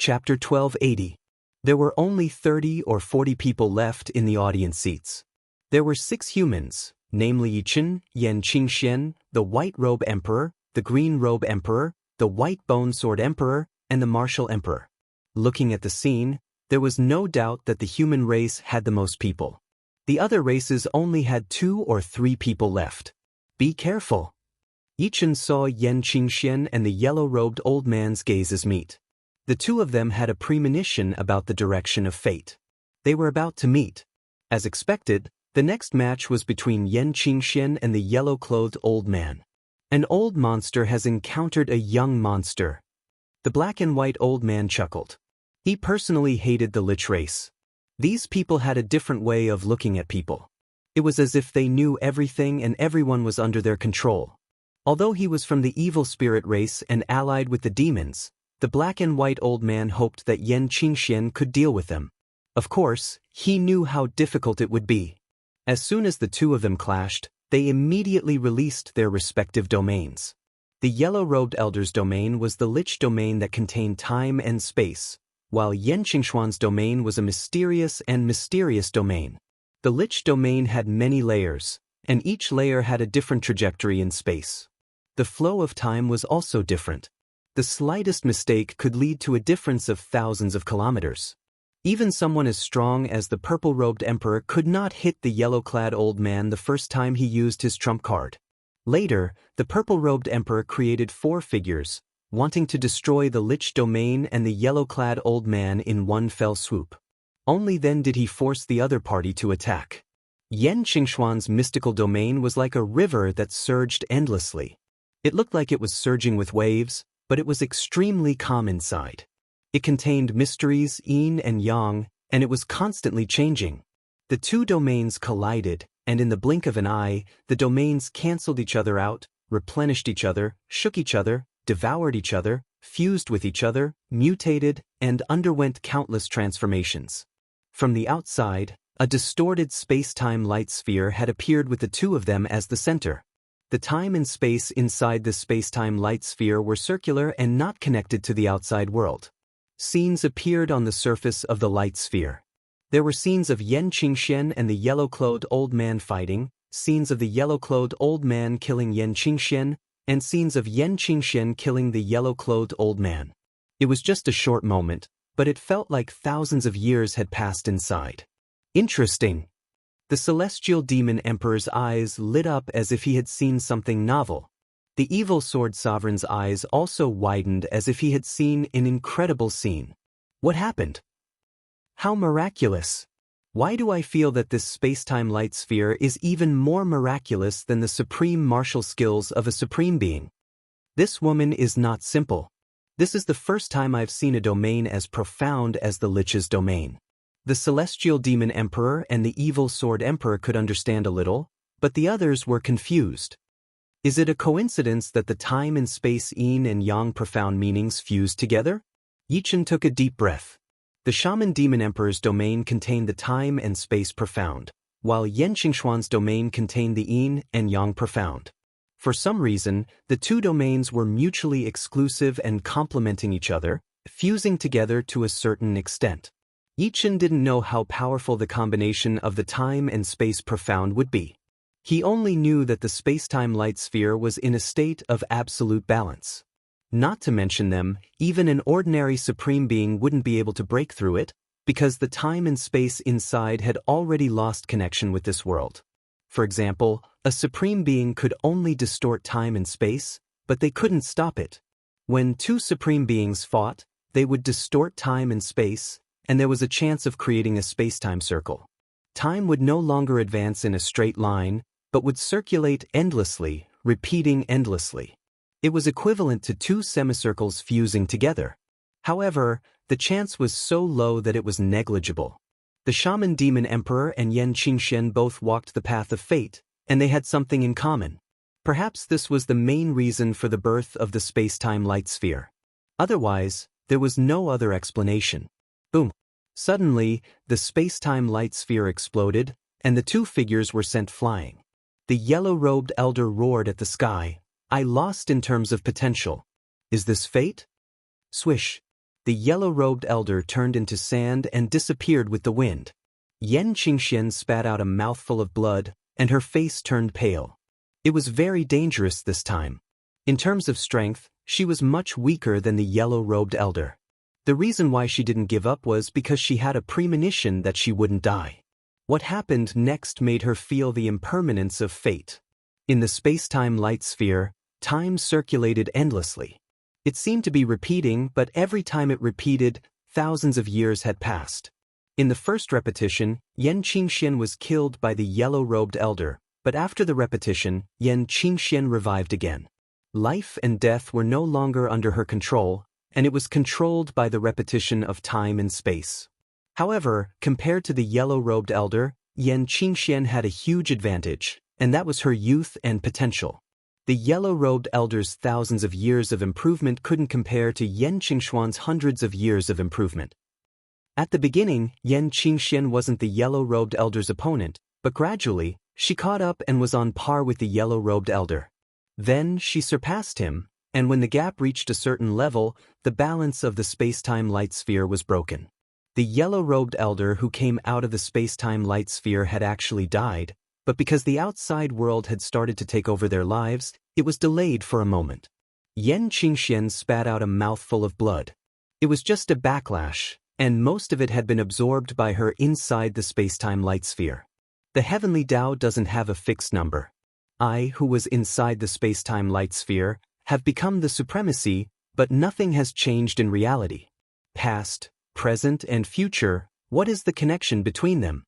Chapter 1280. There were only 30 or 40 people left in the audience seats. There were 6 humans, namely Yichen, Yan Qingxian, the White Robe Emperor, the Green Robe Emperor, the White Bone Sword Emperor, and the Martial Emperor. Looking at the scene, there was no doubt that the human race had the most people. The other races only had 2 or 3 people left. Be careful. Yichen saw Yan Qingxian and the yellow-robed old man's gazes meet. The two of them had a premonition about the direction of fate. They were about to meet. As expected, the next match was between Yan Qingxian and the yellow-clothed old man. An old monster has encountered a young monster. The black and white old man chuckled. He personally hated the Lich race. These people had a different way of looking at people. It was as if they knew everything and everyone was under their control. Although he was from the evil spirit race and allied with the demons, the black and white old man hoped that Yan Qingxian could deal with them. Of course, he knew how difficult it would be. As soon as the two of them clashed, they immediately released their respective domains. The yellow-robed elder's domain was the Lich domain that contained time and space, while Yan Qingxuan's domain was a mysterious domain. The Lich domain had many layers, and each layer had a different trajectory in space. The flow of time was also different. The slightest mistake could lead to a difference of thousands of kilometers. Even someone as strong as the purple-robed emperor could not hit the yellow-clad old man the first time he used his trump card. Later, the purple-robed emperor created 4 figures, wanting to destroy the Lich domain and the yellow-clad old man in one fell swoop. Only then did he force the other party to attack. Yan Qingxuan's mystical domain was like a river that surged endlessly. It looked like it was surging with waves, but it was extremely calm inside. It contained mysteries, yin and yang, and it was constantly changing. The two domains collided, and in the blink of an eye, the domains canceled each other out, replenished each other, shook each other, devoured each other, fused with each other, mutated, and underwent countless transformations. From the outside, a distorted space-time light sphere had appeared with the two of them as the center. The time and space inside the space-time light sphere were circular and not connected to the outside world. Scenes appeared on the surface of the light sphere. There were scenes of Yan Qingxian and the yellow-clothed old man fighting, scenes of the yellow-clothed old man killing Yan Qingxian, and scenes of Yan Qingxian killing the yellow-clothed old man. It was just a short moment, but it felt like thousands of years had passed inside. Interesting. The celestial demon emperor's eyes lit up as if he had seen something novel. The evil sword sovereign's eyes also widened as if he had seen an incredible scene. What happened? How miraculous! Why do I feel that this space-time light sphere is even more miraculous than the supreme martial skills of a supreme being? This woman is not simple. This is the first time I've seen a domain as profound as the Lich's domain. The celestial demon emperor and the evil sword emperor could understand a little, but the others were confused. Is it a coincidence that the time and space yin and yang profound meanings fused together? Yichen took a deep breath. The shaman demon emperor's domain contained the time and space profound, while Yan Qingxuan's domain contained the yin and yang profound. For some reason, the two domains were mutually exclusive and complementing each other, fusing together to a certain extent. Yichen didn't know how powerful the combination of the time and space profound would be. He only knew that the space-time light sphere was in a state of absolute balance. Not to mention them, even an ordinary supreme being wouldn't be able to break through it, because the time and space inside had already lost connection with this world. For example, a supreme being could only distort time and space, but they couldn't stop it. When two supreme beings fought, they would distort time and space, and there was a chance of creating a space-time circle. Time would no longer advance in a straight line, but would circulate endlessly, repeating endlessly. It was equivalent to two semicircles fusing together. However, the chance was so low that it was negligible. The shaman demon emperor and Yan Qingxian both walked the path of fate, and they had something in common. Perhaps this was the main reason for the birth of the space-time light sphere. Otherwise, there was no other explanation. Boom! Suddenly, the space-time light sphere exploded, and the two figures were sent flying. The yellow-robed elder roared at the sky. I lost in terms of potential. Is this fate? Swish. The yellow-robed elder turned into sand and disappeared with the wind. Yan Qingxian spat out a mouthful of blood, and her face turned pale. It was very dangerous this time. In terms of strength, she was much weaker than the yellow-robed elder. The reason why she didn't give up was because she had a premonition that she wouldn't die. What happened next made her feel the impermanence of fate. In the space-time light sphere, time circulated endlessly. It seemed to be repeating, but every time it repeated, thousands of years had passed. In the first repetition, Yan Qingxian was killed by the yellow-robed elder, but after the repetition, Yan Qingxian revived again. Life and death were no longer under her control, and it was controlled by the repetition of time and space. However, compared to the yellow-robed elder, Yan Qingxian had a huge advantage, and that was her youth and potential. The yellow-robed elder's thousands of years of improvement couldn't compare to Yan Qingxuan's hundreds of years of improvement. At the beginning, Yan Qingxian wasn't the yellow-robed elder's opponent, but gradually, she caught up and was on par with the yellow-robed elder. Then, she surpassed him, and when the gap reached a certain level, the balance of the space-time light sphere was broken. The yellow-robed elder who came out of the space-time light sphere had actually died, but because the outside world had started to take over their lives, it was delayed for a moment. Yan Qingxian spat out a mouthful of blood. It was just a backlash, and most of it had been absorbed by her inside the space-time light sphere. The heavenly Tao doesn't have a fixed number. I, who was inside the space-time light sphere, have become the supremacy, but nothing has changed in reality. Past, present, and future, what is the connection between them?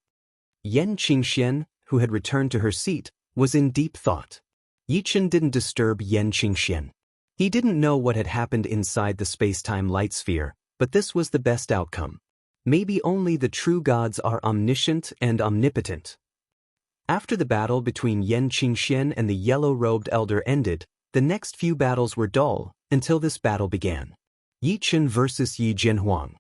Yan Qingxian, who had returned to her seat, was in deep thought. Yichen didn't disturb Yan Qingxian. He didn't know what had happened inside the space-time light sphere, but this was the best outcome. Maybe only the true gods are omniscient and omnipotent. After the battle between Yan Qingxian and the yellow-robed elder ended, the next few battles were dull, until this battle began. Yi Chen versus Yi Jianhuang.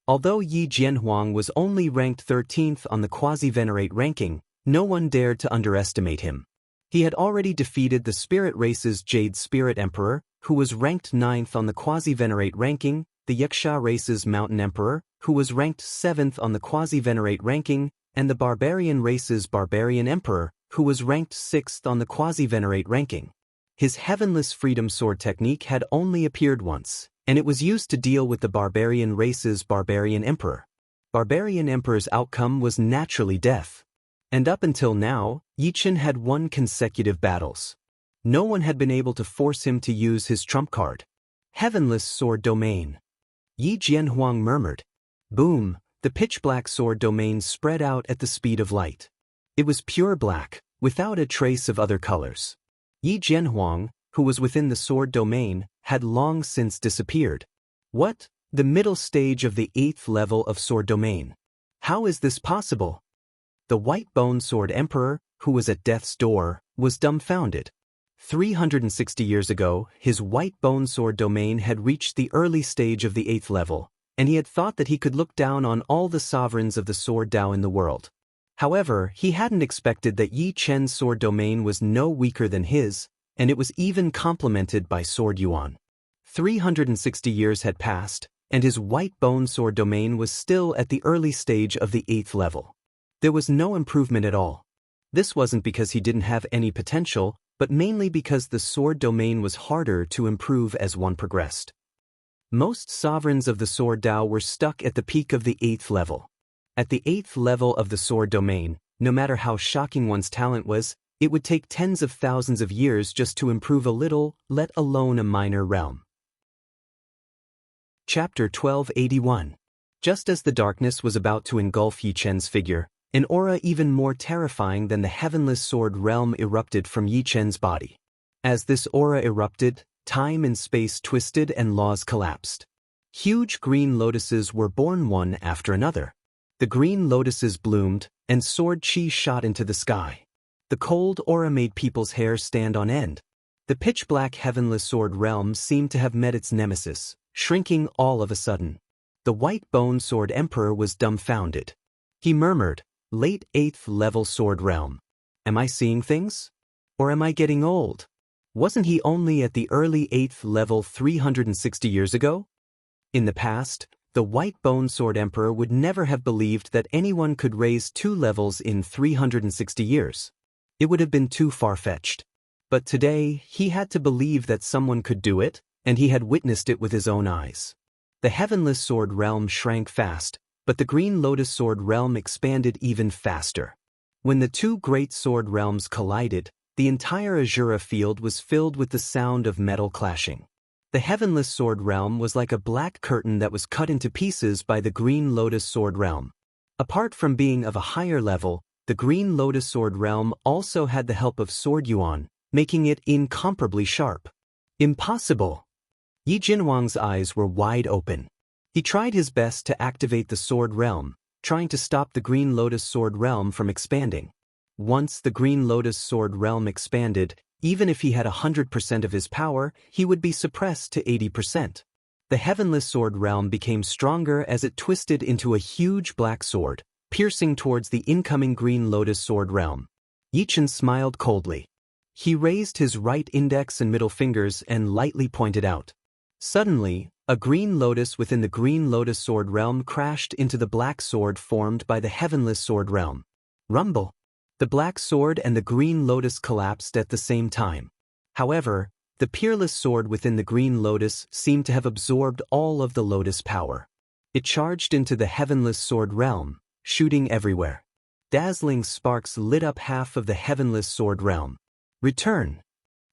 Although Yi Jianhuang was only ranked 13th on the quasi-venerate ranking, no one dared to underestimate him. He had already defeated the Spirit Race's Jade Spirit Emperor, who was ranked 9th on the quasi-venerate ranking, the Yaksha Race's Mountain Emperor, who was ranked 7th on the quasi-venerate ranking, and the Barbarian Race's Barbarian Emperor, who was ranked 6th on the quasi-venerate ranking. His Heavenless Freedom Sword technique had only appeared once, and it was used to deal with the Barbarian Race's Barbarian Emperor. Barbarian Emperor's outcome was naturally death. And up until now, Yichen had won consecutive battles. No one had been able to force him to use his trump card. Heavenless Sword Domain. Yi Jianhuang murmured. Boom, the pitch-black sword domain spread out at the speed of light. It was pure black, without a trace of other colors. Yi Jianhuang, who was within the sword domain, had long since disappeared. What? The middle stage of the 8th level of sword domain. How is this possible? The White Bone Sword Emperor, who was at death's door, was dumbfounded. 360 years ago, his White Bone Sword domain had reached the early stage of the 8th level, and he had thought that he could look down on all the sovereigns of the Sword Dao in the world. However, he hadn't expected that Yi Chen's sword domain was no weaker than his, and it was even complemented by Sword Yuan. 360 years had passed, and his White Bone Sword domain was still at the early stage of the 8th level. There was no improvement at all. This wasn't because he didn't have any potential, but mainly because the sword domain was harder to improve as one progressed. Most sovereigns of the Sword Dao were stuck at the peak of the 8th level. At the 8th level of the sword domain, no matter how shocking one's talent was, it would take tens of thousands of years just to improve a little, let alone a minor realm. Chapter 1281. Just as the darkness was about to engulf Yi Chen's figure, an aura even more terrifying than the heavenless sword realm erupted from Yi Chen's body. As this aura erupted, time and space twisted and laws collapsed. Huge green lotuses were born one after another. The green lotuses bloomed, and sword chi shot into the sky. The cold aura made people's hair stand on end. The pitch-black heavenless sword realm seemed to have met its nemesis, shrinking all of a sudden. The White Bone Sword Emperor was dumbfounded. He murmured, "Late 8th level sword realm. Am I seeing things? Or am I getting old? Wasn't he only at the early 8th level 360 years ago?" In the past, the White Bone Sword Emperor would never have believed that anyone could raise 2 levels in 360 years. It would have been too far-fetched. But today, he had to believe that someone could do it, and he had witnessed it with his own eyes. The Heavenless Sword Realm shrank fast, but the Green Lotus Sword Realm expanded even faster. When the two great sword realms collided, the entire Azura field was filled with the sound of metal clashing. The Heavenless Sword Realm was like a black curtain that was cut into pieces by the Green Lotus Sword Realm. Apart from being of a higher level, the Green Lotus Sword Realm also had the help of Sword Yuan, making it incomparably sharp. Impossible! Yi Jinhuang's eyes were wide open. He tried his best to activate the Sword Realm, trying to stop the Green Lotus Sword Realm from expanding. Once the Green Lotus Sword Realm expanded, even if he had 100% of his power, he would be suppressed to 80%. The Heavenless Sword Realm became stronger as it twisted into a huge black sword, piercing towards the incoming Green Lotus Sword Realm. Yi Chen smiled coldly. He raised his right index and middle fingers and lightly pointed out. Suddenly, a green lotus within the Green Lotus Sword Realm crashed into the black sword formed by the Heavenless Sword Realm. Rumble! The black sword and the green lotus collapsed at the same time. However, the peerless sword within the green lotus seemed to have absorbed all of the lotus power. It charged into the Heavenless Sword Realm, shooting everywhere. Dazzling sparks lit up half of the Heavenless Sword Realm. Return!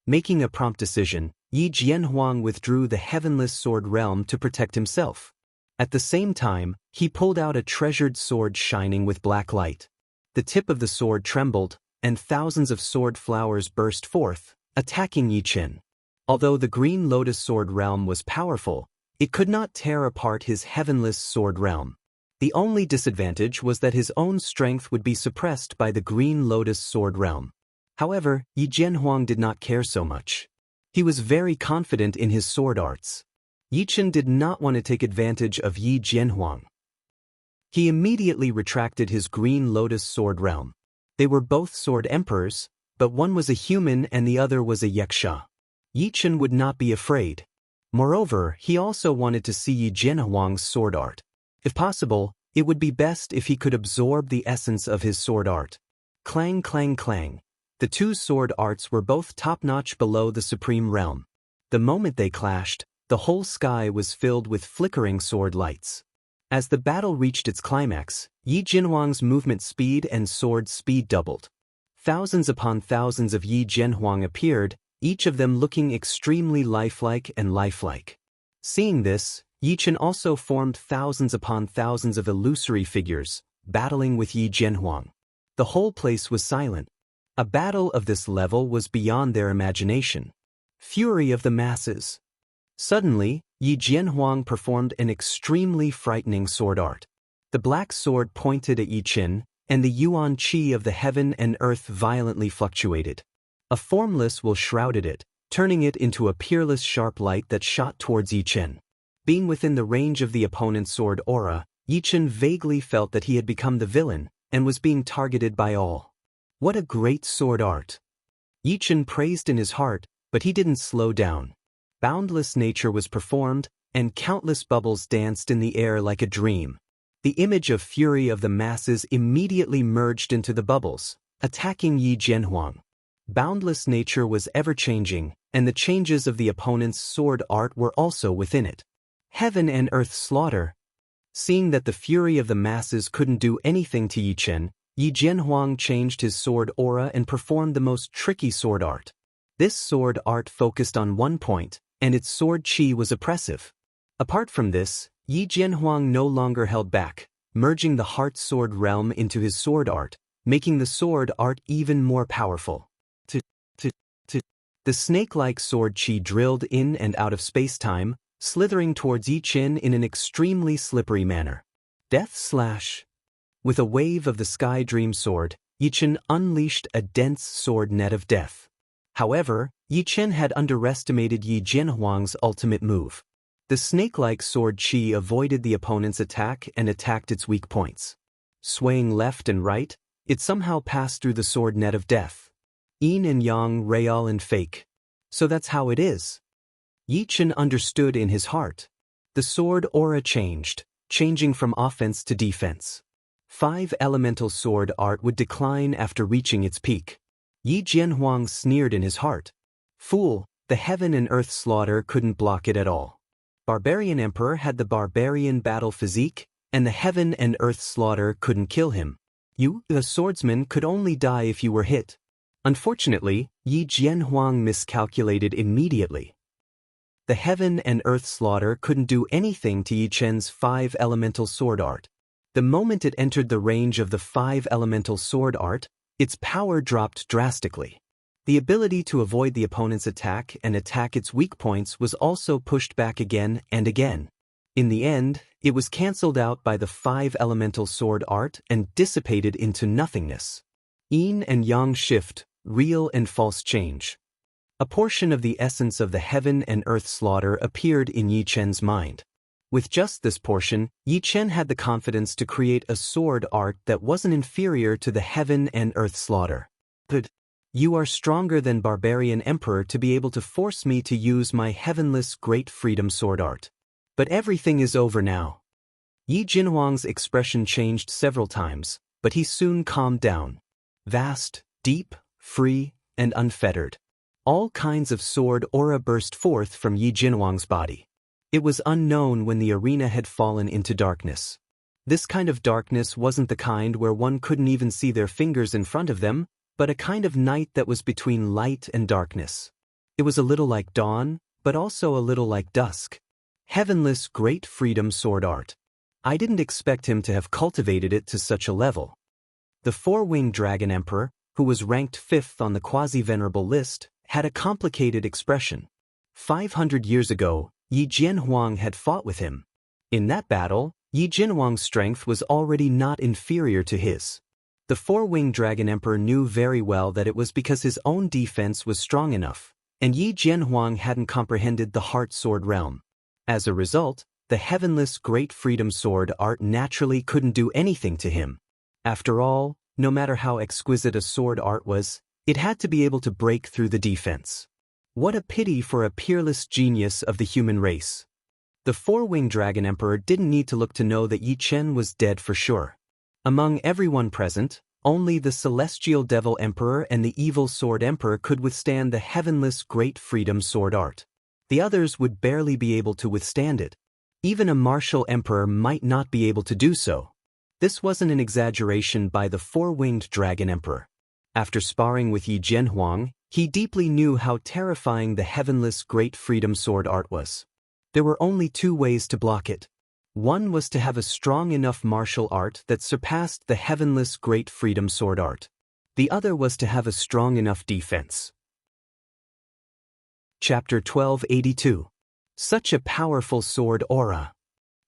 Making a prompt decision, Yi Jianhuang withdrew the Heavenless Sword Realm to protect himself. At the same time, he pulled out a treasured sword shining with black light. The tip of the sword trembled, and thousands of sword flowers burst forth, attacking Yi Chen. Although the Green Lotus Sword Realm was powerful, it could not tear apart his Heavenless Sword Realm. The only disadvantage was that his own strength would be suppressed by the Green Lotus Sword Realm. However, Yi Jianhuang did not care so much. He was very confident in his sword arts. Yi Chen did not want to take advantage of Yi Jianhuang. He immediately retracted his Green Lotus Sword Realm. They were both sword emperors, but one was a human and the other was a yaksha. Yi Chen would not be afraid. Moreover, he also wanted to see Yi Jianhuang's sword art. If possible, it would be best if he could absorb the essence of his sword art. Clang, clang, clang. The two sword arts were both top-notch below the Supreme Realm. The moment they clashed, the whole sky was filled with flickering sword lights. As the battle reached its climax, Yi Jinhuang's movement speed and sword speed doubled. Thousands upon thousands of Yi Jianhuang appeared, each of them looking extremely lifelike and lifelike. Seeing this, Yi Chen also formed thousands upon thousands of illusory figures, battling with Yi Jianhuang. The whole place was silent. A battle of this level was beyond their imagination. Fury of the masses. Suddenly, Yi Jianhuang performed an extremely frightening sword art. The black sword pointed at Yi Chen, and the yuan qi of the heaven and earth violently fluctuated. A formless will shrouded it, turning it into a peerless sharp light that shot towards Yi Chen. Being within the range of the opponent's sword aura, Yi Chen vaguely felt that he had become the villain, and was being targeted by all. What a great sword art! Yi Chen praised in his heart, but he didn't slow down. Boundless nature was performed, and countless bubbles danced in the air like a dream. The image of fury of the masses immediately merged into the bubbles, attacking Yi Jianhuang. Boundless nature was ever-changing, and the changes of the opponent's sword art were also within it. Heaven and earth slaughter. Seeing that the fury of the masses couldn't do anything to Yi Chen, Yi Jianhuang changed his sword aura and performed the most tricky sword art. This sword art focused on one point, and its sword qi was oppressive. Apart from this, Yi Jianhuang no longer held back, merging the heart sword realm into his sword art, making the sword art even more powerful. The snake-like sword qi drilled in and out of space-time, slithering towards Yi Chen in an extremely slippery manner. Death slash. With a wave of the Sky Dream Sword, Yi Chen unleashed a dense sword net of death. However, Yi Chen had underestimated Yi Jianhuang's ultimate move. The snake-like sword qi avoided the opponent's attack and attacked its weak points. Swaying left and right, it somehow passed through the sword net of death. Yin and yang, real and fake. So that's how it is. Yi Chen understood in his heart. The sword aura changed, changing from offense to defense. 5 elemental sword art would decline after reaching its peak. Yi Jianhuang sneered in his heart. Fool, the heaven and earth slaughter couldn't block it at all. Barbarian Emperor had the barbarian battle physique, and the heaven and earth slaughter couldn't kill him. You, the swordsman, could only die if you were hit. Unfortunately, Yi Jianhuang miscalculated immediately. The heaven and earth slaughter couldn't do anything to Yi Chen's 5 elemental sword art. The moment it entered the range of the 5 elemental sword art, its power dropped drastically. The ability to avoid the opponent's attack and attack its weak points was also pushed back again and again. In the end, it was cancelled out by the 5 elemental sword art and dissipated into nothingness. Yin and Yang shift, real and false change. A portion of the essence of the heaven and earth slaughter appeared in Yi Chen's mind. With just this portion, Yi Chen had the confidence to create a sword art that wasn't inferior to the heaven and earth slaughter. But you are stronger than Barbarian Emperor to be able to force me to use my heavenless great freedom sword art. But everything is over now. Yi Jianhuang's expression changed several times, but he soon calmed down. Vast, deep, free, and unfettered. All kinds of sword aura burst forth from Yi Jianhuang's body. It was unknown when the arena had fallen into darkness. This kind of darkness wasn't the kind where one couldn't even see their fingers in front of them, but a kind of night that was between light and darkness. It was a little like dawn, but also a little like dusk. Heavenless great freedom sword art. I didn't expect him to have cultivated it to such a level. The 4-winged dragon emperor, who was ranked 5th on the quasi-venerable list, had a complicated expression. 500 years ago, Yi Jianhuang had fought with him. In that battle, Yi Jianhuang's strength was already not inferior to his. The 4-winged dragon emperor knew very well that it was because his own defense was strong enough, and Yi Jianhuang hadn't comprehended the heart sword realm. As a result, the heavenless great freedom sword art naturally couldn't do anything to him. After all, no matter how exquisite a sword art was, it had to be able to break through the defense. What a pity for a peerless genius of the human race. The 4-winged dragon emperor didn't need to look to know that Yi Chen was dead for sure. Among everyone present, only the celestial devil emperor and the evil sword emperor could withstand the heavenless great freedom sword art. The others would barely be able to withstand it. Even a martial emperor might not be able to do so. This wasn't an exaggeration by the 4-winged dragon emperor. After sparring with Yi Jianhuang, he deeply knew how terrifying the heavenless great freedom sword art was. There were only 2 ways to block it. One was to have a strong enough martial art that surpassed the heavenless great freedom sword art. The other was to have a strong enough defense. Chapter 1282. Such a powerful sword aura.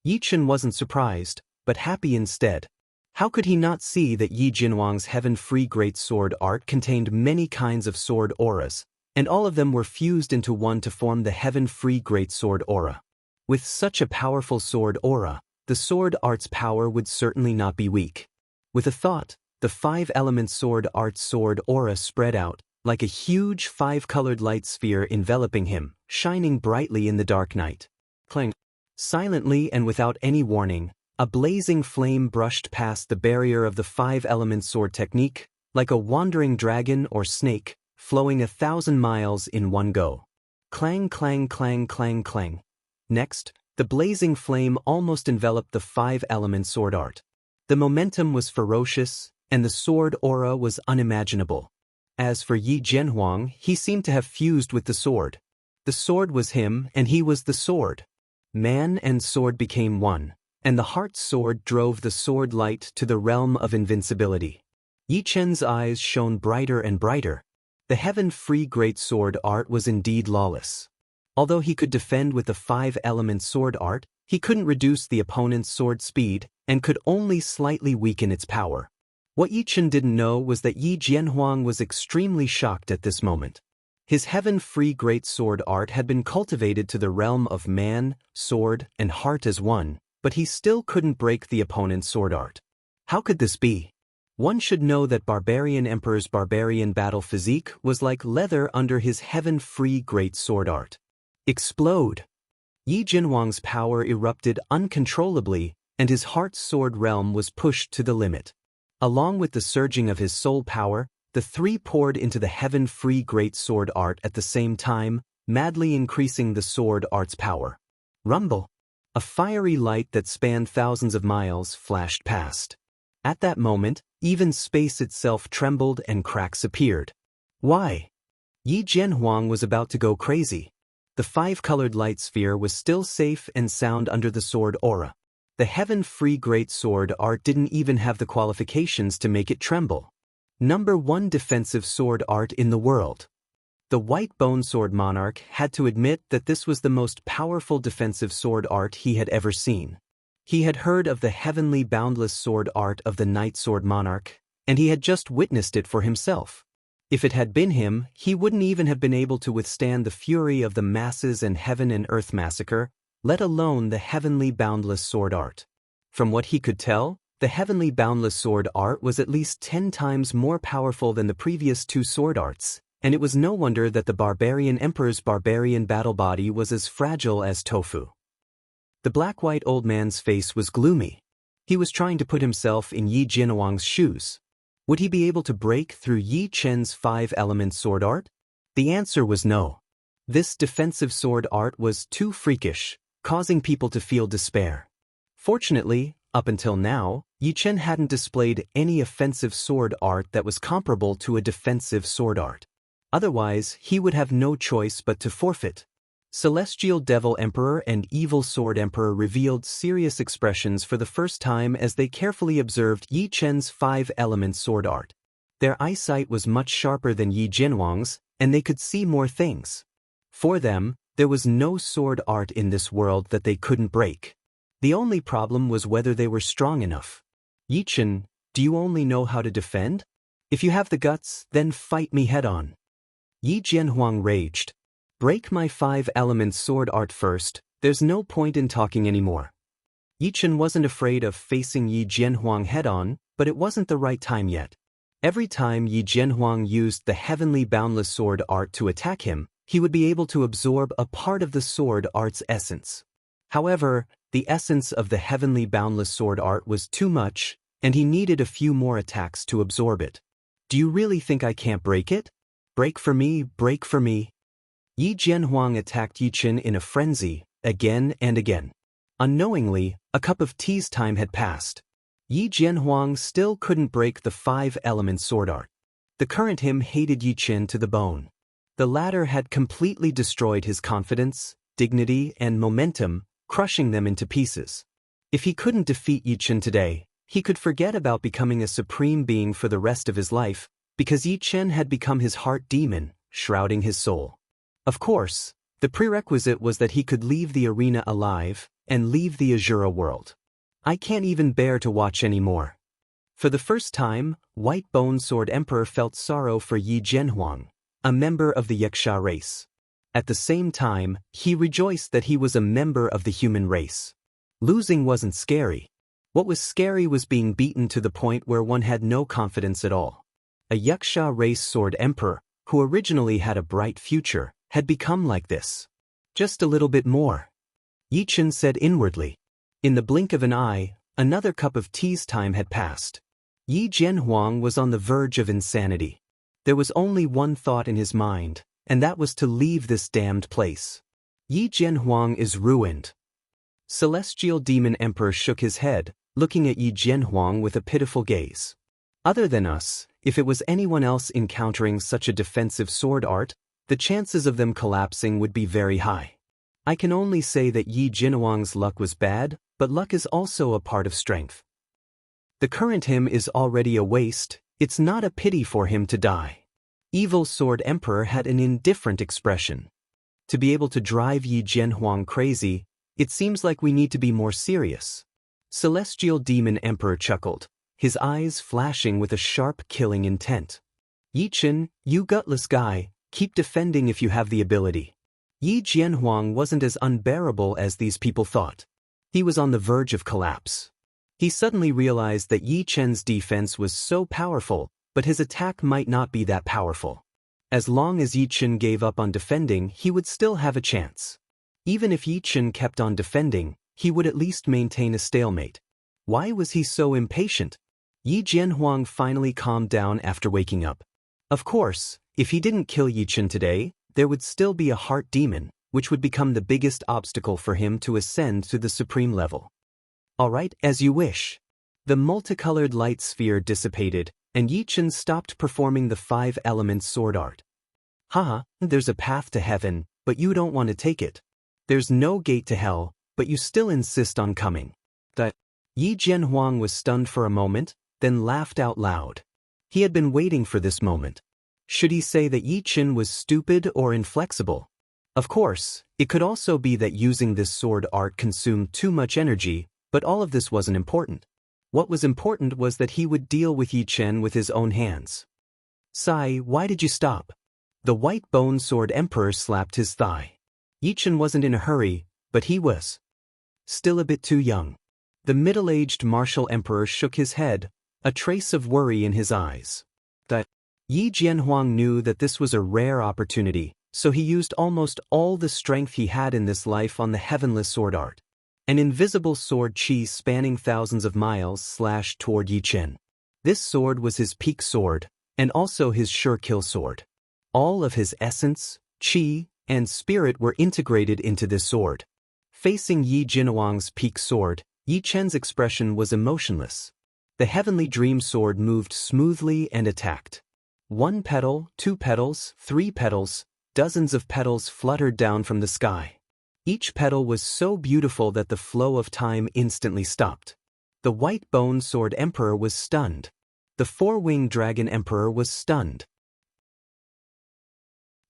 Yi Chen wasn't surprised, but happy instead. How could he not see that Yi Jianhuang's heaven-free great sword art contained many kinds of sword auras, and all of them were fused into one to form the heaven-free great sword aura? With such a powerful sword aura, the sword art's power would certainly not be weak. With a thought, the 5-element sword art's sword aura spread out, like a huge 5-colored light sphere enveloping him, shining brightly in the dark night. Clang! Silently and without any warning, a blazing flame brushed past the barrier of the 5-element sword technique, like a wandering dragon or snake, flowing 1,000 miles in one go. Clang, clang, clang, clang, clang. Next, the blazing flame almost enveloped the 5-element sword art. The momentum was ferocious, and the sword aura was unimaginable. As for Yi Jianhuang, he seemed to have fused with the sword. The sword was him, and he was the sword. Man and sword became one, and the heart sword drove the sword light to the realm of invincibility. Yi Chen's eyes shone brighter and brighter. The heaven-free great sword art was indeed lawless. Although he could defend with the 5-element sword art, he couldn't reduce the opponent's sword speed and could only slightly weaken its power. What Yi Chen didn't know was that Yi Jianhuang was extremely shocked at this moment. His heaven-free great sword art had been cultivated to the realm of man, sword, and heart as one, but he still couldn't break the opponent's sword art. How could this be? One should know that Barbarian Emperor's barbarian battle physique was like leather under his heaven-free great sword art. Explode! Yi Jinhuang's power erupted uncontrollably, and his heart's sword realm was pushed to the limit. Along with the surging of his soul power, the three poured into the heaven-free great sword art at the same time, madly increasing the sword art's power. Rumble! A fiery light that spanned thousands of miles flashed past. At that moment, even space itself trembled and cracks appeared. Why? Yi Jianhuang was about to go crazy. The five-colored light sphere was still safe and sound under the sword aura. The heaven-free great sword art didn't even have the qualifications to make it tremble. Number 1 defensive sword art in the world. The White Bone Sword Monarch had to admit that this was the most powerful defensive sword art he had ever seen. He had heard of the heavenly boundless sword art of the Night Sword Monarch, and he had just witnessed it for himself. If it had been him, he wouldn't even have been able to withstand the fury of the masses and heaven and earth massacre, let alone the heavenly boundless sword art. From what he could tell, the heavenly boundless sword art was at least 10 times more powerful than the previous 2 sword arts, and it was no wonder that the barbarian emperor's barbarian battle body was as fragile as tofu. The black-white old man's face was gloomy. He was trying to put himself in Yi Jinhuang's shoes. Would he be able to break through Yi Chen's 5-element sword art? The answer was no. This defensive sword art was too freakish, causing people to feel despair. Fortunately, up until now, Yi Chen hadn't displayed any offensive sword art that was comparable to a defensive sword art. Otherwise, he would have no choice but to forfeit. Celestial Devil Emperor and Evil Sword Emperor revealed serious expressions for the first time as they carefully observed Yi Chen's 5-element sword art. Their eyesight was much sharper than Yi Jinhuang's, and they could see more things. For them, there was no sword art in this world that they couldn't break. The only problem was whether they were strong enough. Yi Chen, do you only know how to defend? If you have the guts, then fight me head-on. Yi Jianhuang raged. Break my 5-element sword art first, there's no point in talking anymore. Yi Chen wasn't afraid of facing Yi Jianhuang head-on, but it wasn't the right time yet. Every time Yi Jianhuang used the heavenly boundless sword art to attack him, he would be able to absorb a part of the sword art's essence. However, the essence of the heavenly boundless sword art was too much, and he needed a few more attacks to absorb it. Do you really think I can't break it? Break for me, break for me. Yi Jianhuang attacked Yi Chen in a frenzy, again and again. Unknowingly, a cup of tea's time had passed. Yi Jianhuang still couldn't break the 5-element sword art. The current him hated Yi Chen to the bone. The latter had completely destroyed his confidence, dignity, and momentum, crushing them into pieces. If he couldn't defeat Yi Chen today, he could forget about becoming a supreme being for the rest of his life, because Yi Chen had become his heart demon, shrouding his soul. Of course, the prerequisite was that he could leave the arena alive and leave the Azura world. I can't even bear to watch anymore. For the first time, White Bone Sword Emperor felt sorrow for Yi Jianhuang, a member of the Yaksha race. At the same time, he rejoiced that he was a member of the human race. Losing wasn't scary. What was scary was being beaten to the point where one had no confidence at all. A Yaksha race Sword Emperor, who originally had a bright future, had become like this. Just a little bit more. Yi Chen said inwardly. In the blink of an eye, another cup of tea's time had passed. Yi Jianhuang was on the verge of insanity. There was only one thought in his mind, and that was to leave this damned place. Yi Jianhuang is ruined. Celestial Demon Emperor shook his head, looking at Yi Jianhuang with a pitiful gaze. Other than us, if it was anyone else encountering such a defensive sword art, the chances of them collapsing would be very high. I can only say that Yi Jinhuang's luck was bad, but luck is also a part of strength. The current him is already a waste, it's not a pity for him to die. Evil Sword Emperor had an indifferent expression. To be able to drive Yi Jianhuang crazy, it seems like we need to be more serious. Celestial Demon Emperor chuckled, his eyes flashing with a sharp killing intent. Yi Chen, you gutless guy, keep defending if you have the ability. Yi Jianhuang wasn't as unbearable as these people thought. He was on the verge of collapse. He suddenly realized that Yi Chen's defense was so powerful, but his attack might not be that powerful. As long as Yi Chen gave up on defending, he would still have a chance. Even if Yi Chen kept on defending, he would at least maintain a stalemate. Why was he so impatient? Yi Jianhuang finally calmed down after waking up. Of course, if he didn't kill Yi Chen today, there would still be a heart demon, which would become the biggest obstacle for him to ascend to the supreme level. Alright, as you wish. The multicolored light sphere dissipated, and Yi Chen stopped performing the 5 elements sword art. Haha, there's a path to heaven, but you don't want to take it. There's no gate to hell, but you still insist on coming. Yi Jianhuang was stunned for a moment, then laughed out loud. He had been waiting for this moment. Should he say that Yi Chen was stupid or inflexible? Of course, it could also be that using this sword art consumed too much energy, but all of this wasn't important. What was important was that he would deal with Yi Chen with his own hands. Sai, why did you stop? The white bone sword emperor slapped his thigh. Yi Chen wasn't in a hurry, but he was still a bit too young. The middle-aged martial emperor shook his head, a trace of worry in his eyes. Yi Jianhuang knew that this was a rare opportunity, so he used almost all the strength he had in this life on the heavenless sword art. An invisible sword chi spanning thousands of miles slashed toward Yi Chen. This sword was his peak sword, and also his sure kill sword. All of his essence, chi, and spirit were integrated into this sword. Facing Yi Jianhuang's peak sword, Yi Chen's expression was emotionless. The heavenly dream sword moved smoothly and attacked. 1 petal, 2 petals, 3 petals, dozens of petals fluttered down from the sky. Each petal was so beautiful that the flow of time instantly stopped. The white bone sword emperor was stunned. The 4-winged dragon emperor was stunned.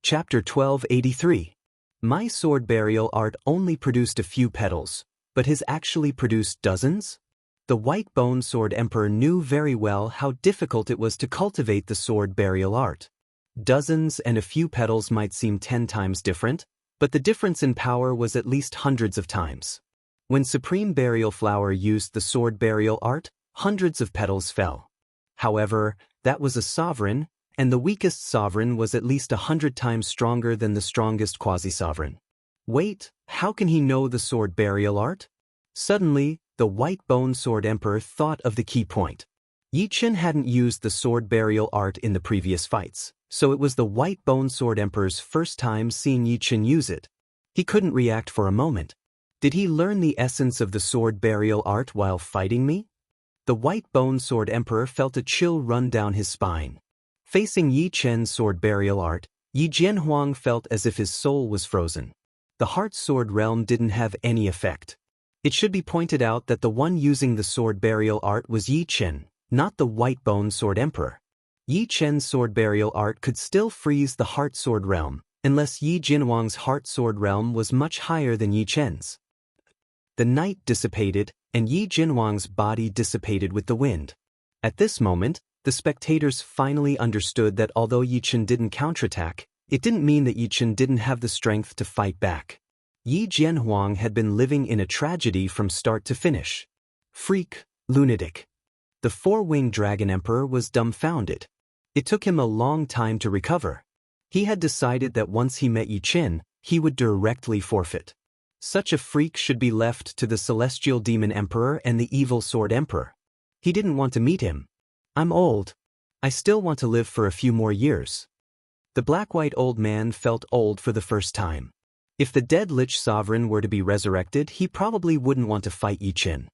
Chapter 1283. My sword burial art only produced a few petals, but his actually produced dozens? The white bone sword emperor knew very well how difficult it was to cultivate the sword burial art. Dozens and a few petals might seem 10 times different, but the difference in power was at least hundreds of times. When Supreme Burial Flower used the sword burial art, hundreds of petals fell. However, that was a sovereign, and the weakest sovereign was at least 100 times stronger than the strongest quasi-sovereign. Wait, how can he know the sword burial art? Suddenly, the white bone sword emperor thought of the key point. Yi Chen hadn't used the sword burial art in the previous fights, so it was the white bone sword emperor's first time seeing Yi Chen use it. He couldn't react for a moment. Did he learn the essence of the sword burial art while fighting me? The white bone sword emperor felt a chill run down his spine. Facing Yi Chen's sword burial art, Yi Jianhuang felt as if his soul was frozen. The heart sword realm didn't have any effect. It should be pointed out that the one using the sword burial art was Yi Chen, not the white bone sword emperor. Yi Chen's sword burial art could still freeze the heart sword realm, unless Yi Jianhuang's heart sword realm was much higher than Yi Chen's. The night dissipated, and Yi Jianhuang's body dissipated with the wind. At this moment, the spectators finally understood that although Yi Chen didn't counterattack, it didn't mean that Yi Chen didn't have the strength to fight back. Yi Jianhuang had been living in a tragedy from start to finish. Freak, lunatic. The 4-winged dragon emperor was dumbfounded. It took him a long time to recover. He had decided that once he met Yi Chen, he would directly forfeit. Such a freak should be left to the celestial demon emperor and the evil sword emperor. He didn't want to meet him. I'm old. I still want to live for a few more years. The black-white old man felt old for the first time. If the dead Lich sovereign were to be resurrected, he probably wouldn't want to fight Yi Chen.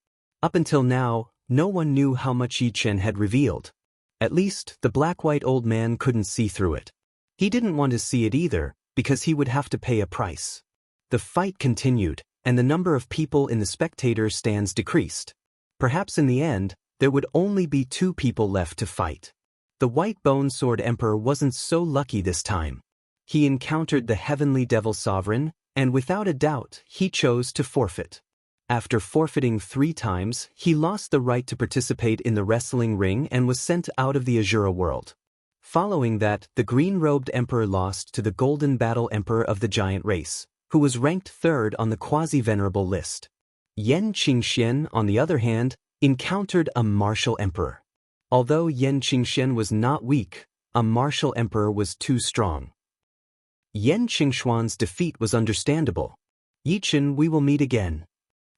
Up until now, no one knew how much Yi Chen had revealed. At least, the black-white old man couldn't see through it. He didn't want to see it either, because he would have to pay a price. The fight continued, and the number of people in the spectator stands decreased. Perhaps in the end, there would only be 2 people left to fight. The white bone sword emperor wasn't so lucky this time. He encountered the heavenly devil sovereign, and without a doubt, he chose to forfeit. After forfeiting 3 times, he lost the right to participate in the wrestling ring and was sent out of the Azura world. Following that, the green-robed emperor lost to the golden battle emperor of the giant race, who was ranked 3rd on the quasi-venerable list. Yan Qingxian, on the other hand, encountered a martial emperor. Although Yan Qingxian was not weak, a martial emperor was too strong. Yan Qingshuan's defeat was understandable. Yi Chen, we will meet again.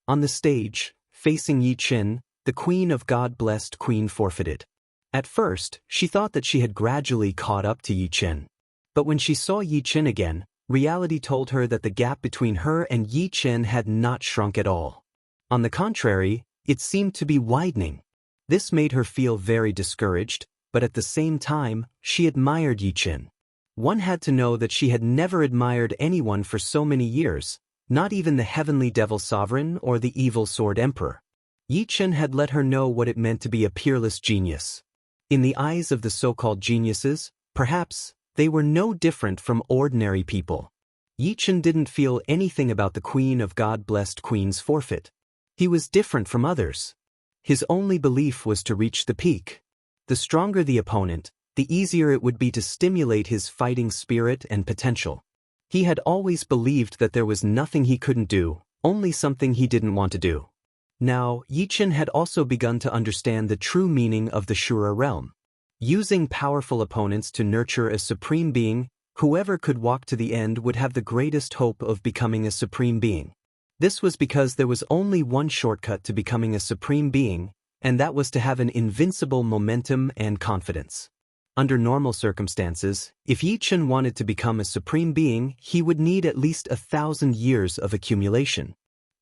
On the stage, facing Yi Chen, the Queen of God-blessed Queen forfeited. At first, she thought that she had gradually caught up to Yi Chen. But when she saw Yi Chen again, reality told her that the gap between her and Yi Chen had not shrunk at all. On the contrary, it seemed to be widening. This made her feel very discouraged, but at the same time, she admired Yi Chen. One had to know that she had never admired anyone for so many years, not even the heavenly devil sovereign or the evil sword emperor. Yi Chen had let her know what it meant to be a peerless genius. In the eyes of the so-called geniuses, perhaps, they were no different from ordinary people. Yi Chen didn't feel anything about the Queen of God-blessed Queen's forfeit. He was different from others. His only belief was to reach the peak. The stronger the opponent, the easier it would be to stimulate his fighting spirit and potential. He had always believed that there was nothing he couldn't do, only something he didn't want to do. Now, Yi Chen had also begun to understand the true meaning of the Shura realm. Using powerful opponents to nurture a supreme being, whoever could walk to the end would have the greatest hope of becoming a supreme being. This was because there was only one shortcut to becoming a supreme being, and that was to have an invincible momentum and confidence. Under normal circumstances, if Yi Chen wanted to become a supreme being, he would need at least 1,000 years of accumulation.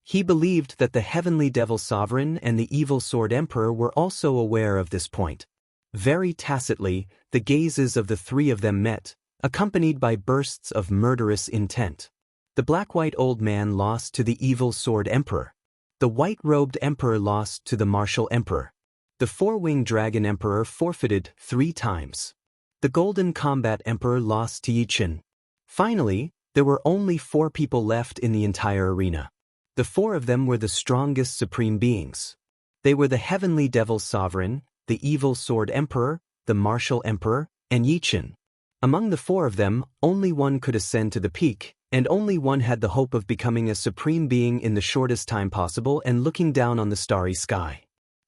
He believed that the heavenly devil sovereign and the evil sword emperor were also aware of this point. Very tacitly, the gazes of the three of them met, accompanied by bursts of murderous intent. The black-white old man lost to the evil sword emperor. The white-robed emperor lost to the martial emperor. The four-winged dragon emperor forfeited 3 times. The golden combat emperor lost to Yi Chen. Finally, there were only 4 people left in the entire arena. The 4 of them were the strongest supreme beings. They were the heavenly devil sovereign, the evil sword emperor, the martial emperor, and Yi Chen. Among the 4 of them, only one could ascend to the peak, and only one had the hope of becoming a supreme being in the shortest time possible and looking down on the starry sky.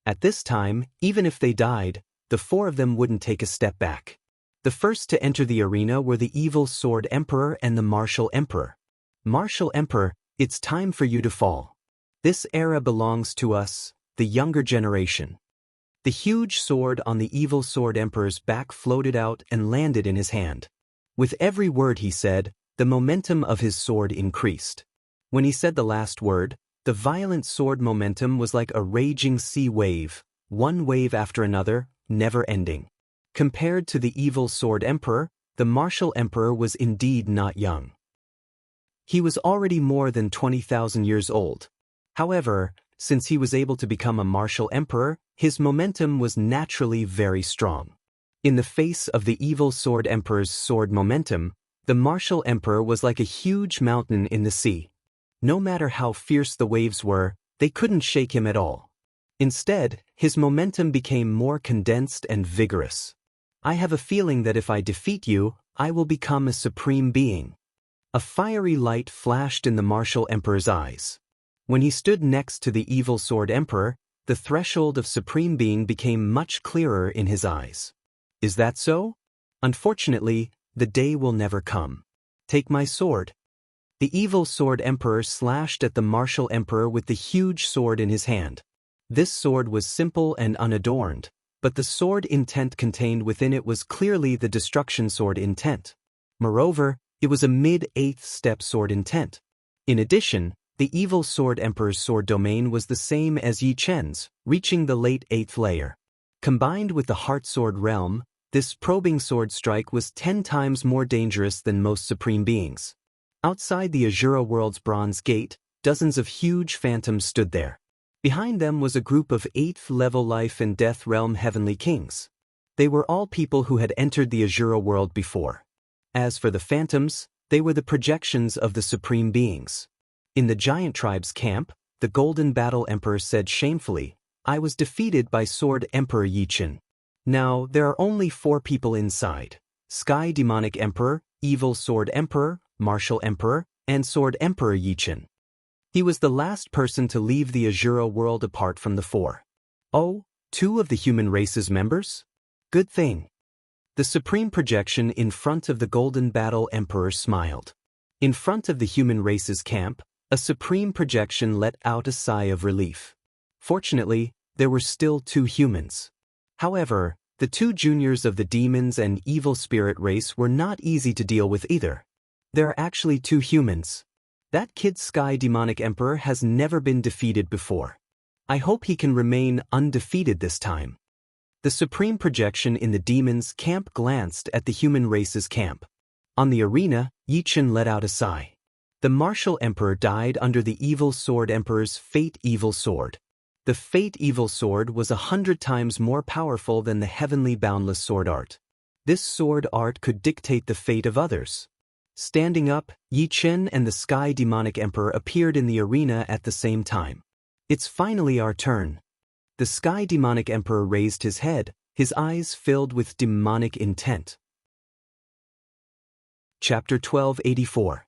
At this time, even if they died, the 4 of them wouldn't take a step back. The first to enter the arena were the evil sword emperor and the martial emperor. Martial emperor, it's time for you to fall. This era belongs to us, the younger generation. The huge sword on the evil sword emperor's back floated out and landed in his hand. With every word he said, the momentum of his sword increased. When he said the last word, the violent sword momentum was like a raging sea wave, one wave after another, never ending. Compared to the evil sword emperor, the martial emperor was indeed not young. He was already more than 20,000 years old. However, since he was able to become a martial emperor, his momentum was naturally very strong. In the face of the evil sword emperor's sword momentum, the martial emperor was like a huge mountain in the sea. No matter how fierce the waves were, they couldn't shake him at all. Instead, his momentum became more condensed and vigorous. I have a feeling that if I defeat you, I will become a supreme being. A fiery light flashed in the martial emperor's eyes. When he stood next to the evil sword emperor, the threshold of supreme being became much clearer in his eyes. Is that so? Unfortunately, the day will never come. Take my sword. The evil sword emperor slashed at the martial emperor with the huge sword in his hand. This sword was simple and unadorned, but the sword intent contained within it was clearly the destruction sword intent. Moreover, it was a mid-8th step sword intent. In addition, the evil sword emperor's sword domain was the same as Yi Chen's, reaching the late 8th layer. Combined with the heart sword realm, this probing sword strike was 10 times more dangerous than most supreme beings. Outside the Azura world's bronze gate, dozens of huge phantoms stood there. Behind them was a group of 8th-level life and death realm heavenly kings. They were all people who had entered the Azura world before. As for the phantoms, they were the projections of the supreme beings. In the giant tribe's camp, the Golden Battle Emperor said shamefully, "I was defeated by Sword Emperor Yi Chen. Now, there are only 4 people inside: Sky Demonic Emperor, Evil Sword Emperor, Martial Emperor, and Sword Emperor Yi Chen." He was the last person to leave the Azura world apart from the 4. Oh, 2 of the human race's members? Good thing. The supreme projection in front of the Golden Battle Emperor smiled. In front of the human race's camp, A supreme projection let out a sigh of relief. Fortunately, there were still 2 humans. However, the 2 juniors of the demons and evil spirit race were not easy to deal with either. There are actually 2 humans. That kid Sky Demonic Emperor has never been defeated before. I hope he can remain undefeated this time. The supreme projection in the demons' camp glanced at the human race's camp. On the arena, Yichen let out a sigh. The martial emperor died under the evil sword emperor's fate evil sword. The fate evil sword was 100 times more powerful than the heavenly boundless sword art. This sword art could dictate the fate of others. Standing up, Yi Chen and the Sky Demonic Emperor appeared in the arena at the same time. It's finally our turn. The Sky Demonic Emperor raised his head, his eyes filled with demonic intent. Chapter 1284.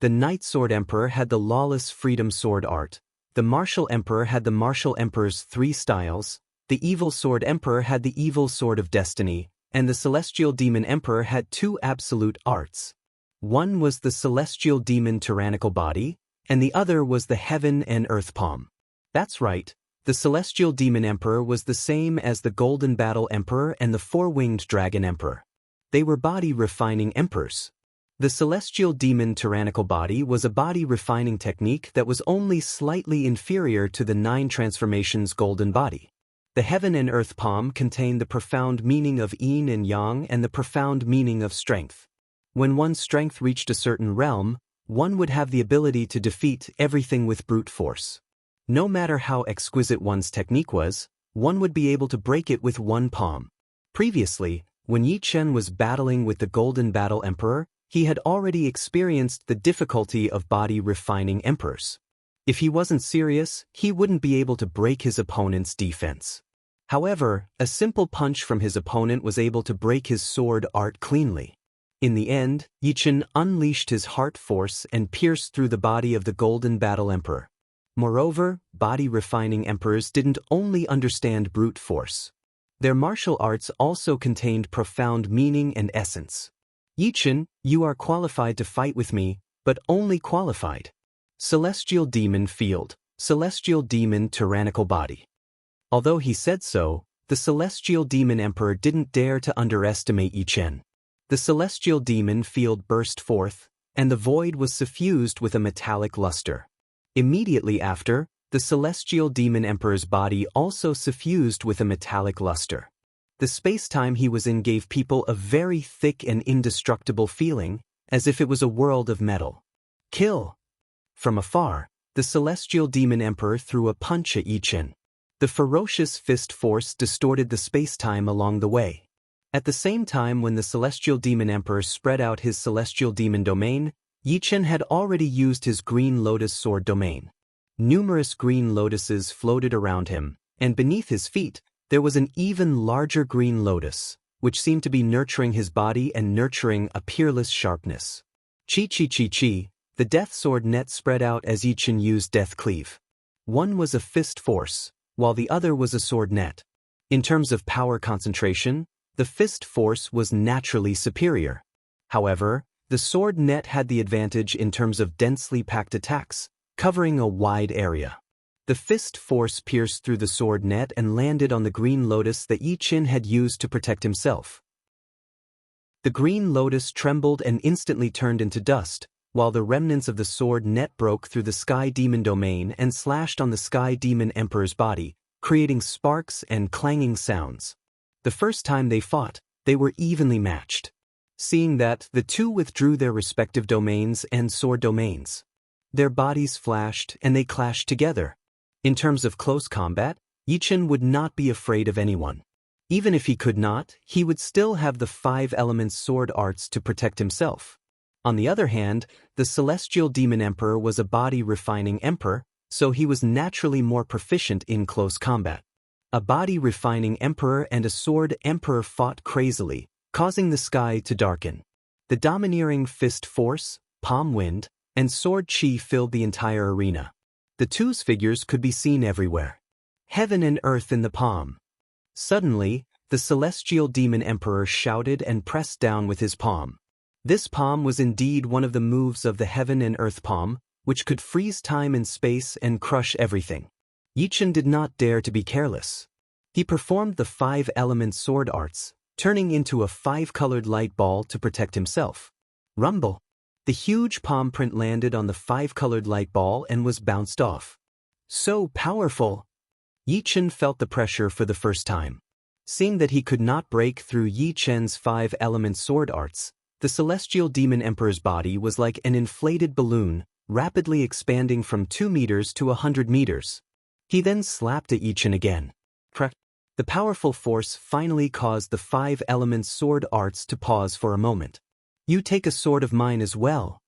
The Night Sword Emperor had the lawless freedom sword art. The Martial Emperor had the Martial Emperor's 3 styles, the Evil Sword Emperor had the Evil Sword of Destiny, and the Celestial Demon Emperor had 2 absolute arts. One was the Celestial Demon Tyrannical Body, and the other was the Heaven and Earth Palm. That's right, the Celestial Demon Emperor was the same as the Golden Battle Emperor and the 4-Winged Dragon Emperor. They were body-refining emperors. The Celestial Demon Tyrannical Body was a body-refining technique that was only slightly inferior to the 9 Transformations Golden Body. The Heaven and Earth Palm contained the profound meaning of yin and yang and the profound meaning of strength. When one's strength reached a certain realm, one would have the ability to defeat everything with brute force. No matter how exquisite one's technique was, one would be able to break it with one palm. Previously, when Yi Chen was battling with the Golden Battle Emperor, he had already experienced the difficulty of body-refining emperors. If he wasn't serious, he wouldn't be able to break his opponent's defense. However, a simple punch from his opponent was able to break his sword art cleanly. In the end, Yi Chen unleashed his heart force and pierced through the body of the Golden Battle Emperor. Moreover, body-refining emperors didn't only understand brute force. Their martial arts also contained profound meaning and essence. Yi Chen, you are qualified to fight with me, but only qualified. Celestial Demon Field, Celestial Demon Tyrannical Body. Although he said so, the Celestial Demon Emperor didn't dare to underestimate Yi Chen. The Celestial Demon Field burst forth, and the void was suffused with a metallic luster. Immediately after, the Celestial Demon Emperor's body also suffused with a metallic luster. The space-time he was in gave people a very thick and indestructible feeling, as if it was a world of metal. Kill! From afar, the Celestial Demon Emperor threw a punch at Yi Chen. The ferocious fist force distorted the space-time along the way. At the same time when the Celestial Demon Emperor spread out his Celestial Demon Domain, Yi Chen had already used his Green Lotus Sword Domain. Numerous green lotuses floated around him, and beneath his feet, there was an even larger green lotus, which seemed to be nurturing his body and nurturing a peerless sharpness. Chi, the Death Sword net spread out as Yi Chen used Death Cleave. One was a fist force, while the other was a sword net. In terms of power concentration, the fist force was naturally superior. However, the sword net had the advantage in terms of densely packed attacks, covering a wide area. The fist force pierced through the sword net and landed on the green lotus that Yi Chen had used to protect himself. The green lotus trembled and instantly turned into dust, while the remnants of the sword net broke through the Sky Demon Domain and slashed on the Sky Demon Emperor's body, creating sparks and clanging sounds. The first time they fought, they were evenly matched. Seeing that, the two withdrew their respective domains and sword domains. Their bodies flashed and they clashed together. In terms of close combat, Yi Chen would not be afraid of anyone. Even if he could not, he would still have the 5 elements sword arts to protect himself. On the other hand, the Celestial Demon Emperor was a body-refining emperor, so he was naturally more proficient in close combat. A body-refining emperor and a sword emperor fought crazily, causing the sky to darken. The domineering fist force, palm wind, and sword chi filled the entire arena. The two's figures could be seen everywhere. Heaven and earth in the palm. Suddenly, the Celestial Demon Emperor shouted and pressed down with his palm. This palm was indeed one of the moves of the Heaven and Earth Palm, which could freeze time and space and crush everything. Yichen did not dare to be careless. He performed the 5-element sword arts, turning into a 5-colored light ball to protect himself. Rumble! The huge palm print landed on the 5-colored light ball and was bounced off. So powerful! Yichen felt the pressure for the first time. Seeing that he could not break through Yichen's 5-element sword arts, the celestial demon emperor's body was like an inflated balloon, rapidly expanding from 2 meters to 100 meters. He then slapped at Yichen again. Crack! The powerful force finally caused the 5-element sword arts to pause for a moment. You take a sword of mine as well.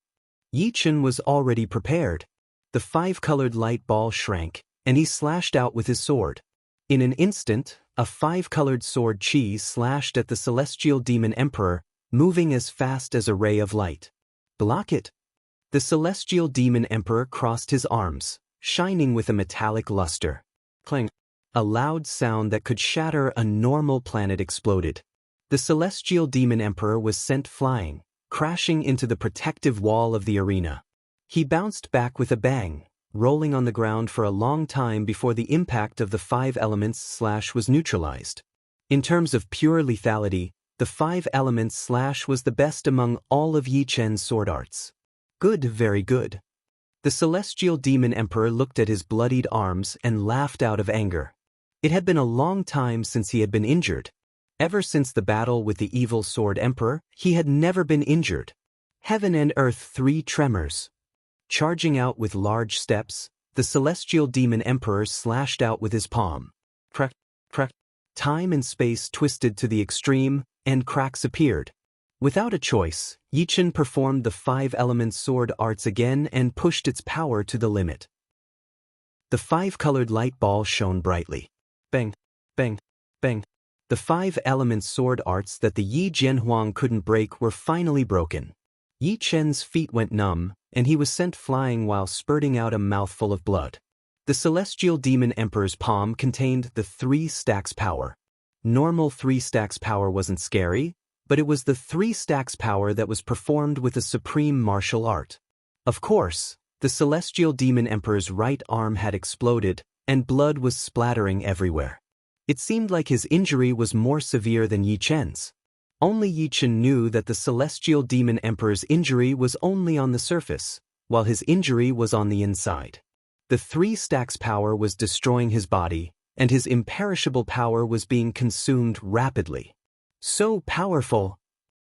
Yichen was already prepared. The 5-colored light ball shrank, and he slashed out with his sword. In an instant, a 5-colored sword chi slashed at the celestial demon emperor, moving as fast as a ray of light. Block it! The celestial demon emperor crossed his arms, shining with a metallic luster. Clang! A loud sound that could shatter a normal planet exploded. The celestial demon emperor was sent flying, crashing into the protective wall of the arena. He bounced back with a bang, rolling on the ground for a long time before the impact of the 5 elements slash was neutralized. In terms of pure lethality, the 5 elements slash was the best among all of Yichen's sword arts. Good, very good. The celestial demon emperor looked at his bloodied arms and laughed out of anger. It had been a long time since he had been injured. Ever since the battle with the evil sword emperor, he had never been injured. Heaven and earth 3 tremors. Charging out with large steps, the celestial demon emperor slashed out with his palm. Crack, crack. Time and space twisted to the extreme, and cracks appeared. Without a choice, Yichen performed the 5-element sword arts again and pushed its power to the limit. The 5-colored light ball shone brightly. Bang, bang, bang. The 5-element sword arts that the Yi Jianhuang couldn't break were finally broken. Yi Chen's feet went numb, and he was sent flying while spurting out a mouthful of blood. The celestial demon emperor's palm contained the 3 stacks power. Normal 3 stacks power wasn't scary, but it was the 3 stacks power that was performed with a supreme martial art. Of course, the celestial demon emperor's right arm had exploded, and blood was splattering everywhere. It seemed like his injury was more severe than Yichen's. Only Yichen knew that the celestial demon emperor's injury was only on the surface, while his injury was on the inside. The 3 stacks power was destroying his body, and his imperishable power was being consumed rapidly. So powerful!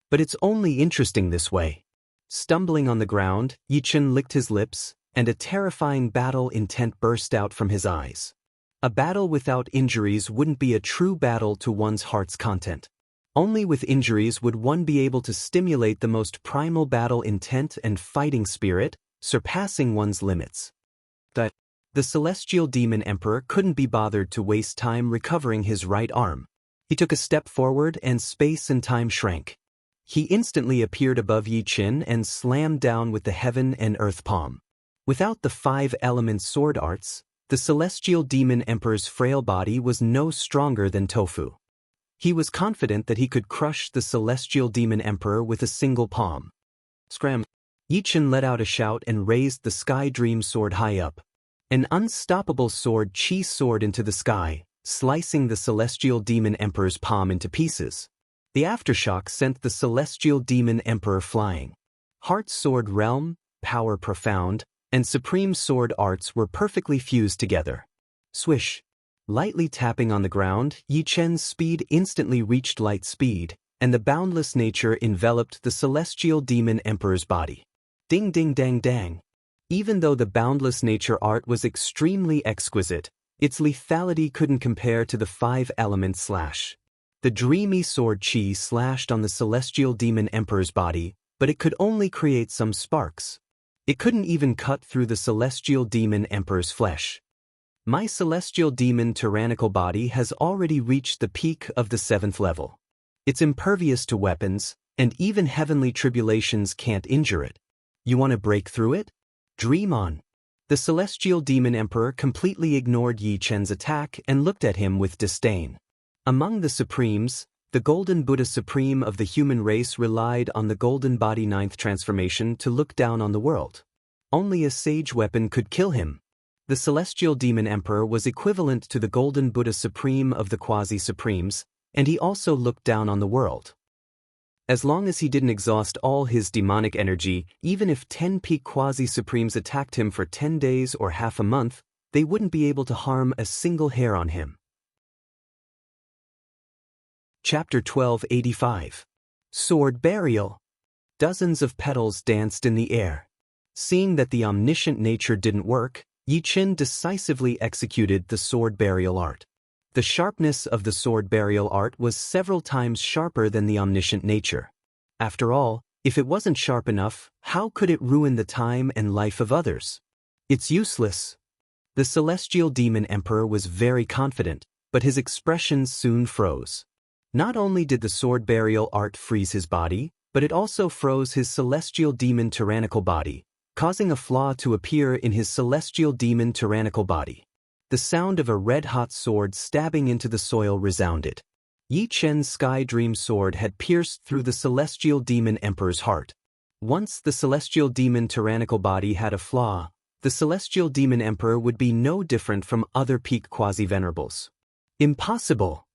But it's only interesting this way. Stumbling on the ground, Yichen licked his lips, and a terrifying battle intent burst out from his eyes. A battle without injuries wouldn't be a true battle to one's heart's content. Only with injuries would one be able to stimulate the most primal battle intent and fighting spirit, surpassing one's limits. The celestial demon emperor couldn't be bothered to waste time recovering his right arm. He took a step forward and space and time shrank. He instantly appeared above Yichen and slammed down with the heaven and earth palm. Without the 5-element sword arts, the celestial demon emperor's frail body was no stronger than tofu. He was confident that he could crush the celestial demon emperor with a single palm. Scram! Yichen let out a shout and raised the sky dream sword high up. An unstoppable sword chi soared into the sky, slicing the celestial demon emperor's palm into pieces. The aftershock sent the celestial demon emperor flying. Heart sword realm, power profound, and supreme sword arts were perfectly fused together. Swish! Lightly tapping on the ground, Yichen's speed instantly reached light speed, and the boundless nature enveloped the celestial demon emperor's body. Ding ding dang dang! Even though the boundless nature art was extremely exquisite, its lethality couldn't compare to the 5-element slash. The dreamy sword chi slashed on the celestial demon emperor's body, but it could only create some sparks. It couldn't even cut through the celestial demon emperor's flesh. My celestial demon tyrannical body has already reached the peak of the 7th level. It's impervious to weapons, and even heavenly tribulations can't injure it. You want to break through it? Dream on. The celestial demon emperor completely ignored Yichen's attack and looked at him with disdain. Among the supremes, the golden Buddha supreme of the human race relied on the golden body 9th transformation to look down on the world. Only a sage weapon could kill him. The celestial demon emperor was equivalent to the golden Buddha supreme of the quasi-supremes, and he also looked down on the world. As long as he didn't exhaust all his demonic energy, even if 10 peak quasi-supremes attacked him for 10 days or half a month, they wouldn't be able to harm a single hair on him. Chapter 1285. Sword Burial. Dozens of petals danced in the air. Seeing that the omniscient nature didn't work, Yi Qin decisively executed the sword burial art. The sharpness of the sword burial art was several times sharper than the omniscient nature. After all, if it wasn't sharp enough, how could it ruin the time and life of others? It's useless. The celestial demon emperor was very confident, but his expression soon froze. Not only did the sword burial art freeze his body, but it also froze his celestial demon tyrannical body, causing a flaw to appear in his celestial demon tyrannical body. The sound of a red-hot sword stabbing into the soil resounded. Yi Qin's Sky Dream sword had pierced through the celestial demon emperor's heart. Once the celestial demon tyrannical body had a flaw, the celestial demon emperor would be no different from other peak quasi-venerables. Impossible!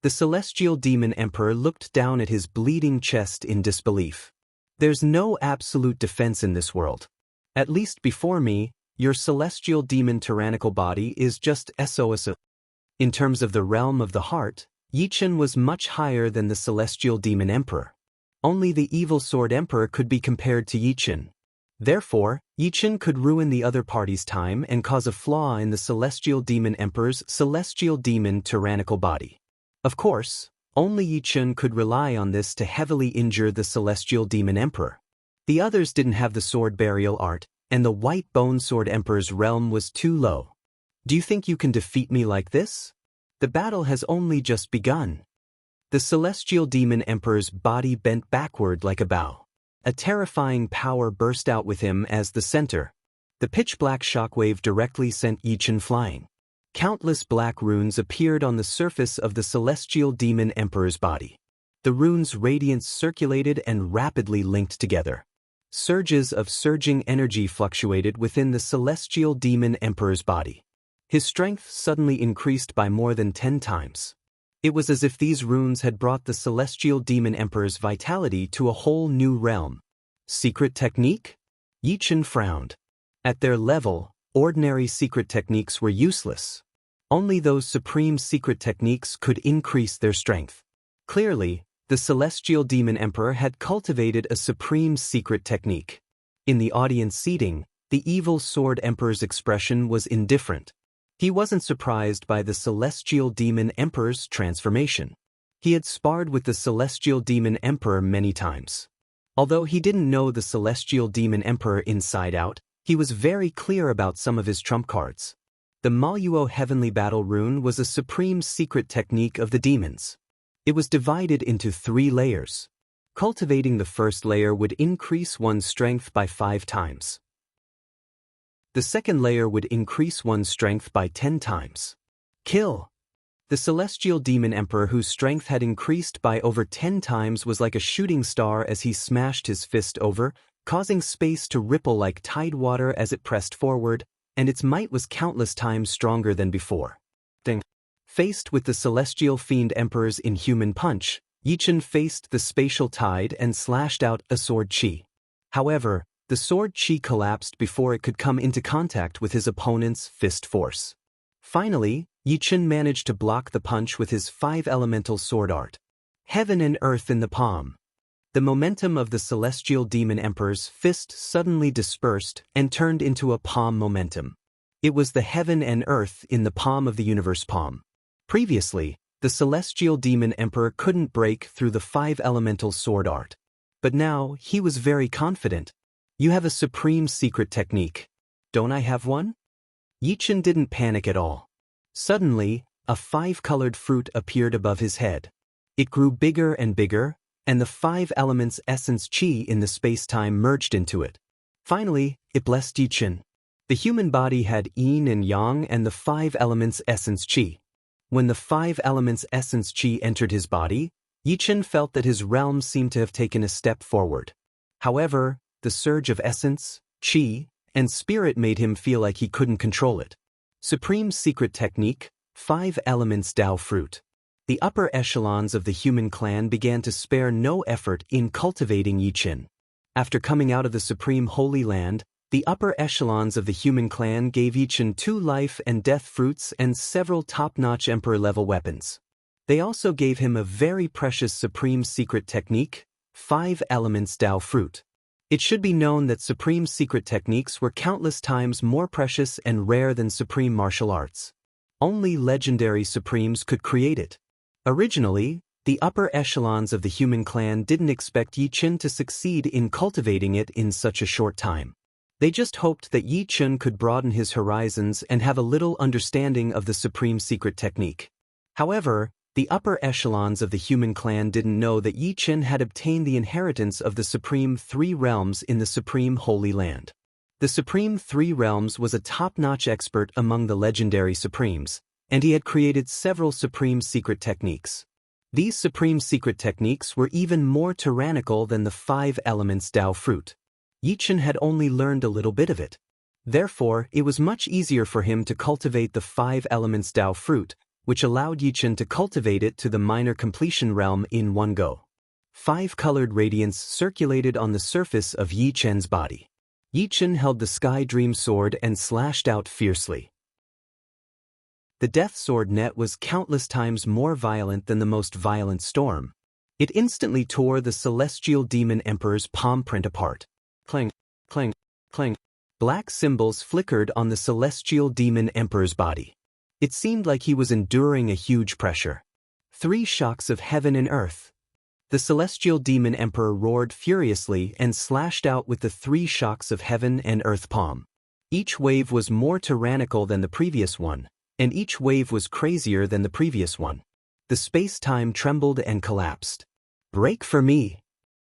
The celestial demon emperor looked down at his bleeding chest in disbelief. There's no absolute defense in this world. At least before me, your celestial demon tyrannical body is just SOS. In terms of the realm of the heart, Yi Qin was much higher than the celestial demon emperor. Only the evil sword emperor could be compared to Yi Qin. Therefore, Yi Qin could ruin the other party's time and cause a flaw in the celestial demon emperor's celestial demon tyrannical body. Of course, only Yi Qin could rely on this to heavily injure the celestial demon emperor. The others didn't have the sword burial art, and the white bone sword emperor's realm was too low. Do you think you can defeat me like this? The battle has only just begun. The celestial demon emperor's body bent backward like a bow. A terrifying power burst out with him as the center. The pitch-black shockwave directly sent Yi Qin flying. Countless black runes appeared on the surface of the celestial demon emperor's body. The runes' radiance circulated and rapidly linked together. Surges of surging energy fluctuated within the celestial demon emperor's body. His strength suddenly increased by more than 10 times. It was as if these runes had brought the celestial demon emperor's vitality to a whole new realm. Secret technique? Yi Qin frowned. At their level, ordinary secret techniques were useless. Only those supreme secret techniques could increase their strength. Clearly, the celestial demon emperor had cultivated a supreme secret technique. In the audience seating, the evil sword emperor's expression was indifferent. He wasn't surprised by the celestial demon emperor's transformation. He had sparred with the celestial demon emperor many times. Although he didn't know the celestial demon emperor inside out, he was very clear about some of his trump cards. The Maluo Heavenly Battle Rune was a supreme secret technique of the demons. It was divided into 3 layers. Cultivating the first layer would increase one's strength by 5 times. The second layer would increase one's strength by 10 times. Kill! The celestial demon emperor, whose strength had increased by over 10 times, was like a shooting star as he smashed his fist over, causing space to ripple like tidewater as it pressed forward, and its might was countless times stronger than before. Faced with the celestial fiend emperor's inhuman punch, Yi Qin faced the spatial tide and slashed out a sword chi. However, the sword chi collapsed before it could come into contact with his opponent's fist force. Finally, Yi Qin managed to block the punch with his 5 elemental sword art. Heaven and earth in the palm. The momentum of the celestial demon emperor's fist suddenly dispersed and turned into a palm momentum. It was the heaven and earth in the palm of the universe palm. Previously, the celestial demon emperor couldn't break through the 5 elemental sword art. But now, he was very confident. You have a supreme secret technique. Don't I have one? Yi Qin didn't panic at all. Suddenly, a 5-colored fruit appeared above his head. It grew bigger and bigger, and the 5 elements essence chi in the space-time merged into it. Finally, it blessed Yi Qin. The human body had yin and yang and the 5 elements essence chi. When the 5 elements essence chi entered his body, Yi Qin felt that his realm seemed to have taken a step forward. However, the surge of essence, chi, and spirit made him feel like he couldn't control it. Supreme Secret Technique, 5 Elements Tao Fruit. The upper echelons of the human clan began to spare no effort in cultivating Yi Qin. After coming out of the Supreme Holy Land, the upper echelons of the human clan gave Yi Qin 2 life and death fruits and several top-notch emperor-level weapons. They also gave him a very precious Supreme Secret Technique, 5 Elements Tao Fruit. It should be known that Supreme Secret Techniques were countless times more precious and rare than Supreme Martial Arts. Only legendary Supremes could create it. Originally, the upper echelons of the human clan didn't expect Yi Qin to succeed in cultivating it in such a short time. They just hoped that Yi Qin could broaden his horizons and have a little understanding of the Supreme Secret Technique. However, the upper echelons of the human clan didn't know that Yi Qin had obtained the inheritance of the Supreme 3 Realms in the Supreme Holy Land. The Supreme 3 Realms was a top-notch expert among the legendary Supremes, and he had created several Supreme Secret Techniques. These Supreme Secret Techniques were even more tyrannical than the 5 Elements Tao Fruit. Yi Qin had only learned a little bit of it. Therefore, it was much easier for him to cultivate the 5 Elements Tao Fruit, which allowed Yi Qin to cultivate it to the minor completion realm in one go. 5-colored radiance circulated on the surface of Yi Qin's body. Yi Qin held the Sky Dream Sword and slashed out fiercely. The Death Sword net was countless times more violent than the most violent storm. It instantly tore the Celestial Demon Emperor's palm print apart. Clang, clang, clang. Black symbols flickered on the Celestial Demon Emperor's body. It seemed like he was enduring a huge pressure. 3 shocks of heaven and earth. The Celestial Demon Emperor roared furiously and slashed out with the 3 shocks of heaven and earth palm. Each wave was more tyrannical than the previous one, and each wave was crazier than the previous one. The space-time trembled and collapsed. Break for me!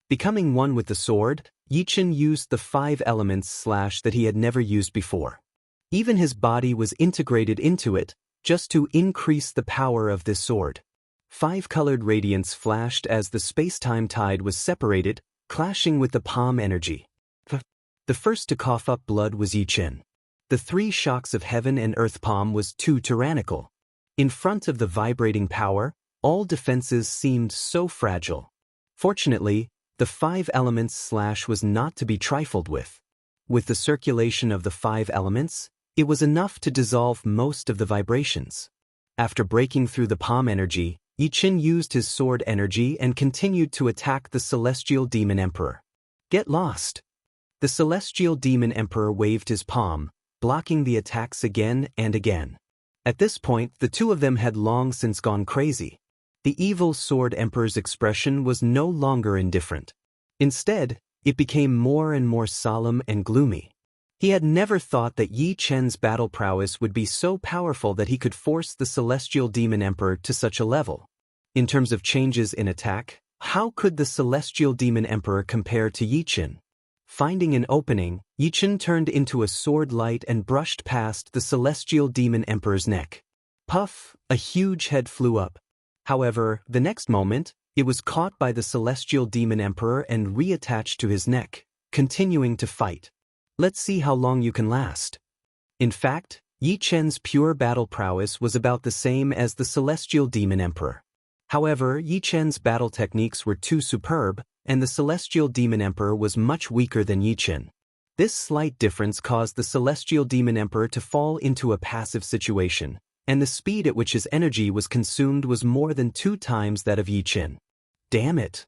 Becoming one with the sword, Yi Qin used the 5 elements slash that he had never used before. Even his body was integrated into it, just to increase the power of this sword. 5-colored radiance flashed as the space-time tide was separated, clashing with the palm energy. The first to cough up blood was Yi Qin. The 3 shocks of heaven and earth palm was too tyrannical. In front of the vibrating power, all defenses seemed so fragile. Fortunately, the 5 elements slash was not to be trifled with. With the circulation of the 5 elements, it was enough to dissolve most of the vibrations. After breaking through the palm energy, Yi Qin used his sword energy and continued to attack the Celestial Demon Emperor. Get lost! The Celestial Demon Emperor waved his palm, blocking the attacks again and again. At this point, the two of them had long since gone crazy. The evil Sword Emperor's expression was no longer indifferent. Instead, it became more and more solemn and gloomy. He had never thought that Yi Qin's battle prowess would be so powerful that he could force the Celestial Demon Emperor to such a level. In terms of changes in attack, how could the Celestial Demon Emperor compare to Yi Qin? Finding an opening, Yi Qin turned into a sword light and brushed past the Celestial Demon Emperor's neck. Puff, a huge head flew up. However, the next moment, it was caught by the Celestial Demon Emperor and reattached to his neck, continuing to fight. Let's see how long you can last. In fact, Yi Qin's pure battle prowess was about the same as the Celestial Demon Emperor. However, Yi Qin's battle techniques were too superb, and the Celestial Demon Emperor was much weaker than Yi Qin. This slight difference caused the Celestial Demon Emperor to fall into a passive situation, and the speed at which his energy was consumed was more than 2 times that of Yi Qin. Damn it!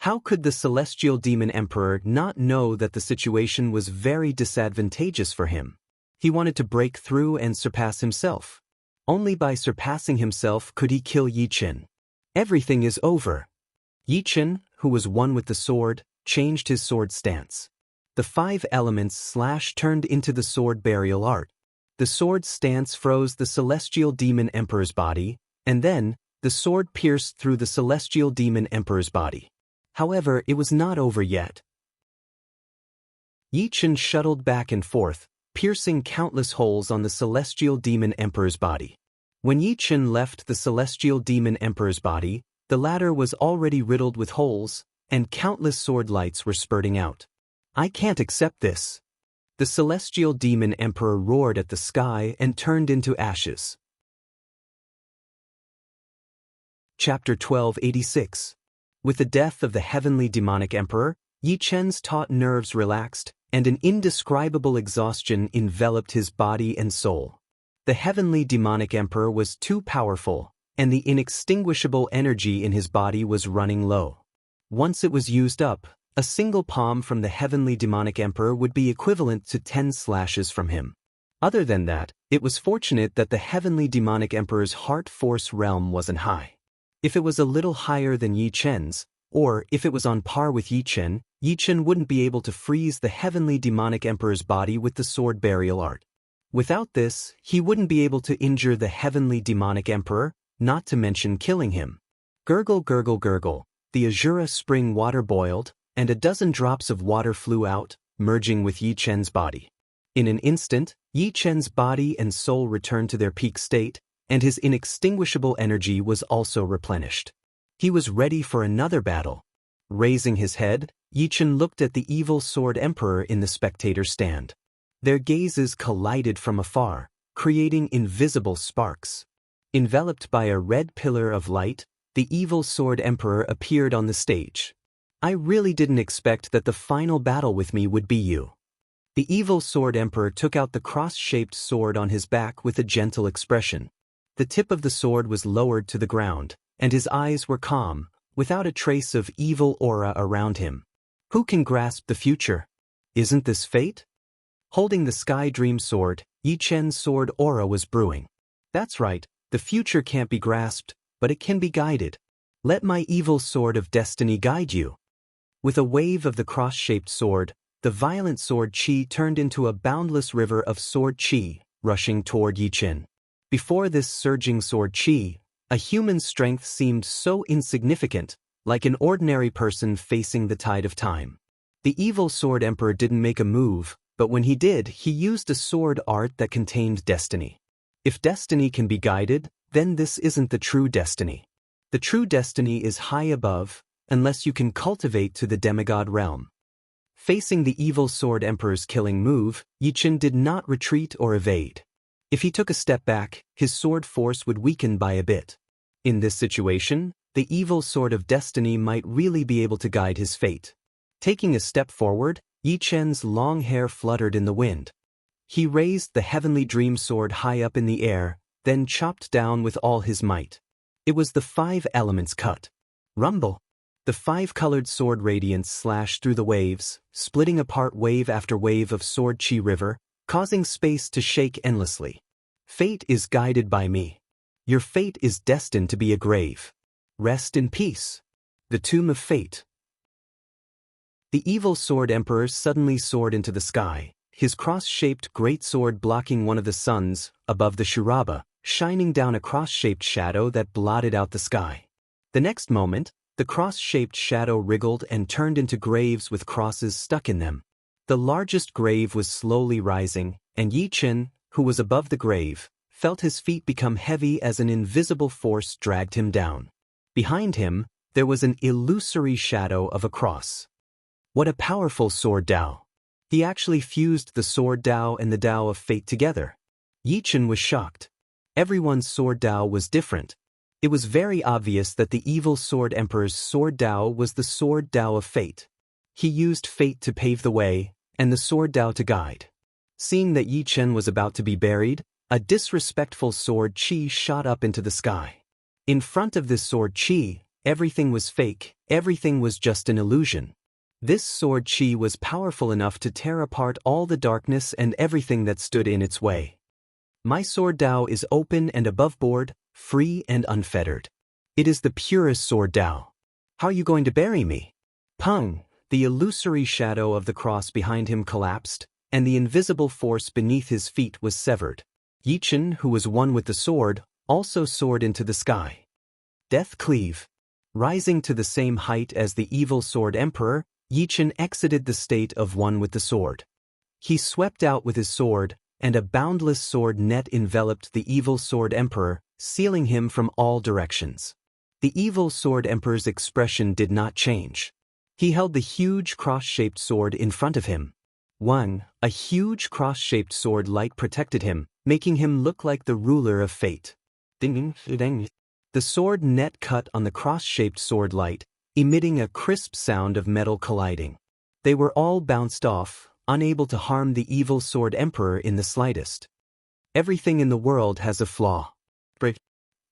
How could the Celestial Demon Emperor not know that the situation was very disadvantageous for him? He wanted to break through and surpass himself. Only by surpassing himself could he kill Yi Qin. Everything is over. Yi Qin, who was one with the sword, changed his sword stance. The 5 elements slash turned into the sword burial art. The sword stance froze the Celestial Demon Emperor's body, and then, the sword pierced through the Celestial Demon Emperor's body. However, it was not over yet. Yi Qin shuttled back and forth, piercing countless holes on the Celestial Demon Emperor's body. When Yi Qin left the Celestial Demon Emperor's body, the latter was already riddled with holes, and countless sword lights were spurting out. I can't accept this. The celestial demon emperor roared at the sky and turned into ashes. Chapter 1286. With the death of the heavenly demonic emperor, Yi Chen's taut nerves relaxed, and an indescribable exhaustion enveloped his body and soul. The heavenly demonic emperor was too powerful, and the inextinguishable energy in his body was running low. Once it was used up, a single palm from the heavenly demonic emperor would be equivalent to 10 slashes from him. Other than that, it was fortunate that the heavenly demonic emperor's heart force realm wasn't high. If it was a little higher than Yi Chen's, or if it was on par with Yi Chen wouldn't be able to freeze the heavenly demonic emperor's body with the sword burial art. Without this, he wouldn't be able to injure the heavenly demonic emperor, not to mention killing him. Gurgle, gurgle, gurgle, the azura spring water boiled, and a dozen drops of water flew out, merging with Yi Chen's body. In an instant, Yi Chen's body and soul returned to their peak state, and his inextinguishable energy was also replenished. He was ready for another battle. Raising his head, Yi Chen looked at the evil sword emperor in the spectator stand. Their gazes collided from afar, creating invisible sparks. Enveloped by a red pillar of light, the evil sword emperor appeared on the stage. I really didn't expect that the final battle with me would be you. The evil sword emperor took out the cross-shaped sword on his back with a gentle expression. The tip of the sword was lowered to the ground, and his eyes were calm, without a trace of evil aura around him. Who can grasp the future? Isn't this fate? Holding the Sky Dream sword, Yi Chen's sword aura was brewing. That's right, the future can't be grasped, but it can be guided. Let my evil sword of destiny guide you. With a wave of the cross-shaped sword, the violent sword qi turned into a boundless river of sword qi, rushing toward Yi Chen. Before this surging sword qi, a human's strength seemed so insignificant, like an ordinary person facing the tide of time. The evil sword emperor didn't make a move, but when he did, he used a sword art that contained destiny. If destiny can be guided, then this isn't the true destiny. The true destiny is high above, unless you can cultivate to the demigod realm. Facing the evil sword emperor's killing move, Yi Chen did not retreat or evade. If he took a step back, his sword force would weaken by a bit. In this situation, the evil sword of destiny might really be able to guide his fate. Taking a step forward, Yi Chen's long hair fluttered in the wind. He raised the heavenly dream sword high up in the air, then chopped down with all his might. It was the 5 elements cut. Rumble! The 5-colored sword radiance slashed through the waves, splitting apart wave after wave of sword qi river, causing space to shake endlessly. Fate is guided by me. Your fate is destined to be a grave. Rest in peace. The Tomb of Fate. The evil sword emperor suddenly soared into the sky, his cross-shaped great sword blocking one of the suns, above the Shuraba, shining down a cross-shaped shadow that blotted out the sky. The next moment, the cross-shaped shadow wriggled and turned into graves with crosses stuck in them. The largest grave was slowly rising, and Yi Chen, who was above the grave, felt his feet become heavy as an invisible force dragged him down. Behind him, there was an illusory shadow of a cross. What a powerful sword Dao! He actually fused the sword Dao and the Dao of fate together. Yi Chen was shocked. Everyone's sword Dao was different. It was very obvious that the evil sword emperor's sword Dao was the sword Dao of fate. He used fate to pave the way, and the sword Dao to guide. Seeing that Yi Chen was about to be buried, a disrespectful sword qi shot up into the sky. In front of this sword qi, everything was fake, everything was just an illusion. This sword qi was powerful enough to tear apart all the darkness and everything that stood in its way. My sword Dao is open and above board, free and unfettered. It is the purest sword Dao. How are you going to bury me? Pung! The illusory shadow of the cross behind him collapsed, and the invisible force beneath his feet was severed. Yi Chen, who was one with the sword, also soared into the sky. Death cleave. Rising to the same height as the evil sword emperor, Yi Chen exited the state of one with the sword. He swept out with his sword, and a boundless sword net enveloped the evil sword emperor, sealing him from all directions. The evil sword emperor's expression did not change. He held the huge cross-shaped sword in front of him. 1. A huge cross-shaped sword light protected him, making him look like the ruler of fate. Ding, ding. The sword net cut on the cross-shaped sword light, emitting a crisp sound of metal colliding. They were all bounced off, unable to harm the evil sword emperor in the slightest. Everything in the world has a flaw.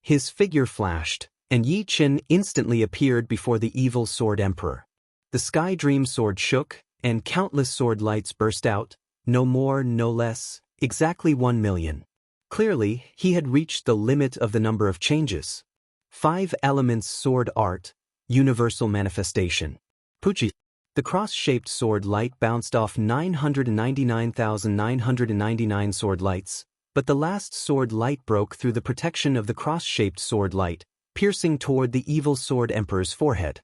His figure flashed, and Yi Chen instantly appeared before the evil sword emperor. The Sky Dream sword shook, and countless sword lights burst out, no more, no less, exactly 1 million. Clearly, he had reached the limit of the number of changes. 5 elements sword art, universal manifestation. Puchi. The cross-shaped sword light bounced off 999,999 sword lights, but the last sword light broke through the protection of the cross-shaped sword light, piercing toward the evil sword emperor's forehead.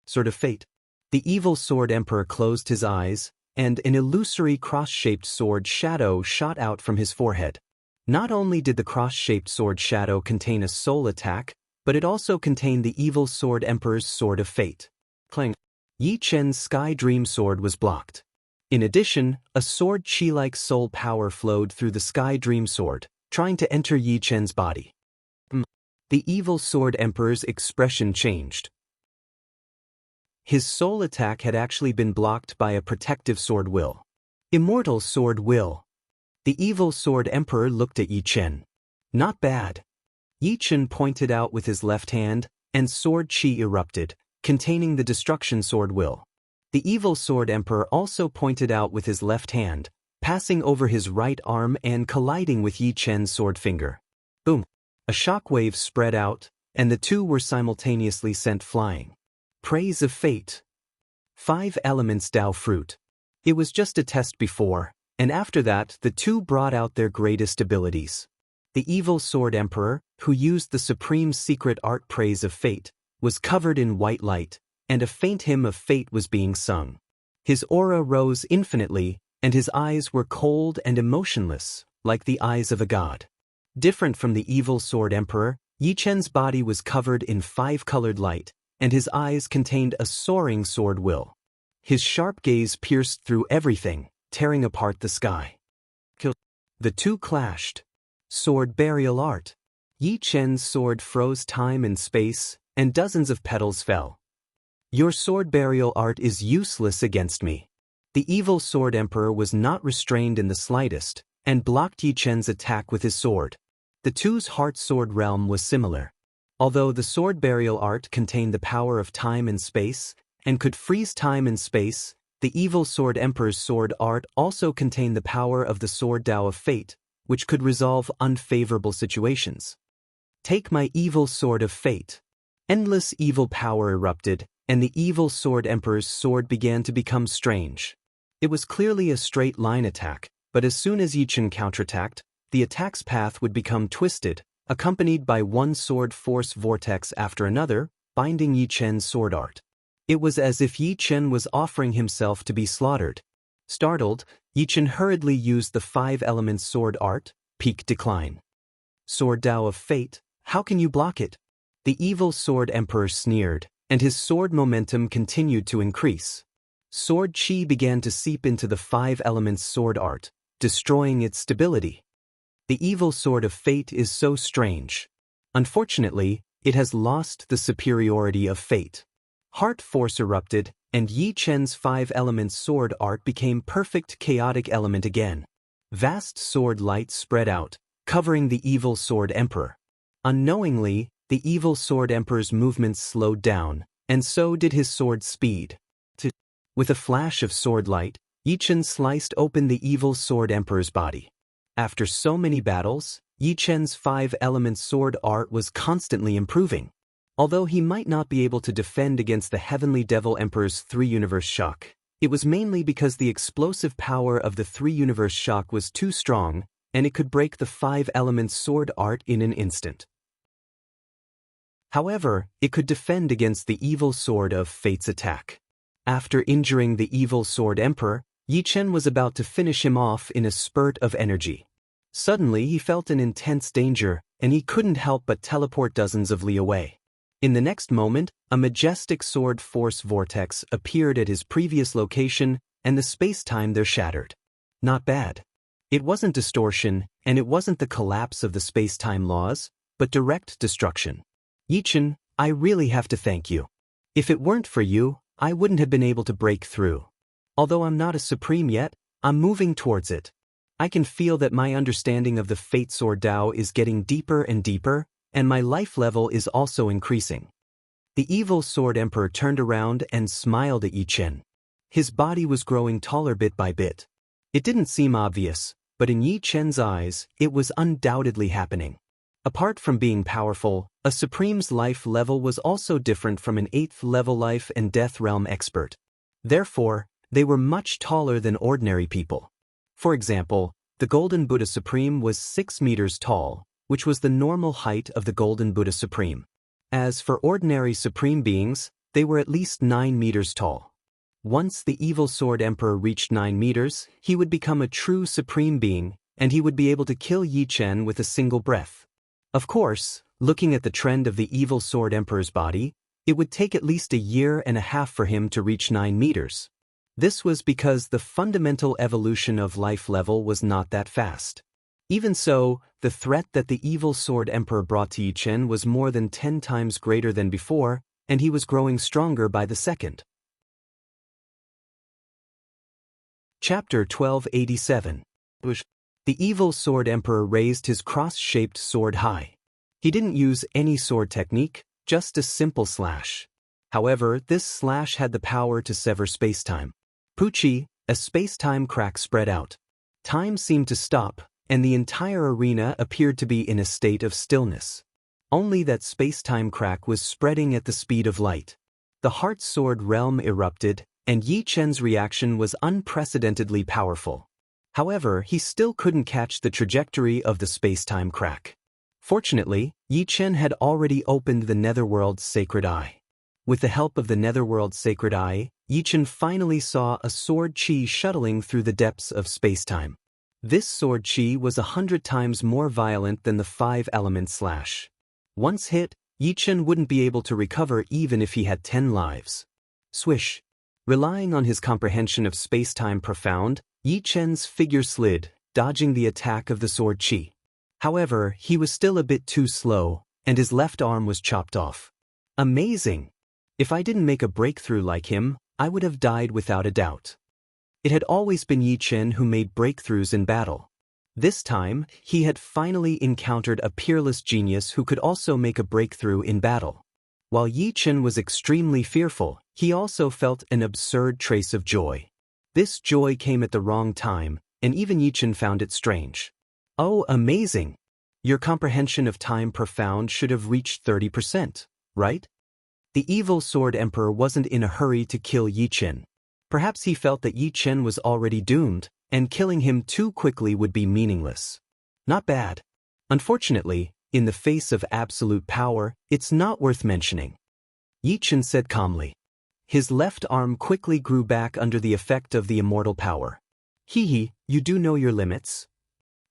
Sword of fate. The evil sword emperor closed his eyes, and an illusory cross-shaped sword shadow shot out from his forehead. Not only did the cross-shaped sword shadow contain a soul attack, but it also contained the evil sword emperor's sword of fate. Clang. Yi Chen's Sky Dream sword was blocked. In addition, a sword chi-like soul power flowed through the Sky Dream sword, trying to enter Yi Chen's body. The evil sword emperor's expression changed. His soul attack had actually been blocked by a protective sword will. Immortal sword will. The evil sword emperor looked at Yi Chen. Not bad. Yi Chen pointed out with his left hand, and sword chi erupted, containing the destruction sword will. The evil sword emperor also pointed out with his left hand, passing over his right arm and colliding with Yi Chen's sword finger. Boom! A shockwave spread out, and the two were simultaneously sent flying. Praise of fate. 5 elements Dao fruit. It was just a test before, and after that the two brought out their greatest abilities. The evil sword emperor, who used the supreme secret art praise of fate, was covered in white light, and a faint hymn of fate was being sung. His aura rose infinitely, and his eyes were cold and emotionless, like the eyes of a god. Different from the evil sword emperor, Yi Chen's body was covered in 5-colored light, and his eyes contained a soaring sword will. His sharp gaze pierced through everything, tearing apart the sky. The two clashed. Sword burial art. Yi Chen's sword froze time and space, and dozens of petals fell. Your sword burial art is useless against me. The evil sword emperor was not restrained in the slightest, and blocked Yi Chen's attack with his sword. The two's heart sword realm was similar. Although the sword burial art contained the power of time and space, and could freeze time and space, the evil sword emperor's sword art also contained the power of the sword Dao of fate, which could resolve unfavorable situations. Take my evil sword of fate. Endless evil power erupted, and the evil sword emperor's sword began to become strange. It was clearly a straight line attack, but as soon as Yi Chen counterattacked, the attack's path would become twisted, accompanied by one sword force vortex after another, binding Yi Chen's sword art. It was as if Yi Chen was offering himself to be slaughtered. Startled, Yi Chen hurriedly used the 5-element sword art, peak decline. Sword Dao of fate, how can you block it? The evil sword emperor sneered, and his sword momentum continued to increase. Sword chi began to seep into the 5-element sword art, destroying its stability. The evil sword of fate is so strange. Unfortunately, it has lost the superiority of fate. Heart force erupted, and Yi Chen's 5-element sword art became perfect chaotic element again. Vast sword light spread out, covering the evil sword emperor. Unknowingly, the evil sword emperor's movements slowed down, and so did his sword speed. With a flash of sword light, Yi Chen sliced open the evil sword emperor's body. After so many battles, Yi Chen's 5-element sword art was constantly improving. Although he might not be able to defend against the Heavenly Devil Emperor's 3-universe shock, it was mainly because the explosive power of the 3-universe shock was too strong, and it could break the 5-element sword art in an instant. However, it could defend against the evil sword of fate's attack. After injuring the evil sword emperor, Yi Chen was about to finish him off in a spurt of energy. Suddenly he felt an intense danger, and he couldn't help but teleport dozens of li away. In the next moment, a majestic sword force vortex appeared at his previous location, and the space-time there shattered. Not bad. It wasn't distortion, and it wasn't the collapse of the space-time laws, but direct destruction. Yichen, I really have to thank you. If it weren't for you, I wouldn't have been able to break through. Although I'm not a supreme yet, I'm moving towards it. I can feel that my understanding of the Fate Sword Tao is getting deeper and deeper, and my life level is also increasing. The evil Sword Emperor turned around and smiled at Yi Chen. His body was growing taller bit by bit. It didn't seem obvious, but in Yi Chen's eyes, it was undoubtedly happening. Apart from being powerful, a Supreme's life level was also different from an 8th level life and death realm expert. Therefore, they were much taller than ordinary people. For example, the Golden Buddha Supreme was 6 meters tall, which was the normal height of the Golden Buddha Supreme. As for ordinary Supreme beings, they were at least 9 meters tall. Once the evil Sword Emperor reached 9 meters, he would become a true Supreme being, and he would be able to kill Yi Chen with a single breath. Of course, looking at the trend of the evil Sword Emperor's body, it would take at least a year and a half for him to reach 9 meters. This was because the fundamental evolution of life level was not that fast. Even so, the threat that the evil Sword Emperor brought to Yi Chen was more than 10 times greater than before, and he was growing stronger by the second. Chapter 1287. The evil Sword Emperor raised his cross-shaped sword high. He didn't use any sword technique, just a simple slash. However, this slash had the power to sever space-time. Pucci, a space-time crack spread out. Time seemed to stop, and the entire arena appeared to be in a state of stillness. Only that space-time crack was spreading at the speed of light. The Heart Sword realm erupted, and Yi Chen's reaction was unprecedentedly powerful. However, he still couldn't catch the trajectory of the space-time crack. Fortunately, Yi Chen had already opened the Netherworld's Sacred Eye. With the help of the Netherworld's Sacred Eye, Yi Chen finally saw a sword chi shuttling through the depths of space-time. This sword chi was 100 times more violent than the 5-element slash. Once hit, Yi Chen wouldn't be able to recover even if he had 10 lives. Swish. Relying on his comprehension of space-time profound, Yi Chen's figure slid, dodging the attack of the sword chi. However, he was still a bit too slow, and his left arm was chopped off. Amazing! If I didn't make a breakthrough like him, I would have died without a doubt. It had always been Yi Chen who made breakthroughs in battle. This time, he had finally encountered a peerless genius who could also make a breakthrough in battle. While Yi Chen was extremely fearful, he also felt an absurd trace of joy. This joy came at the wrong time, and even Yi Chen found it strange. Oh, amazing! Your comprehension of time profound should have reached 30%, right? The evil Sword Emperor wasn't in a hurry to kill Yi Chen. Perhaps he felt that Yi Chen was already doomed, and killing him too quickly would be meaningless. Not bad. Unfortunately, in the face of absolute power, it's not worth mentioning. Yi Chen said calmly. His left arm quickly grew back under the effect of the immortal power. Hee, you do know your limits.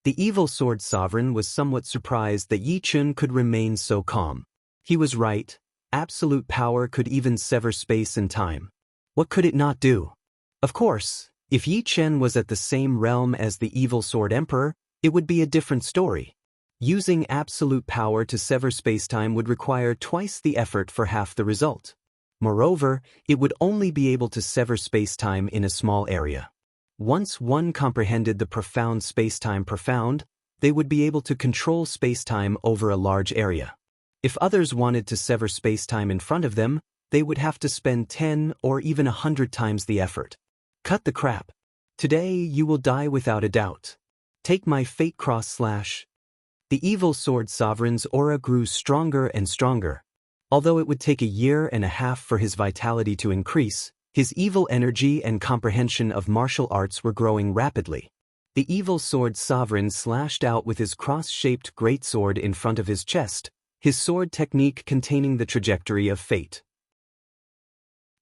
The evil sword sovereign was somewhat surprised that Yi Chen could remain so calm. He was right. Absolute power could even sever space and time. What could it not do? Of course, if Yi Chen was at the same realm as the evil Sword Emperor, it would be a different story. Using absolute power to sever spacetime would require twice the effort for half the result. Moreover, it would only be able to sever spacetime in a small area. Once one comprehended the profound spacetime profound, they would be able to control spacetime over a large area. If others wanted to sever spacetime in front of them, they would have to spend 10 or even 100 times the effort. Cut the crap. Today you will die without a doubt. Take my fate cross slash. The evil sword sovereign's aura grew stronger and stronger. Although it would take a year and a half for his vitality to increase, his evil energy and comprehension of martial arts were growing rapidly. The evil sword sovereign slashed out with his cross-shaped greatsword in front of his chest, his sword technique containing the trajectory of fate.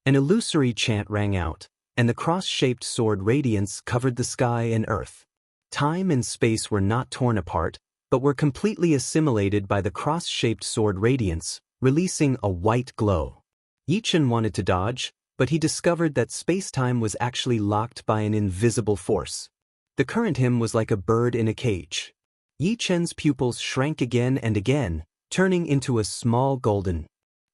An illusory chant rang out, and the cross-shaped sword radiance covered the sky and earth. Time and space were not torn apart, but were completely assimilated by the cross-shaped sword radiance, releasing a white glow. Yi Chen wanted to dodge, but he discovered that space-time was actually locked by an invisible force. The current him was like a bird in a cage. Yi Chen's pupils shrank again and again, turning into a small golden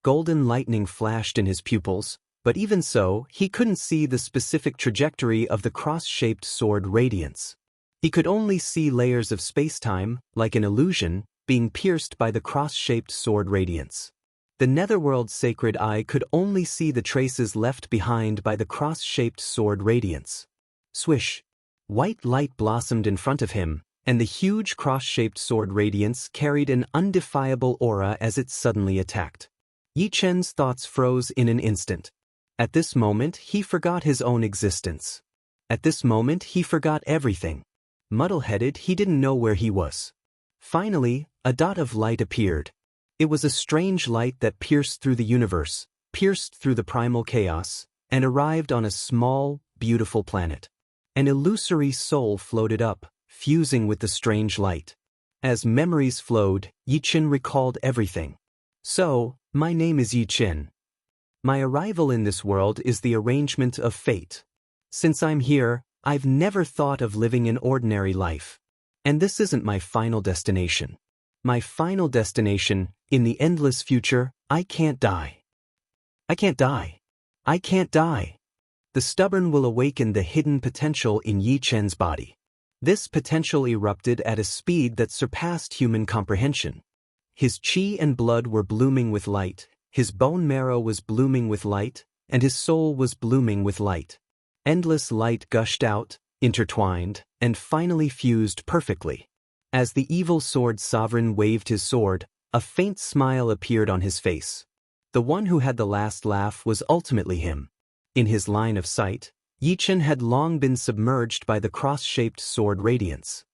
lightning flashed in his pupils, but even so, he couldn't see the specific trajectory of the cross-shaped sword radiance. He could only see layers of space-time, like an illusion, being pierced by the cross-shaped sword radiance. The netherworld's sacred eye could only see the traces left behind by the cross-shaped sword radiance. Swish! White light blossomed in front of him, and the huge cross-shaped sword radiance carried an undefiable aura as it suddenly attacked. Yi Chen's thoughts froze in an instant. At this moment, he forgot his own existence. At this moment, he forgot everything. Muddle-headed, he didn't know where he was. Finally, a dot of light appeared. It was a strange light that pierced through the universe, pierced through the primal chaos, and arrived on a small, beautiful planet. An illusory soul floated up, fusing with the strange light. As memories flowed, Yi Chen recalled everything. So, my name is Yi Chen. My arrival in this world is the arrangement of fate. Since I'm here, I've never thought of living an ordinary life. And this isn't my final destination. My final destination, in the endless future, I can't die. I can't die. I can't die. The stubborn will awaken the hidden potential in Yi Chen's body. This potential erupted at a speed that surpassed human comprehension. His qi and blood were blooming with light, his bone marrow was blooming with light, and his soul was blooming with light. Endless light gushed out, intertwined, and finally fused perfectly. As the evil sword sovereign waved his sword, a faint smile appeared on his face. The one who had the last laugh was ultimately him. In his line of sight, Yi Chen had long been submerged by the cross-shaped sword radiance.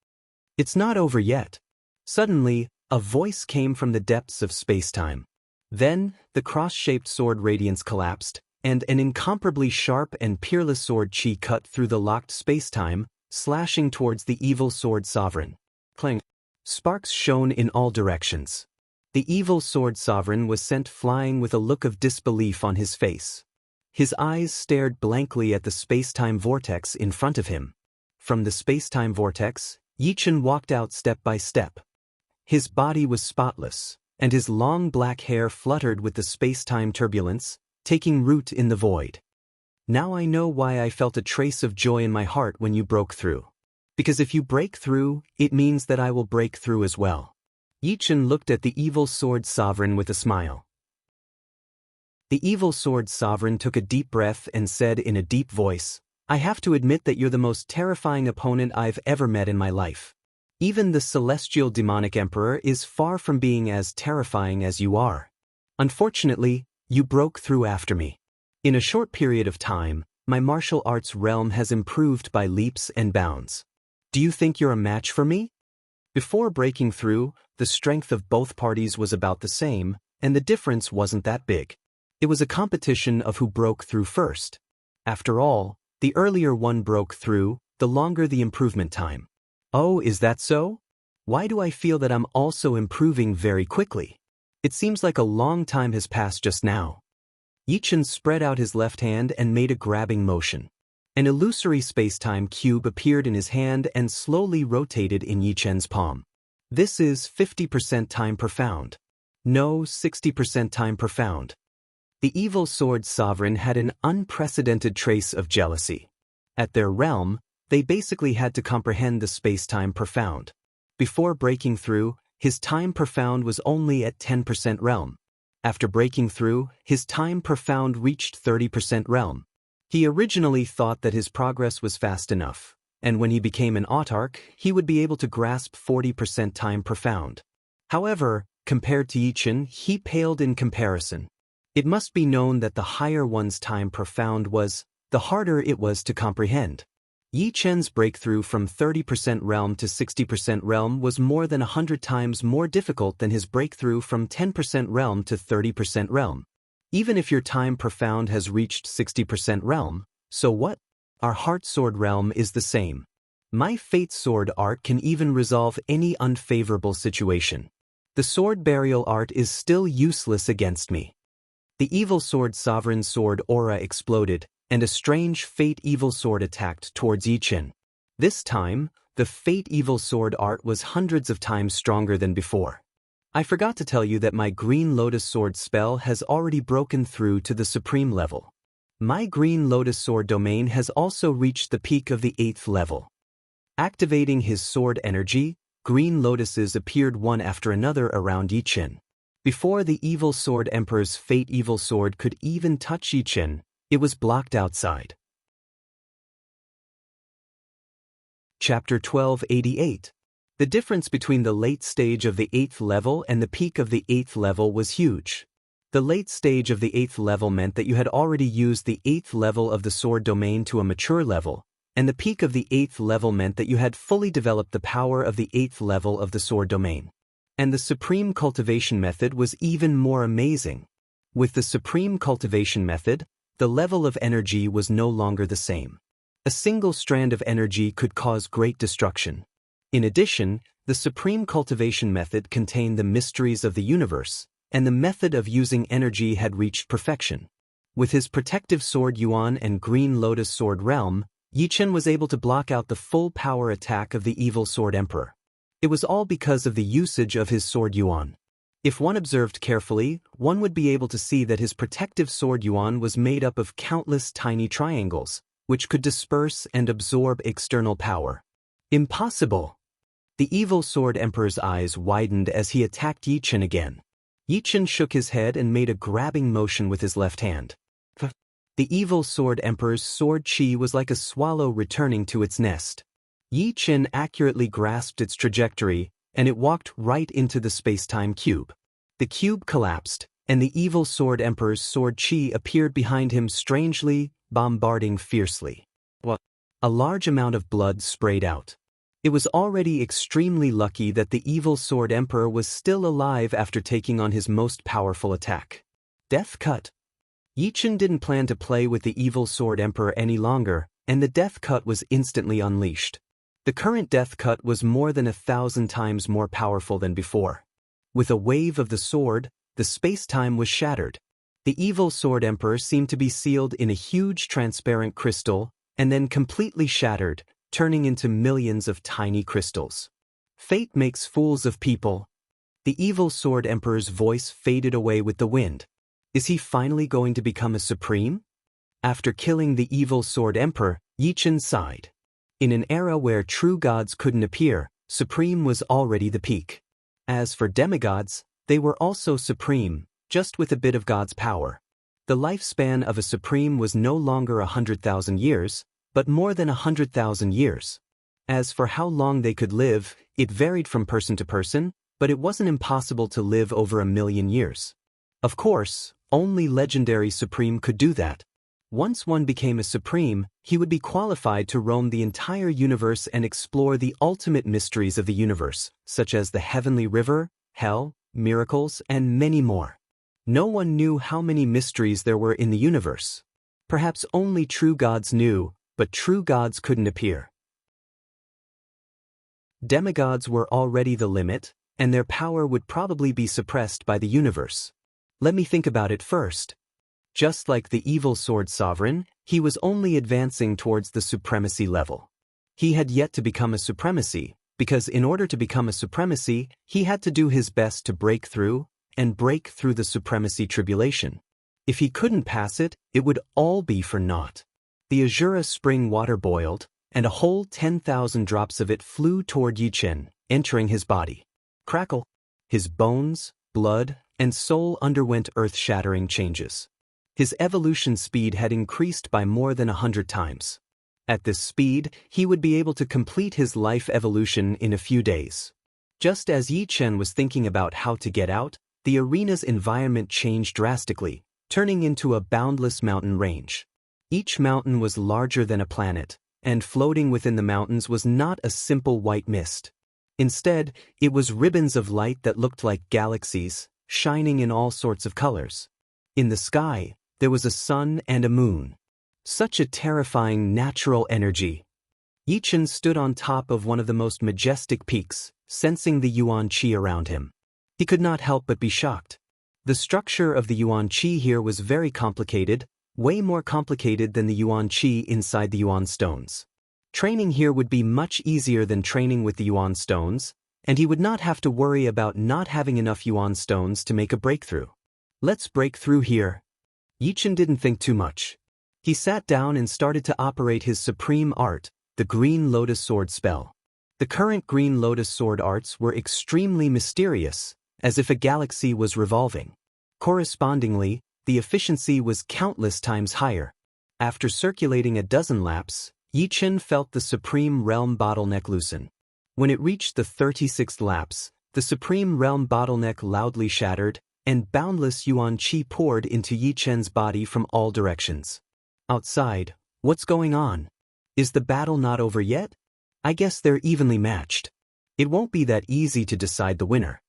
It's not over yet. Suddenly, a voice came from the depths of space-time. Then, the cross-shaped sword radiance collapsed, and an incomparably sharp and peerless sword qi cut through the locked space-time, slashing towards the evil sword sovereign. Clang! Sparks shone in all directions. The evil sword sovereign was sent flying with a look of disbelief on his face. His eyes stared blankly at the space-time vortex in front of him. From the space-time vortex, Yi Chen walked out step by step. His body was spotless, and his long black hair fluttered with the space-time turbulence, taking root in the void. Now I know why I felt a trace of joy in my heart when you broke through. Because if you break through, it means that I will break through as well. Yi Chen looked at the evil sword sovereign with a smile. The evil sword sovereign took a deep breath and said in a deep voice, I have to admit that you're the most terrifying opponent I've ever met in my life. Even the celestial demonic emperor is far from being as terrifying as you are. Unfortunately, you broke through after me. In a short period of time, my martial arts realm has improved by leaps and bounds. Do you think you're a match for me? Before breaking through, the strength of both parties was about the same, and the difference wasn't that big. It was a competition of who broke through first. After all, the earlier one broke through, the longer the improvement time. Oh, is that so? Why do I feel that I'm also improving very quickly? It seems like a long time has passed just now. Yi Chen spread out his left hand and made a grabbing motion. An illusory space-time cube appeared in his hand and slowly rotated in Yi Chen's palm. This is 50% time profound. No, 60% time profound. The evil sword sovereign had an unprecedented trace of jealousy. At their realm, they basically had to comprehend the space-time profound. Before breaking through, his time profound was only at 10% realm. After breaking through, his time profound reached 30% realm. He originally thought that his progress was fast enough, and when he became an autarch, he would be able to grasp 40% time profound. However, compared to Yi Chen, he paled in comparison. It must be known that the higher one's time profound was, the harder it was to comprehend. Yi Chen's breakthrough from 30% realm to 60% realm was more than 100 times more difficult than his breakthrough from 10% realm to 30% realm. Even if your time profound has reached 60% realm, so what? Our heart sword realm is the same. My fate sword art can even resolve any unfavorable situation. The sword burial art is still useless against me. The evil sword sovereign's sword aura exploded, and a strange fate evil sword attacked towards Yichen. This time, the fate evil sword art was hundreds of times stronger than before. I forgot to tell you that my Green Lotus Sword spell has already broken through to the supreme level. My Green Lotus Sword domain has also reached the peak of the 8th level. Activating his sword energy, green lotuses appeared one after another around Yichen. Before the Evil Sword Emperor's fate evil sword could even touch Yichen, it was blocked outside. Chapter 1288. The difference between the late stage of the 8th level and the peak of the 8th level was huge. The late stage of the 8th level meant that you had already used the 8th level of the sword domain to a mature level, and the peak of the 8th level meant that you had fully developed the power of the 8th level of the sword domain. And the Supreme Cultivation Method was even more amazing. With the Supreme Cultivation Method, the level of energy was no longer the same. A single strand of energy could cause great destruction. In addition, the Supreme Cultivation Method contained the mysteries of the universe, and the method of using energy had reached perfection. With his protective sword Yuan and Green Lotus Sword Realm, Yichen was able to block out the full power attack of the Evil Sword Emperor. It was all because of the usage of his sword Yuan. If one observed carefully, one would be able to see that his protective sword Yuan was made up of countless tiny triangles, which could disperse and absorb external power. Impossible! The Evil Sword Emperor's eyes widened as he attacked Yichen again. Yichen shook his head and made a grabbing motion with his left hand. The Evil Sword Emperor's sword chi was like a swallow returning to its nest. Yichen accurately grasped its trajectory, and it walked right into the space-time cube. The cube collapsed, and the Evil Sword Emperor's sword chi appeared behind him strangely, bombarding fiercely. A large amount of blood sprayed out. It was already extremely lucky that the Evil Sword Emperor was still alive after taking on his most powerful attack. Death Cut. Yichen didn't plan to play with the Evil Sword Emperor any longer, and the Death Cut was instantly unleashed. The current Death Cut was more than 1,000 times more powerful than before. With a wave of the sword, the space-time was shattered. The Evil Sword Emperor seemed to be sealed in a huge transparent crystal, and then completely shattered, turning into millions of tiny crystals. Fate makes fools of people. The Evil Sword Emperor's voice faded away with the wind. Is he finally going to become a supreme? After killing the Evil Sword Emperor, Yichen sighed. In an era where true gods couldn't appear, supreme was already the peak. As for demigods, they were also supreme, just with a bit of God's power. The lifespan of a supreme was no longer 100,000 years, but more than 100,000 years. As for how long they could live, it varied from person to person, but it wasn't impossible to live over 1,000,000 years. Of course, only legendary supreme could do that. Once one became a supreme, he would be qualified to roam the entire universe and explore the ultimate mysteries of the universe, such as the heavenly river, hell, miracles, and many more. No one knew how many mysteries there were in the universe. Perhaps only true gods knew, but true gods couldn't appear. Demigods were already the limit, and their power would probably be suppressed by the universe. Let me think about it first. Just like the Evil Sword Sovereign, he was only advancing towards the supremacy level. He had yet to become a supremacy, because in order to become a supremacy, he had to do his best to break through the supremacy tribulation. If he couldn't pass it, it would all be for naught. The Azura spring water boiled, and a whole 10,000 drops of it flew toward Yichen, entering his body. Crackle! His bones, blood, and soul underwent earth-shattering changes. His evolution speed had increased by more than 100 times. At this speed, he would be able to complete his life evolution in a few days. Just as Yichen was thinking about how to get out, the arena's environment changed drastically, turning into a boundless mountain range. Each mountain was larger than a planet, and floating within the mountains was not a simple white mist. Instead, it was ribbons of light that looked like galaxies, shining in all sorts of colors. In the sky, there was a sun and a moon. Such a terrifying natural energy. Yichen stood on top of one of the most majestic peaks, sensing the Yuan Qi around him. He could not help but be shocked. The structure of the Yuan Qi here was very complicated, way more complicated than the Yuan Qi inside the Yuan stones. Training here would be much easier than training with the Yuan stones, and he would not have to worry about not having enough Yuan stones to make a breakthrough. Let's break through here. Yichen didn't think too much. He sat down and started to operate his supreme art, the Green Lotus Sword spell. The current Green Lotus Sword arts were extremely mysterious, as if a galaxy was revolving. Correspondingly, the efficiency was countless times higher. After circulating a dozen laps, Yichen felt the Supreme Realm bottleneck loosen. When it reached the 36th laps, the Supreme Realm bottleneck loudly shattered, and boundless Yuan Qi poured into Yichen's body from all directions. Outside, what's going on? Is the battle not over yet? I guess they're evenly matched. It won't be that easy to decide the winner.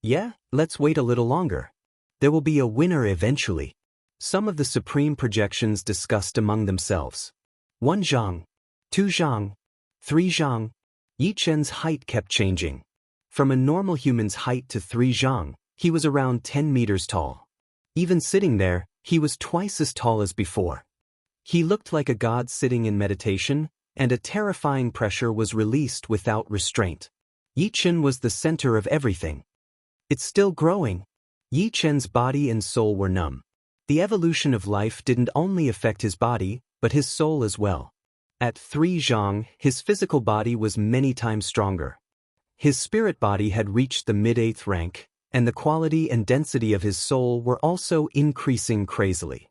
Yeah, let's wait a little longer. There will be a winner eventually. Some of the supreme projections discussed among themselves. 1 zhang, 2 zhang, 3 zhang. Yichen's height kept changing. From a normal human's height to 3 zhang, he was around 10 meters tall. Even sitting there, he was twice as tall as before. He looked like a god sitting in meditation, and a terrifying pressure was released without restraint. Yichen was the center of everything. It's still growing. Yichen's body and soul were numb. The evolution of life didn't only affect his body, but his soul as well. At 3 zhang, his physical body was many times stronger. His spirit body had reached the mid-8th rank, and the quality and density of his soul were also increasing crazily.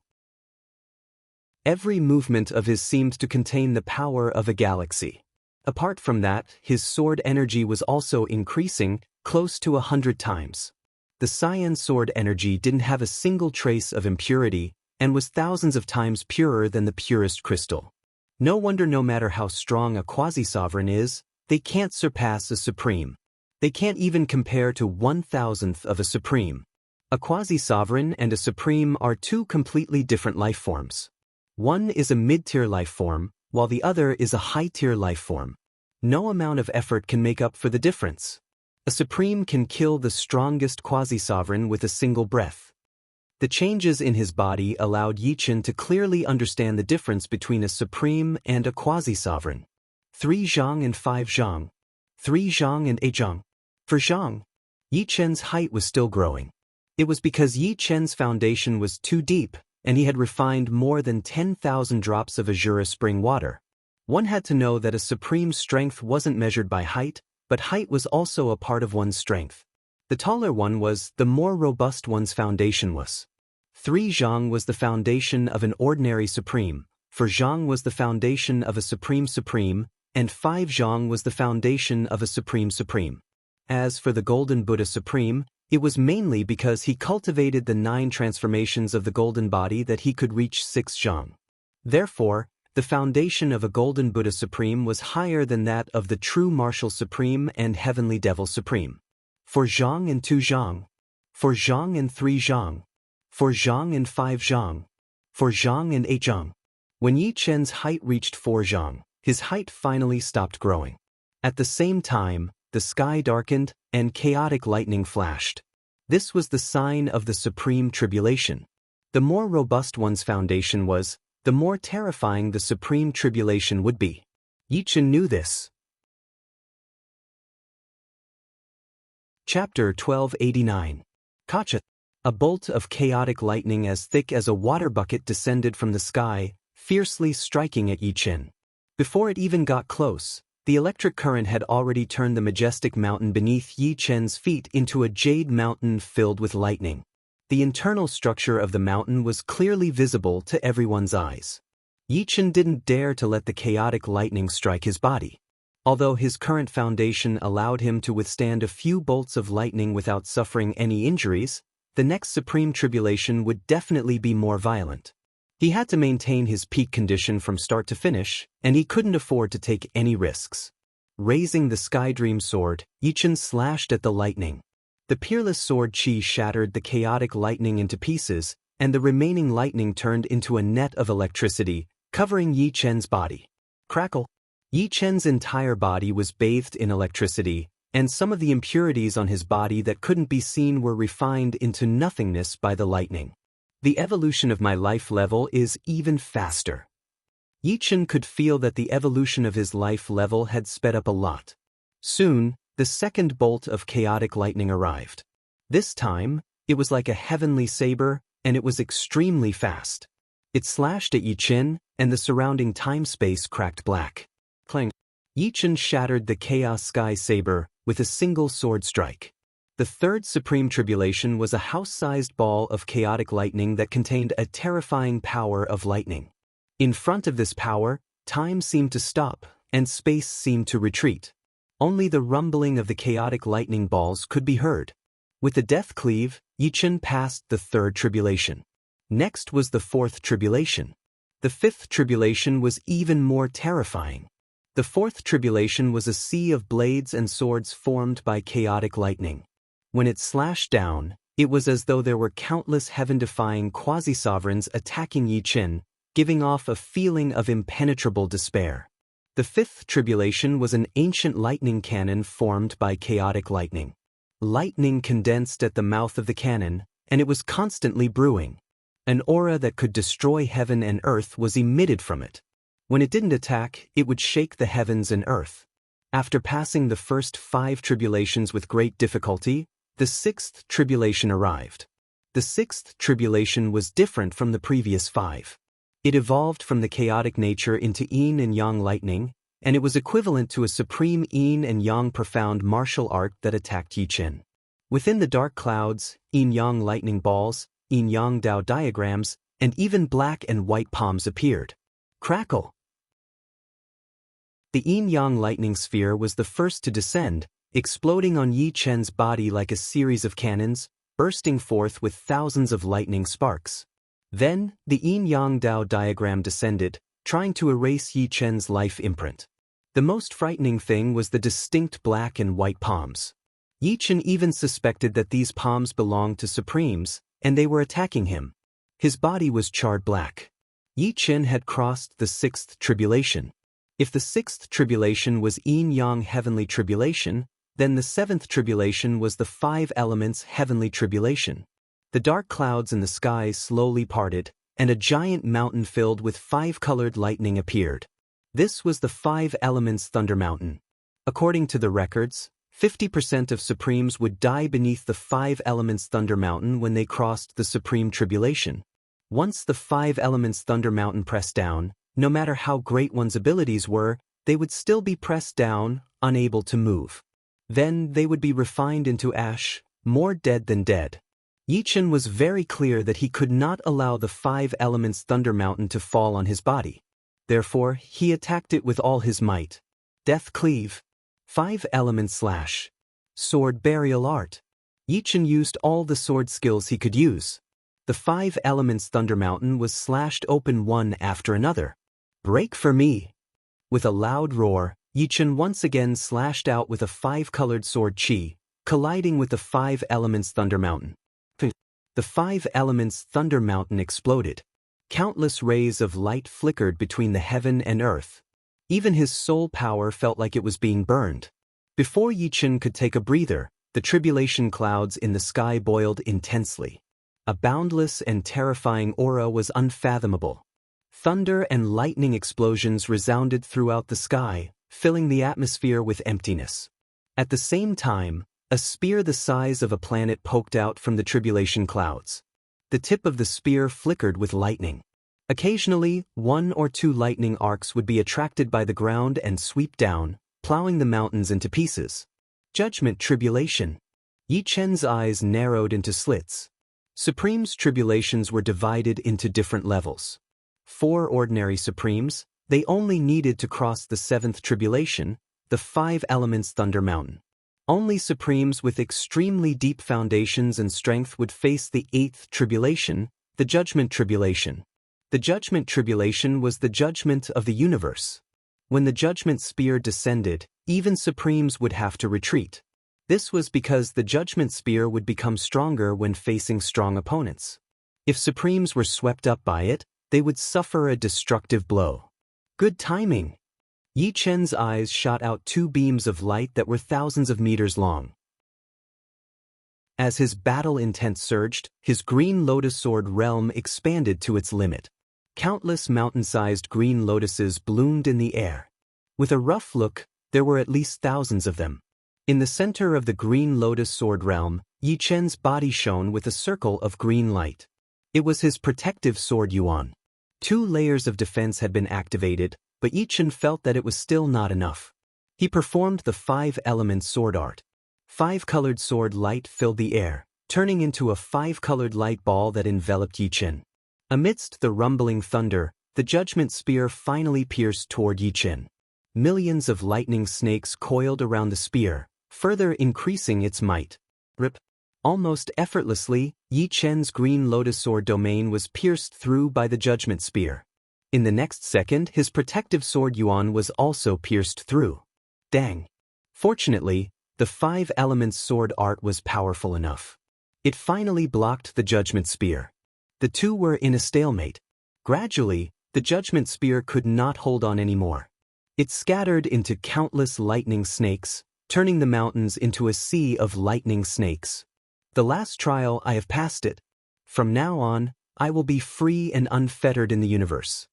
Every movement of his seemed to contain the power of a galaxy. Apart from that, his sword energy was also increasing, close to 100 times. The cyan sword energy didn't have a single trace of impurity, and was thousands of times purer than the purest crystal. No wonder no matter how strong a quasi-sovereign is, they can't surpass a supreme. They can't even compare to 1,000th of a supreme. A quasi-sovereign and a supreme are two completely different life forms. One is a mid-tier life form, while the other is a high-tier life form. No amount of effort can make up for the difference. A supreme can kill the strongest quasi-sovereign with a single breath. The changes in his body allowed Yichen to clearly understand the difference between a supreme and a quasi-sovereign. 3 zhang and 5 zhang. 3 zhang and 8 zhang. For zhang, Yichen's height was still growing. It was because Yichen's foundation was too deep, and he had refined more than 10,000 drops of azure spring water. One had to know that a supreme strength wasn't measured by height, but height was also a part of one's strength. The taller one was, the more robust one's foundation was. 3 zhang was the foundation of an ordinary supreme, 4 zhang was the foundation of a supreme supreme, and 5 zhang was the foundation of a supreme supreme. As for the Golden Buddha Supreme, it was mainly because he cultivated the 9 transformations of the golden body that he could reach 6 zhang. Therefore, the foundation of a Golden Buddha Supreme was higher than that of the true Martial Supreme and Heavenly Devil Supreme. 4 zhang and 2 zhang. 4 zhang and 3 zhang. 4 zhang and 5 zhang. 4 zhang and 8 zhang. When Yichen's height reached 4 zhang, his height finally stopped growing. At the same time, the sky darkened, and chaotic lightning flashed. This was the sign of the supreme tribulation. The more robust one's foundation was, the more terrifying the supreme tribulation would be. Yichen knew this. Chapter 1289. Kacha. A bolt of chaotic lightning as thick as a water bucket descended from the sky, fiercely striking at Yichen. Before it even got close, the electric current had already turned the majestic mountain beneath Yichen's feet into a jade mountain filled with lightning. The internal structure of the mountain was clearly visible to everyone's eyes. Yichen didn't dare to let the chaotic lightning strike his body. Although his current foundation allowed him to withstand a few bolts of lightning without suffering any injuries, the next supreme tribulation would definitely be more violent. He had to maintain his peak condition from start to finish, and he couldn't afford to take any risks. Raising the Sky Dream sword, Yichen slashed at the lightning. The peerless sword chi shattered the chaotic lightning into pieces, and the remaining lightning turned into a net of electricity, covering Yichen's body. Crackle! Yichen's entire body was bathed in electricity, and some of the impurities on his body that couldn't be seen were refined into nothingness by the lightning. The evolution of my life level is even faster. Yichen could feel that the evolution of his life level had sped up a lot. Soon, the second bolt of chaotic lightning arrived. This time, it was like a heavenly saber, and it was extremely fast. It slashed at Yichen, and the surrounding time-space cracked black. Clang. Yichen shattered the Chaos Sky Saber with a single sword strike. The third supreme tribulation was a house-sized ball of chaotic lightning that contained a terrifying power of lightning. In front of this power, time seemed to stop, and space seemed to retreat. Only the rumbling of the chaotic lightning balls could be heard. With the death cleave, Yichen passed the third tribulation. Next was the fourth tribulation. The fifth tribulation was even more terrifying. The fourth tribulation was a sea of blades and swords formed by chaotic lightning. When it slashed down, it was as though there were countless heaven-defying quasi-sovereigns attacking Yichen, giving off a feeling of impenetrable despair. The fifth tribulation was an ancient lightning cannon formed by chaotic lightning. Lightning condensed at the mouth of the cannon, and it was constantly brewing. An aura that could destroy heaven and earth was emitted from it. When it didn't attack, it would shake the heavens and earth. After passing the first 5 tribulations with great difficulty, the 6th tribulation arrived. The 6th tribulation was different from the previous 5. It evolved from the chaotic nature into yin and yang lightning, and it was equivalent to a supreme yin and yang profound martial art that attacked Yichen. Within the dark clouds, yin-yang lightning balls, yin-yang Dao diagrams, and even black and white palms appeared. Crackle! The yin-yang lightning sphere was the first to descend, exploding on Yichen's body like a series of cannons, bursting forth with thousands of lightning sparks. Then, the yin-yang Dao diagram descended, trying to erase Yichen's life imprint. The most frightening thing was the distinct black and white palms. Yichen even suspected that these palms belonged to Supremes, and they were attacking him. His body was charred black. Yichen had crossed the 6th tribulation. If the 6th tribulation was yin-yang heavenly tribulation, then the 7th tribulation was the 5 elements heavenly tribulation. The dark clouds in the sky slowly parted, and a giant mountain filled with 5-colored lightning appeared. This was the 5 elements Thunder Mountain. According to the records, 50% of Supremes would die beneath the 5 elements Thunder Mountain when they crossed the Supreme Tribulation. Once the 5 elements Thunder Mountain pressed down, no matter how great one's abilities were, they would still be pressed down, unable to move. Then they would be refined into ash, more dead than dead. Yichen was very clear that he could not allow the 5 elements Thunder Mountain to fall on his body. Therefore, he attacked it with all his might. Death Cleave. 5 elements slash. Sword Burial Art. Yichen used all the sword skills he could use. The 5 elements Thunder Mountain was slashed open one after another. Break for me! With a loud roar, Yichen once again slashed out with a 5-colored sword Qi, colliding with the 5 elements Thunder Mountain. The 5 elements Thunder Mountain exploded. Countless rays of light flickered between the heaven and earth. Even his soul power felt like it was being burned. Before Yichen could take a breather, the tribulation clouds in the sky boiled intensely. A boundless and terrifying aura was unfathomable. Thunder and lightning explosions resounded throughout the sky, filling the atmosphere with emptiness. At the same time, a spear the size of a planet poked out from the tribulation clouds. The tip of the spear flickered with lightning. Occasionally, 1 or 2 lightning arcs would be attracted by the ground and sweep down, plowing the mountains into pieces. Judgment Tribulation. Yichen's eyes narrowed into slits. Supreme's tribulations were divided into different levels. 4 ordinary Supremes, they only needed to cross the 7th tribulation, the 5 elements Thunder Mountain. Only Supremes with extremely deep foundations and strength would face the 8th tribulation, the Judgment Tribulation. The Judgment Tribulation was the judgment of the universe. When the Judgment Spear descended, even Supremes would have to retreat. This was because the Judgment Spear would become stronger when facing strong opponents. If Supremes were swept up by it, they would suffer a destructive blow. Good timing. Yi Chen's eyes shot out two beams of light that were thousands of meters long. As his battle intent surged, his green lotus sword realm expanded to its limit. Countless mountain-sized green lotuses bloomed in the air. With a rough look, there were at least thousands of them. In the center of the green lotus sword realm, Yi Chen's body shone with a circle of green light. It was his protective sword Yuan. 2 layers of defense had been activated, but Yi Chen felt that it was still not enough. He performed the 5-element sword art. 5-colored sword light filled the air, turning into a 5-colored light ball that enveloped Yi Chen. Amidst the rumbling thunder, the judgment spear finally pierced toward Yi Chen. Millions of lightning snakes coiled around the spear, further increasing its might. Rip. Almost effortlessly, Yi Chen's green lotus sword domain was pierced through by the judgment spear. In the next second, his protective sword Yuan was also pierced through. Dang. Fortunately, the 5-element sword art was powerful enough. It finally blocked the judgment spear. The two were in a stalemate. Gradually, the judgment spear could not hold on anymore. It scattered into countless lightning snakes, turning the mountains into a sea of lightning snakes. The last trial, I have passed it. From now on, I will be free and unfettered in the universe.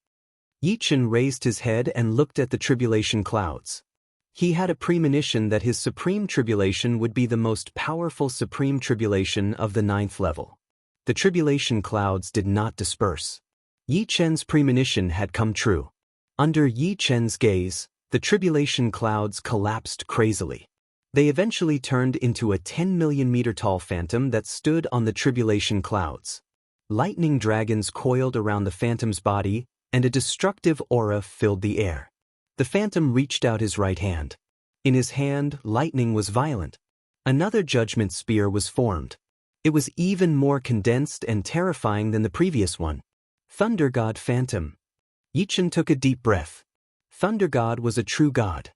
Yi Chen raised his head and looked at the tribulation clouds. He had a premonition that his supreme tribulation would be the most powerful supreme tribulation of the 9th level. The tribulation clouds did not disperse. Yi Chen's premonition had come true. Under Yi Chen's gaze, the tribulation clouds collapsed crazily. They eventually turned into a 10-million-meter-tall phantom that stood on the tribulation clouds. Lightning dragons coiled around the phantom's body, and a destructive aura filled the air. The phantom reached out his right hand. In his hand, lightning was violent. Another judgment spear was formed. It was even more condensed and terrifying than the previous one. Thunder God Phantom. Yi Chen took a deep breath. Thunder God was a true god.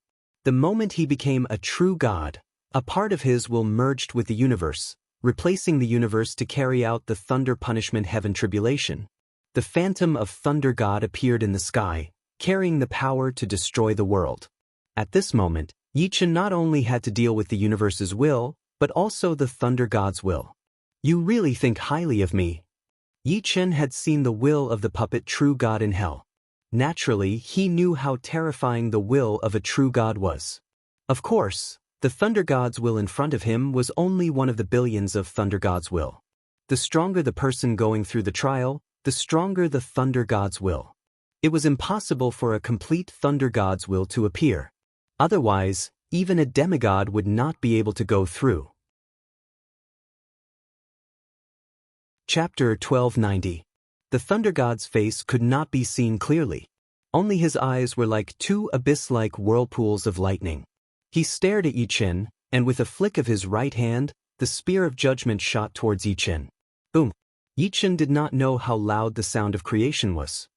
The moment he became a true god, a part of his will merged with the universe, replacing the universe to carry out the thunder punishment heaven tribulation. The phantom of Thunder God appeared in the sky, carrying the power to destroy the world. At this moment, Yi Chen not only had to deal with the universe's will, but also the Thunder God's will. You really think highly of me. Yi Chen had seen the will of the puppet true god in hell. Naturally, he knew how terrifying the will of a true god was. Of course, the Thunder God's will in front of him was only one of the billions of Thunder God's will. The stronger the person going through the trial, the stronger the Thunder God's will. It was impossible for a complete Thunder God's will to appear. Otherwise, even a demigod would not be able to go through. Chapter 1290. The Thunder God's face could not be seen clearly. Only his eyes were like 2 abyss-like whirlpools of lightning. He stared at Yi Chen, and with a flick of his right hand, the spear of judgment shot towards Yi Chen. Boom! Yi Chen did not know how loud the sound of creation was.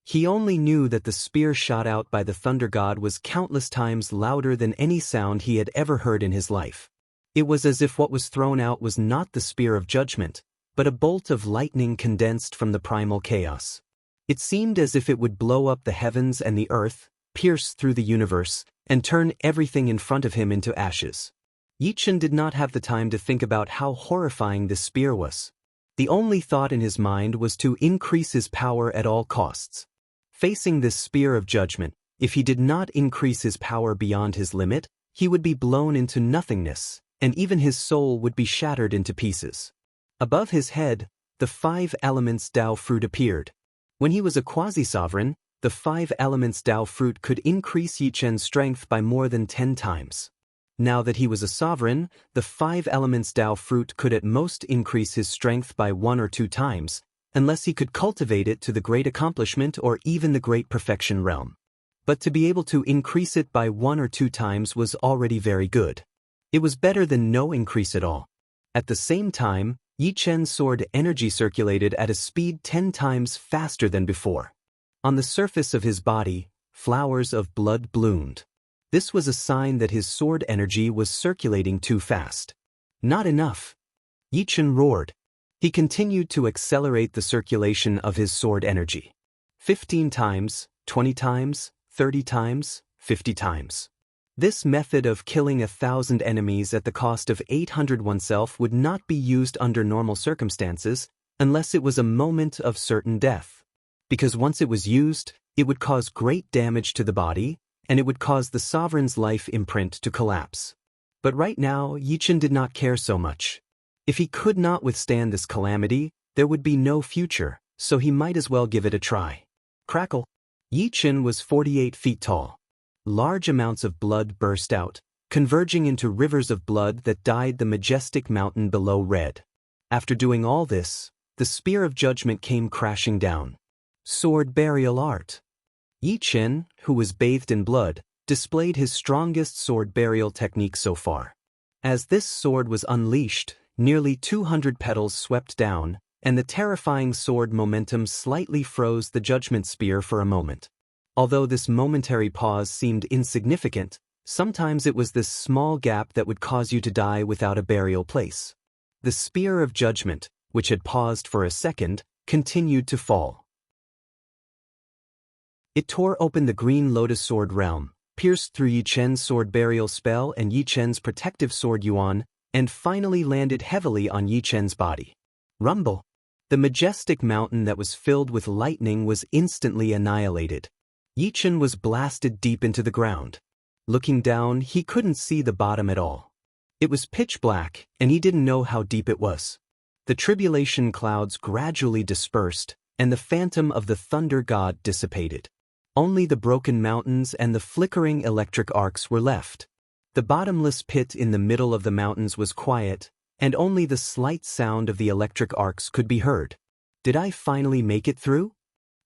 He only knew that the spear shot out by the Thunder God was countless times louder than any sound he had ever heard in his life. It was as if what was thrown out was not the spear of judgment, but a bolt of lightning condensed from the primal chaos. It seemed as if it would blow up the heavens and the earth, pierce through the universe, and turn everything in front of him into ashes. Yi Chen did not have the time to think about how horrifying this spear was. The only thought in his mind was to increase his power at all costs. Facing this spear of judgment, if he did not increase his power beyond his limit, he would be blown into nothingness, and even his soul would be shattered into pieces. Above his head, the 5 elements Tao fruit appeared. When he was a quasi-sovereign, the 5 elements Tao fruit could increase Yi Chen's strength by more than 10 times. Now that he was a sovereign, the 5 elements Tao fruit could at most increase his strength by 1 or 2 times, unless he could cultivate it to the great accomplishment or even the great perfection realm. But to be able to increase it by 1 or 2 times was already very good. It was better than no increase at all. At the same time, Yi Chen's sword energy circulated at a speed 10 times faster than before. On the surface of his body, flowers of blood bloomed. This was a sign that his sword energy was circulating too fast. Not enough. Yi Chen roared. He continued to accelerate the circulation of his sword energy. 15 times, 20 times, 30 times, 50 times. This method of killing 1,000 enemies at the cost of 800 oneself would not be used under normal circumstances unless it was a moment of certain death. Because once it was used, it would cause great damage to the body, and it would cause the sovereign's life imprint to collapse. But right now, Yichen did not care so much. If he could not withstand this calamity, there would be no future, so he might as well give it a try. Crackle! Yichen was 48 feet tall. Large amounts of blood burst out, converging into rivers of blood that dyed the majestic mountain below red. After doing all this, the spear of judgment came crashing down. Sword burial art. Yichen, who was bathed in blood, displayed his strongest sword burial technique so far. As this sword was unleashed, nearly 200 petals swept down, and the terrifying sword momentum slightly froze the judgment spear for a moment. Although this momentary pause seemed insignificant, sometimes it was this small gap that would cause you to die without a burial place. The spear of judgment, which had paused for a second, continued to fall. It tore open the green lotus sword realm, pierced through Yichen's sword burial spell and Yichen's protective sword Yuan, and finally landed heavily on Yichen's body. Rumble! The majestic mountain that was filled with lightning was instantly annihilated. Yichen was blasted deep into the ground. Looking down, he couldn't see the bottom at all. It was pitch black, and he didn't know how deep it was. The tribulation clouds gradually dispersed, and the phantom of the thunder god dissipated. Only the broken mountains and the flickering electric arcs were left. The bottomless pit in the middle of the mountains was quiet, and only the slight sound of the electric arcs could be heard. Did I finally make it through?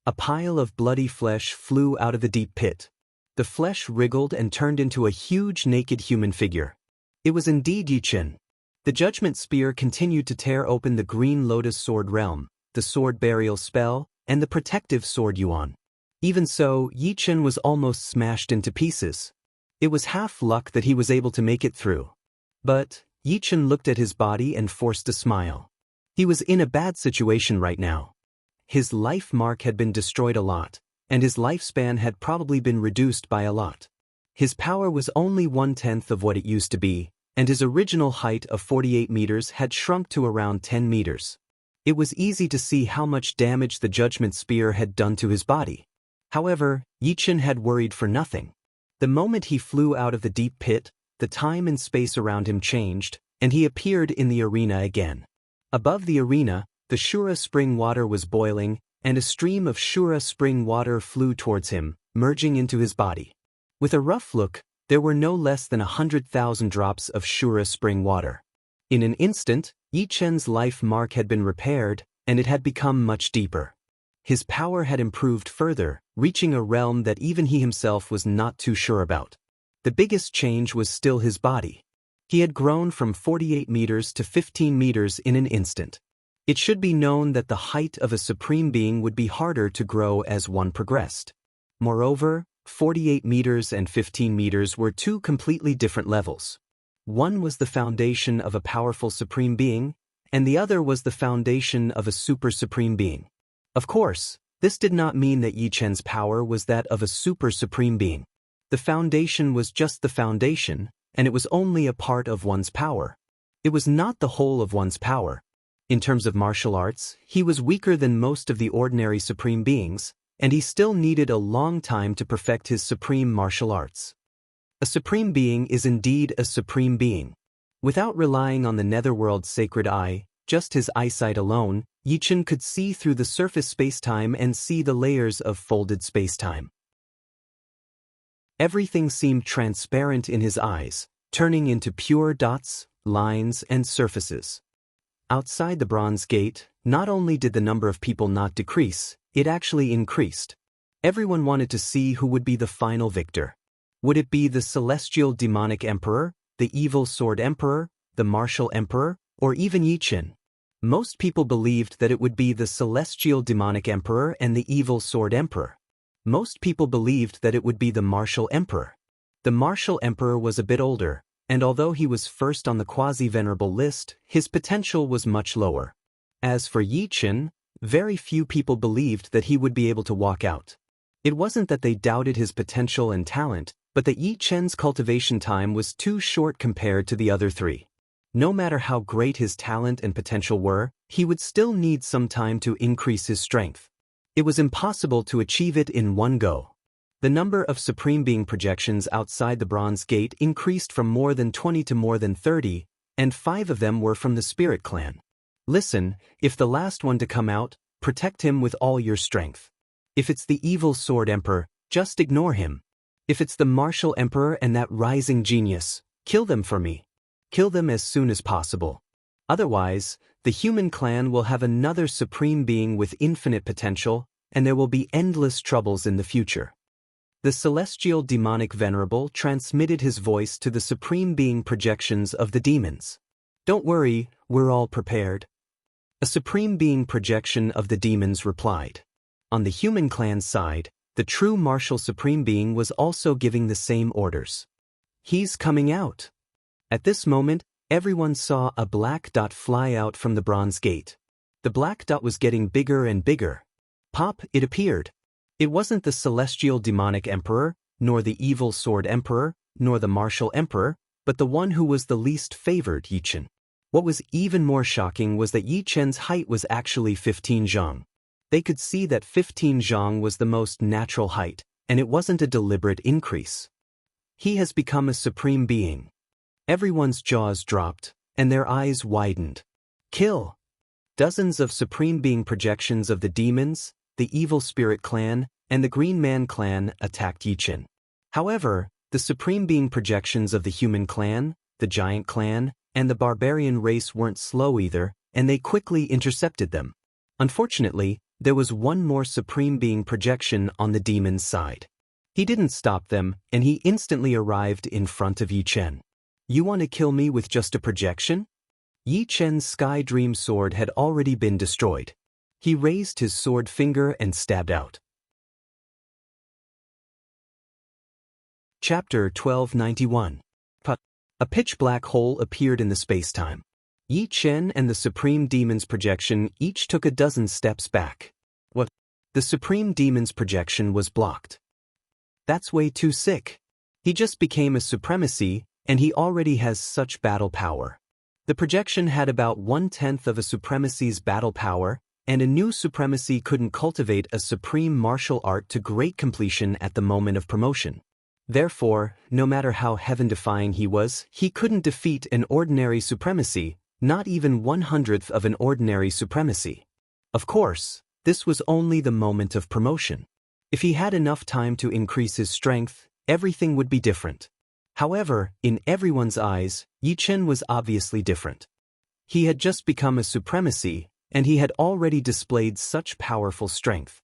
A pile of bloody flesh flew out of the deep pit. The flesh wriggled and turned into a huge naked human figure. It was indeed Yichen. The judgment spear continued to tear open the green lotus sword realm, the sword burial spell, and the protective sword Yuan. Even so, Yichen was almost smashed into pieces. It was half luck that he was able to make it through. But Yichen looked at his body and forced a smile. He was in a bad situation right now. His life mark had been destroyed a lot, and his lifespan had probably been reduced by a lot. His power was only 1/10 of what it used to be, and his original height of 48 meters had shrunk to around 10 meters. It was easy to see how much damage the judgment spear had done to his body. However, Yichen had worried for nothing. The moment he flew out of the deep pit, the time and space around him changed, and he appeared in the arena again. Above the arena, the Shura spring water was boiling, and a stream of Shura spring water flew towards him, merging into his body. With a rough look, there were no less than 100,000 drops of Shura spring water. In an instant, Yichen's life mark had been repaired, and it had become much deeper. His power had improved further, reaching a realm that even he himself was not too sure about. The biggest change was still his body. He had grown from 48 meters to 15 meters in an instant. It should be known that the height of a supreme being would be harder to grow as one progressed. Moreover, 48 meters and 15 meters were two completely different levels. One was the foundation of a powerful supreme being, and the other was the foundation of a super supreme being. Of course, this did not mean that Yichen's power was that of a super supreme being. The foundation was just the foundation, and it was only a part of one's power. It was not the whole of one's power. In terms of martial arts, he was weaker than most of the ordinary supreme beings, and he still needed a long time to perfect his supreme martial arts. A supreme being is indeed a supreme being. Without relying on the netherworld's sacred eye, just his eyesight alone, Yichen could see through the surface spacetime and see the layers of folded spacetime. Everything seemed transparent in his eyes, turning into pure dots, lines, and surfaces. Outside the Bronze Gate, not only did the number of people not decrease, it actually increased. Everyone wanted to see who would be the final victor. Would it be the celestial demonic emperor, the evil sword emperor, the martial emperor, or even Yichen? Most people believed that it would be the celestial demonic emperor and the evil sword emperor. Most people believed that it would be the martial emperor. The martial emperor was a bit older, and although he was first on the quasi-venerable list, his potential was much lower. As for Yichen, very few people believed that he would be able to walk out. It wasn't that they doubted his potential and talent, but that Yi Chen's cultivation time was too short compared to the other three. No matter how great his talent and potential were, he would still need some time to increase his strength. It was impossible to achieve it in one go. The number of Supreme Being projections outside the Bronze Gate increased from more than 20 to more than 30, and 5 of them were from the Spirit Clan. Listen, if the last one to come out, protect him with all your strength. If it's the evil Sword Emperor, just ignore him. If it's the Martial Emperor and that rising genius, kill them for me. Kill them as soon as possible. Otherwise, the human clan will have another Supreme Being with infinite potential, and there will be endless troubles in the future. The celestial demonic venerable transmitted his voice to the Supreme Being projections of the demons. Don't worry, we're all prepared. A Supreme Being projection of the demons replied. On the human clan's side, the true martial Supreme Being was also giving the same orders. He's coming out. At this moment, everyone saw a black dot fly out from the Bronze Gate. The black dot was getting bigger and bigger. Pop, it appeared. It wasn't the celestial demonic emperor, nor the evil sword emperor, nor the martial emperor, but the one who was the least favored, Yi Chen. What was even more shocking was that Yi Chen's height was actually 15 zhang. They could see that 15 zhang was the most natural height, and it wasn't a deliberate increase. He has become a supreme being. Everyone's jaws dropped, and their eyes widened. Kill! Dozens of Supreme Being projections of the demons, the Evil Spirit Clan, and the Green Man Clan attacked Yi Chen. However, the Supreme Being projections of the Human Clan, the Giant Clan, and the Barbarian race weren't slow either, and they quickly intercepted them. Unfortunately, there was one more Supreme Being projection on the demon's side. He didn't stop them, and he instantly arrived in front of Yi Chen. You want to kill me with just a projection? Yi Chen's Sky Dream sword had already been destroyed. He raised his sword finger and stabbed out. Chapter 1291. A pitch-black hole appeared in the space-time. Yi Chen and the Supreme Demon's projection each took a dozen steps back. What? The Supreme Demon's projection was blocked. That's way too sick. He just became a supremacy, and he already has such battle power. The projection had about 1/10 of a supremacy's battle power, and a new supremacy couldn't cultivate a supreme martial art to great completion at the moment of promotion. Therefore, no matter how heaven-defying he was, he couldn't defeat an ordinary supremacy, not even 1/100th of an ordinary supremacy. Of course, this was only the moment of promotion. If he had enough time to increase his strength, everything would be different. However, in everyone's eyes, Yi Chen was obviously different. He had just become a supremacy, and he had already displayed such powerful strength.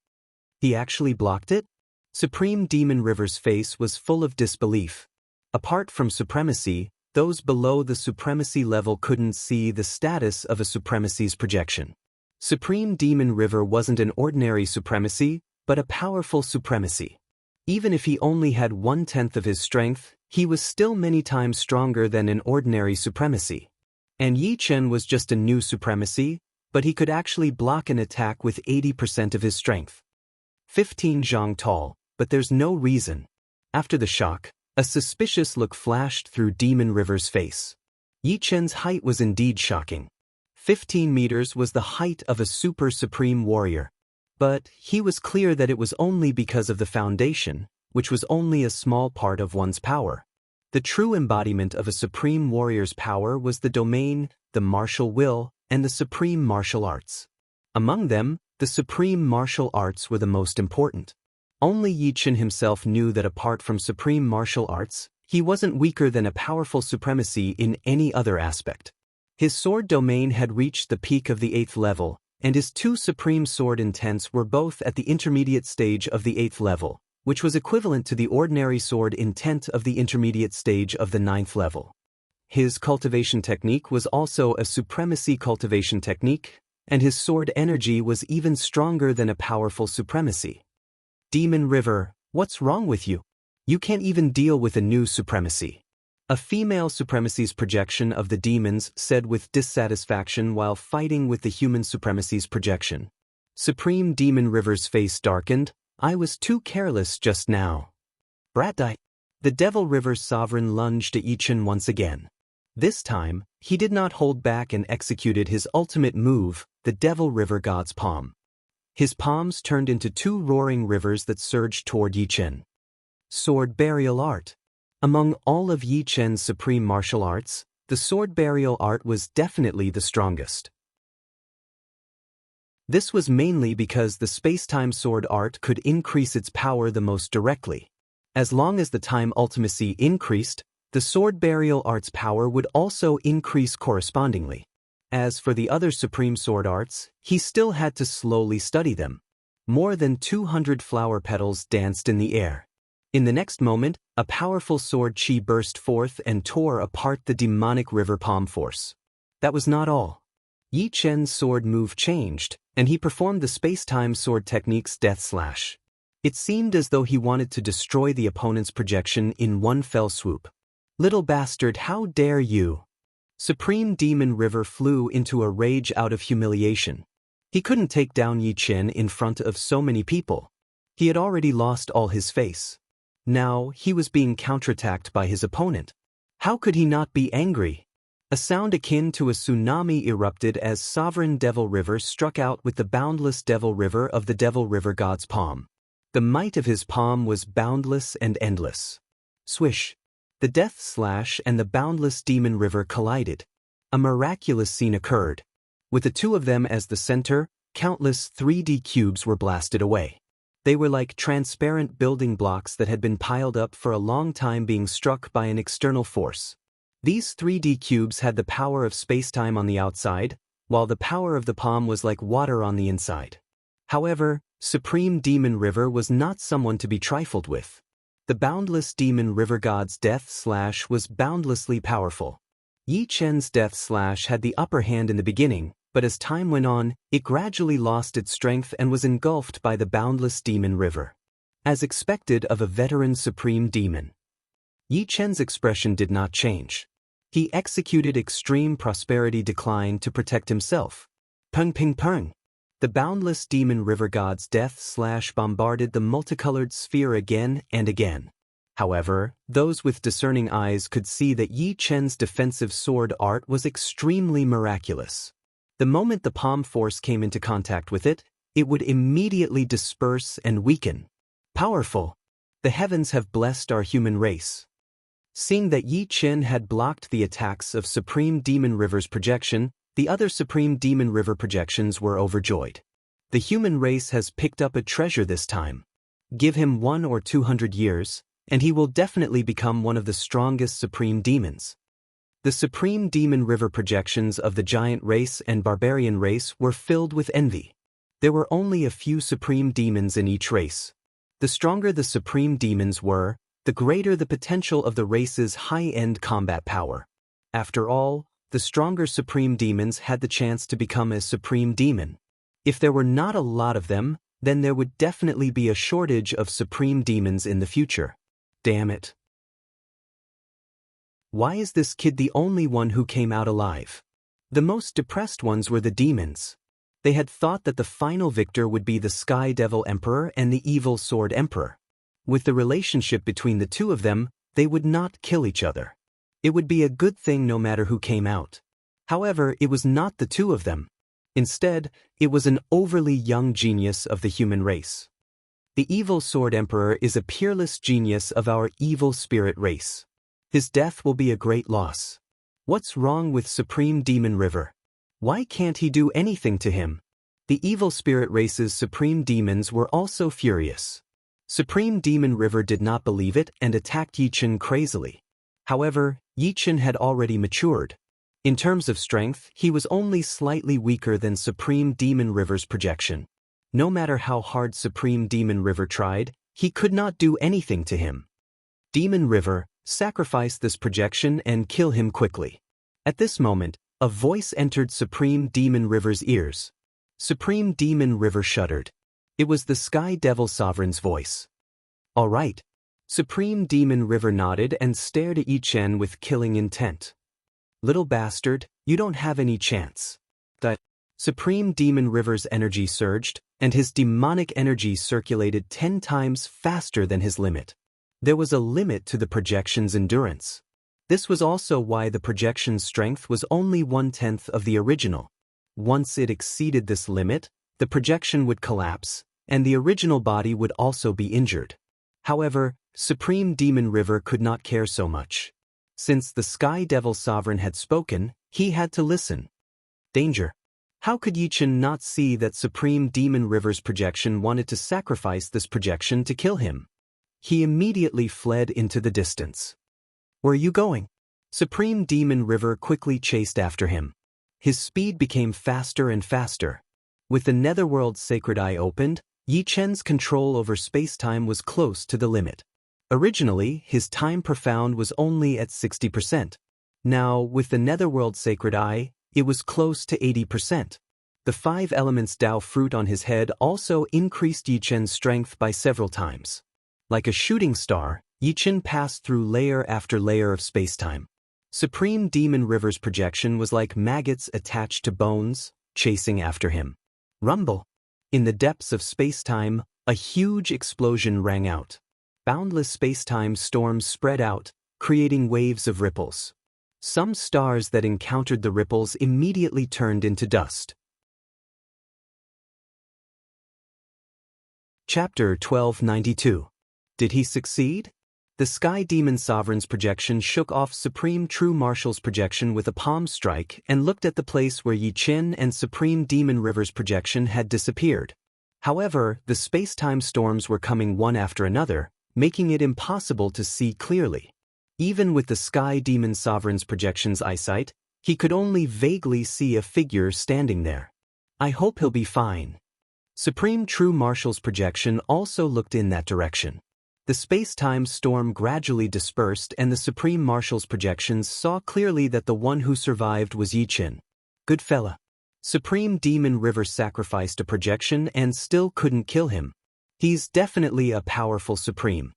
He actually blocked it? Supreme Demon River's face was full of disbelief. Apart from supremacy, those below the supremacy level couldn't see the status of a supremacy's projection. Supreme Demon River wasn't an ordinary supremacy, but a powerful supremacy. Even if he only had 1/10 of his strength, he was still many times stronger than an ordinary supremacy. And Yi Chen was just a new supremacy, but he could actually block an attack with 80% of his strength. 15 zhang tall, but there's no reason. After the shock, a suspicious look flashed through Demon River's face. Yi Chen's height was indeed shocking. 15 meters was the height of a super supreme warrior. But he was clear that it was only because of the foundation, which was only a small part of one's power. The true embodiment of a supreme warrior's power was the domain, the martial will, and the supreme martial arts. Among them, the supreme martial arts were the most important. Only Yi Chen himself knew that apart from supreme martial arts, he wasn't weaker than a powerful supremacy in any other aspect. His sword domain had reached the peak of the 8th level, and his 2 supreme sword intents were both at the intermediate stage of the 8th level, which was equivalent to the ordinary sword intent of the intermediate stage of the 9th level. His cultivation technique was also a supremacy cultivation technique, and his sword energy was even stronger than a powerful supremacy. Demon River, what's wrong with you? You can't even deal with a new supremacy. A female supremacy's projection of the demons said with dissatisfaction while fighting with the human supremacy's projection. Supreme Demon River's face darkened. I was too careless just now. Brat die. The Devil River sovereign lunged at Yichen once again. This time, he did not hold back and executed his ultimate move, the Devil River God's Palm. His palms turned into two roaring rivers that surged toward Yichen. Sword Burial Art. Among all of Yichen's supreme martial arts, the sword burial art was definitely the strongest. This was mainly because the space-time sword art could increase its power the most directly. As long as the time ultimacy increased, the sword burial art's power would also increase correspondingly. As for the other supreme sword arts, he still had to slowly study them. More than 200 flower petals danced in the air. In the next moment, a powerful sword chi burst forth and tore apart the demonic river palm force. That was not all. Yichen's sword move changed, and he performed the space-time sword technique's death slash. It seemed as though he wanted to destroy the opponent's projection in one fell swoop. Little bastard, how dare you! Supreme Demon River flew into a rage out of humiliation. He couldn't take down Yichen in front of so many people. He had already lost all his face. Now, he was being counterattacked by his opponent. How could he not be angry? A sound akin to a tsunami erupted as Sovereign Devil River struck out with the boundless Devil River of the Devil River God's palm. The might of his palm was boundless and endless. Swish! The death slash and the boundless demon river collided. A miraculous scene occurred. With the two of them as the center, countless 3D cubes were blasted away. They were like transparent building blocks that had been piled up for a long time being struck by an external force. These 3D cubes had the power of spacetime on the outside, while the power of the palm was like water on the inside. However, Supreme Demon River was not someone to be trifled with. The boundless demon river god's death slash was boundlessly powerful. Yichen's death slash had the upper hand in the beginning, but as time went on, it gradually lost its strength and was engulfed by the boundless demon river. As expected of a veteran supreme demon, Yichen's expression did not change. He executed extreme prosperity decline to protect himself. Pung ping pung. The boundless demon river god's death slash bombarded the multicolored sphere again and again. However, those with discerning eyes could see that Yichen's defensive sword art was extremely miraculous. The moment the palm force came into contact with it, it would immediately disperse and weaken. Powerful! The heavens have blessed our human race. Seeing that Yichen had blocked the attacks of Supreme Demon River's projection, the other Supreme Demon River projections were overjoyed. The human race has picked up a treasure this time. Give him 100 or 200 years, and he will definitely become one of the strongest Supreme Demons. The Supreme Demon River projections of the Giant Race and Barbarian Race were filled with envy. There were only a few Supreme Demons in each race. The stronger the Supreme Demons were, the greater the potential of the race's high-end combat power. After all, the stronger Supreme Demons had the chance to become a Supreme Demon. If there were not a lot of them, then there would definitely be a shortage of Supreme Demons in the future. Damn it. Why is this kid the only one who came out alive? The most depressed ones were the demons. They had thought that the final victor would be the Sky Devil Emperor and the Evil Sword Emperor. With the relationship between the two of them, they would not kill each other. It would be a good thing no matter who came out. However, it was not the two of them. Instead, it was an overly young genius of the human race. The Evil Sword Emperor is a peerless genius of our evil spirit race. His death will be a great loss. What's wrong with Supreme Demon River? Why can't he do anything to him? The evil spirit race's supreme demons were also furious. Supreme Demon River did not believe it and attacked Yichen crazily. However, Yichen had already matured. In terms of strength, he was only slightly weaker than Supreme Demon River's projection. No matter how hard Supreme Demon River tried, he could not do anything to him. Demon River, sacrifice this projection and kill him quickly. At this moment, a voice entered Supreme Demon River's ears. Supreme Demon River shuddered. It was the Sky Devil Sovereign's voice. All right. Supreme Demon River nodded and stared at Yichen with killing intent. Little bastard, you don't have any chance. The Supreme Demon River's energy surged, and his demonic energy circulated 10 times faster than his limit. There was a limit to the projection's endurance. This was also why the projection's strength was only 1/10 of the original. Once it exceeded this limit, the projection would collapse, and the original body would also be injured. However, Supreme Demon River could not care so much. Since the Sky Devil Sovereign had spoken, he had to listen. Danger. How could Yichen not see that Supreme Demon River's projection wanted to sacrifice this projection to kill him? He immediately fled into the distance. Where are you going? Supreme Demon River quickly chased after him. His speed became faster and faster. With the Netherworld's Sacred Eye opened, Yichen's control over space-time was close to the limit. Originally, his time profound was only at 60%. Now, with the Netherworld Sacred Eye, it was close to 80%. The 5 elements Dao fruit on his head also increased Yichen's strength by several times. Like a shooting star, Yichen passed through layer after layer of space-time. Supreme Demon River's projection was like maggots attached to bones, chasing after him. Rumble! In the depths of space-time, a huge explosion rang out. Boundless space-time storms spread out, creating waves of ripples. Some stars that encountered the ripples immediately turned into dust. Chapter 1292. Did he succeed? The Sky Demon Sovereign's projection shook off Supreme True Marshal's projection with a palm strike and looked at the place where Yichen and Supreme Demon River's projection had disappeared. However, the space-time storms were coming one after another, making it impossible to see clearly. Even with the Sky Demon Sovereign's projection's eyesight, he could only vaguely see a figure standing there. I hope he'll be fine. Supreme True Marshal's projection also looked in that direction. The space-time storm gradually dispersed and the Supreme Marshal's projections saw clearly that the one who survived was Yichen. Good fella. Supreme Demon River sacrificed a projection and still couldn't kill him. He's definitely a powerful Supreme.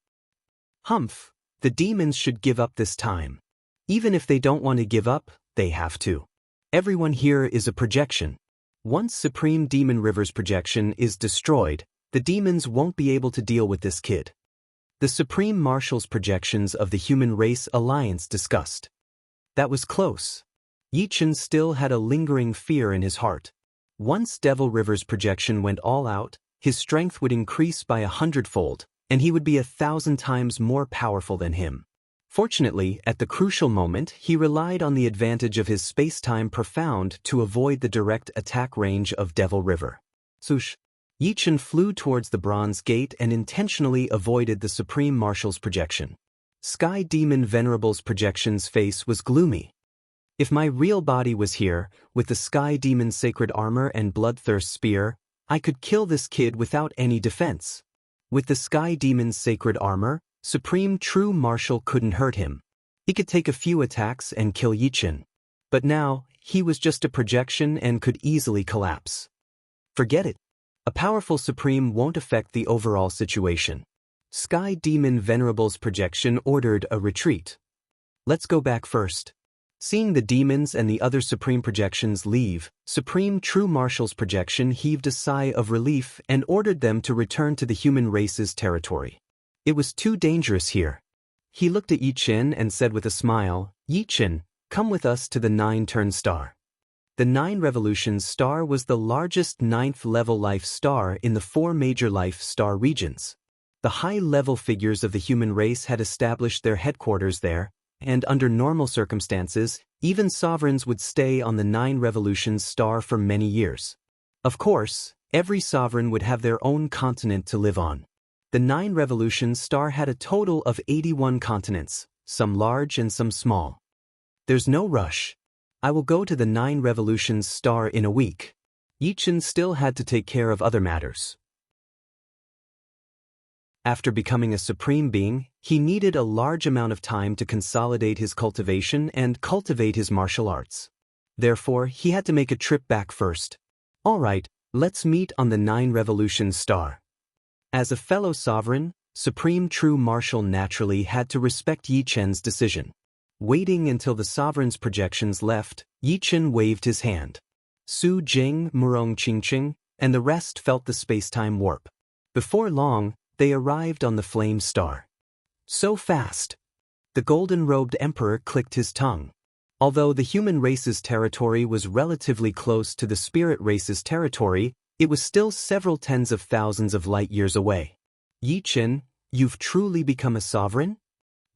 Humph, the demons should give up this time. Even if they don't want to give up, they have to. Everyone here is a projection. Once Supreme Demon River's projection is destroyed, the demons won't be able to deal with this kid. The Supreme Marshal's projections of the Human Race Alliance discussed. That was close. Yichen still had a lingering fear in his heart. Once Devil River's projection went all out, his strength would increase by 100-fold, and he would be 1,000 times more powerful than him. Fortunately, at the crucial moment, he relied on the advantage of his space-time profound to avoid the direct attack range of Devil River. Swoosh! Yichen flew towards the Bronze Gate and intentionally avoided the Supreme Marshal's projection. Sky Demon Venerable's projection's face was gloomy. If my real body was here, with the Sky Demon's sacred armor and Bloodthirst spear, I could kill this kid without any defense. With the Sky Demon's sacred armor, Supreme True Marshal couldn't hurt him. He could take a few attacks and kill Yichen. But now, he was just a projection and could easily collapse. Forget it. A powerful Supreme won't affect the overall situation. Sky Demon Venerable's projection ordered a retreat. Let's go back first. Seeing the demons and the other Supreme projections leave, Supreme True Marshal's projection heaved a sigh of relief and ordered them to return to the human race's territory. It was too dangerous here. He looked at Yichen and said with a smile, "Yichen, come with us to the 9-turn star." The 9 Revolutions star was the largest 9th-level life star in the 4 major life star regions. The high-level figures of the human race had established their headquarters there, and under normal circumstances, even sovereigns would stay on the 9 Revolutions star for many years. Of course, every sovereign would have their own continent to live on. The 9 Revolutions star had a total of 81 continents, some large and some small. There's no rush. I will go to the 9 Revolutions star in a week. Yichen still had to take care of other matters. After becoming a supreme being, he needed a large amount of time to consolidate his cultivation and cultivate his martial arts. Therefore, he had to make a trip back first. All right, let's meet on the 9 Revolutions star. As a fellow sovereign, Supreme True Marshal naturally had to respect Yichen's decision. Waiting until the sovereign's projections left, Yichen waved his hand. Su Jing, Murong Qingqing, and the rest felt the space-time warp. Before long, they arrived on the flame star. So fast. The golden-robed emperor clicked his tongue. Although the human race's territory was relatively close to the spirit race's territory, it was still several tens of thousands of light-years away. Yi Chen, you've truly become a sovereign?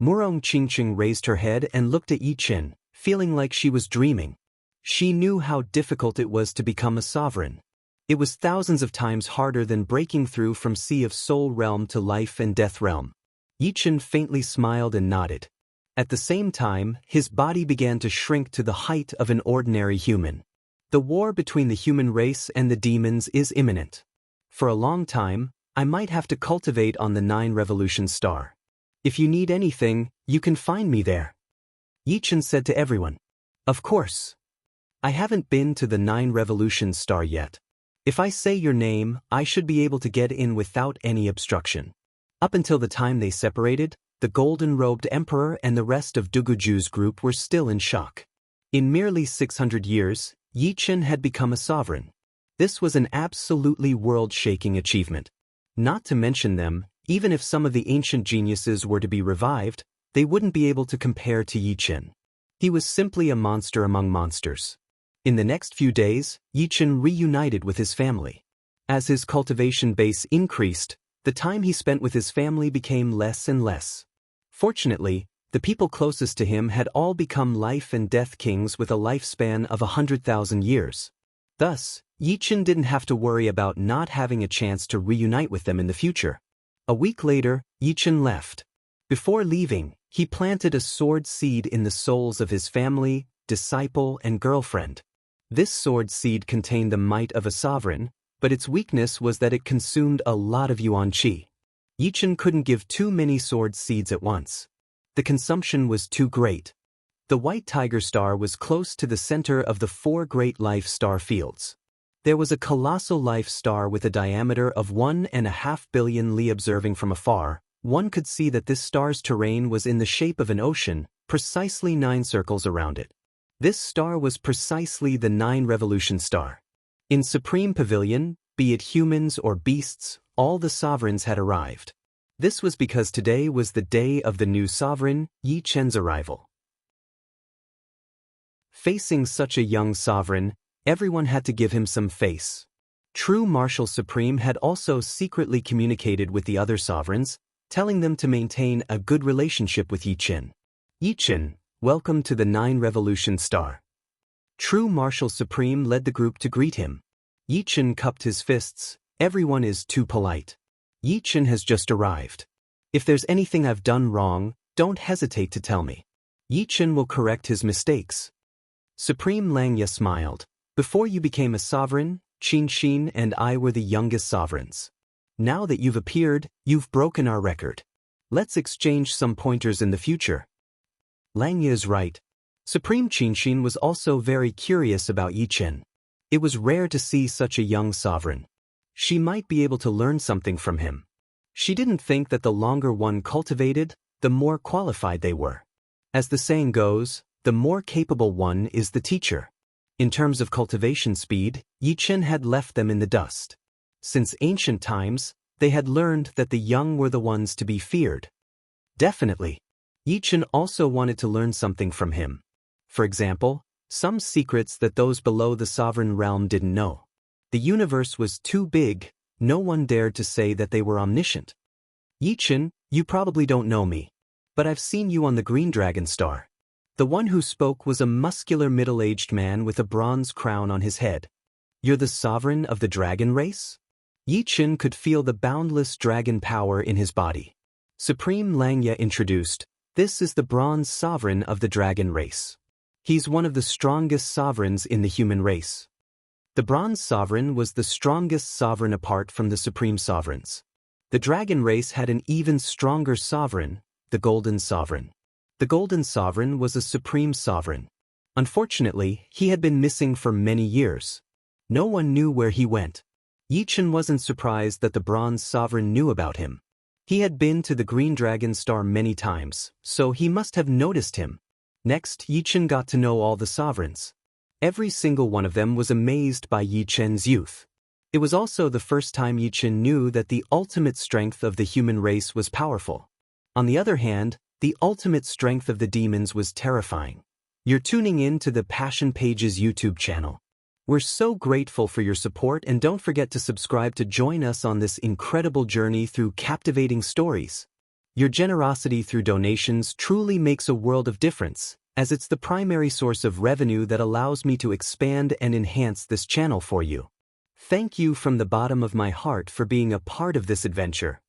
Murong Qingqing raised her head and looked at Yi Chen, feeling like she was dreaming. She knew how difficult it was to become a sovereign. It was thousands of times harder than breaking through from Sea of Soul realm to Life and Death realm. Yi Chen faintly smiled and nodded. At the same time, his body began to shrink to the height of an ordinary human. The war between the human race and the demons is imminent. For a long time, I might have to cultivate on the 9 Revolution Star. If you need anything, you can find me there. Yi Chen said to everyone. Of course. I haven't been to the 9 Revolution Star yet. If I say your name, I should be able to get in without any obstruction. Up until the time they separated, the golden-robed emperor and the rest of Duguju's group were still in shock. In merely 600 years, Yi Chen had become a sovereign. This was an absolutely world-shaking achievement. Not to mention them, even if some of the ancient geniuses were to be revived, they wouldn't be able to compare to Yi Chen. He was simply a monster among monsters. In the next few days, Yi Chen reunited with his family. As his cultivation base increased, the time he spent with his family became less and less. Fortunately, the people closest to him had all become life and death kings with a lifespan of 100,000 years. Thus, Yi Chen didn't have to worry about not having a chance to reunite with them in the future. A week later, Yi Chen left. Before leaving, he planted a sword seed in the souls of his family, disciple, and girlfriend. This sword seed contained the might of a sovereign, but its weakness was that it consumed a lot of yuan qi. Yi Chen couldn't give too many sword seeds at once. The consumption was too great. The white tiger star was close to the center of the 4 great life star fields. There was a colossal life star with a diameter of 1.5 billion li. Observing from afar, one could see that this star's terrain was in the shape of an ocean, precisely 9 circles around it. This star was precisely the 9 Revolution Star. In Supreme Pavilion, be it humans or beasts, all the sovereigns had arrived. This was because today was the day of the new sovereign, Yi Chen's arrival. Facing such a young sovereign, everyone had to give him some face. True Marshal Supreme had also secretly communicated with the other sovereigns, telling them to maintain a good relationship with Yi Chen. Yi Chen, welcome to the 9 Revolution Star. True Marshal Supreme led the group to greet him. Yi Chen cupped his fists. Everyone is too polite. Yi Chen has just arrived. If there's anything I've done wrong, don't hesitate to tell me. Yi Chen will correct his mistakes. Supreme Langya smiled. Before you became a sovereign, Qin Xin and I were the youngest sovereigns. Now that you've appeared, you've broken our record. Let's exchange some pointers in the future. Langya is right. Supreme Qinxin was also very curious about Yi Chen. It was rare to see such a young sovereign. She might be able to learn something from him. She didn't think that the longer one cultivated, the more qualified they were. As the saying goes, the more capable one is the teacher. In terms of cultivation speed, Yi Chen had left them in the dust. Since ancient times, they had learned that the young were the ones to be feared. Definitely. Yi Chen also wanted to learn something from him. For example, some secrets that those below the sovereign realm didn't know. The universe was too big, no one dared to say that they were omniscient. Yi Chen, you probably don't know me, but I've seen you on the Green Dragon Star. The one who spoke was a muscular middle-aged man with a bronze crown on his head. You're the sovereign of the dragon race? Yi Chen could feel the boundless dragon power in his body. Supreme Langya introduced, this is the bronze sovereign of the dragon race. He's one of the strongest sovereigns in the human race. The bronze sovereign was the strongest sovereign apart from the supreme sovereigns. The dragon race had an even stronger sovereign, the golden sovereign. The golden sovereign was a supreme sovereign. Unfortunately, he had been missing for many years. No one knew where he went. Yi Chen wasn't surprised that the bronze sovereign knew about him. He had been to the Green Dragon Star many times, so he must have noticed him. Next, Yi Chen got to know all the sovereigns. Every single one of them was amazed by Yi Chen's youth. It was also the first time Yi Chen knew that the ultimate strength of the human race was powerful. On the other hand, the ultimate strength of the demons was terrifying. You're tuning in to the Passion Pages YouTube channel. We're so grateful for your support, and don't forget to subscribe to join us on this incredible journey through captivating stories. Your generosity through donations truly makes a world of difference, as it's the primary source of revenue that allows me to expand and enhance this channel for you. Thank you from the bottom of my heart for being a part of this adventure.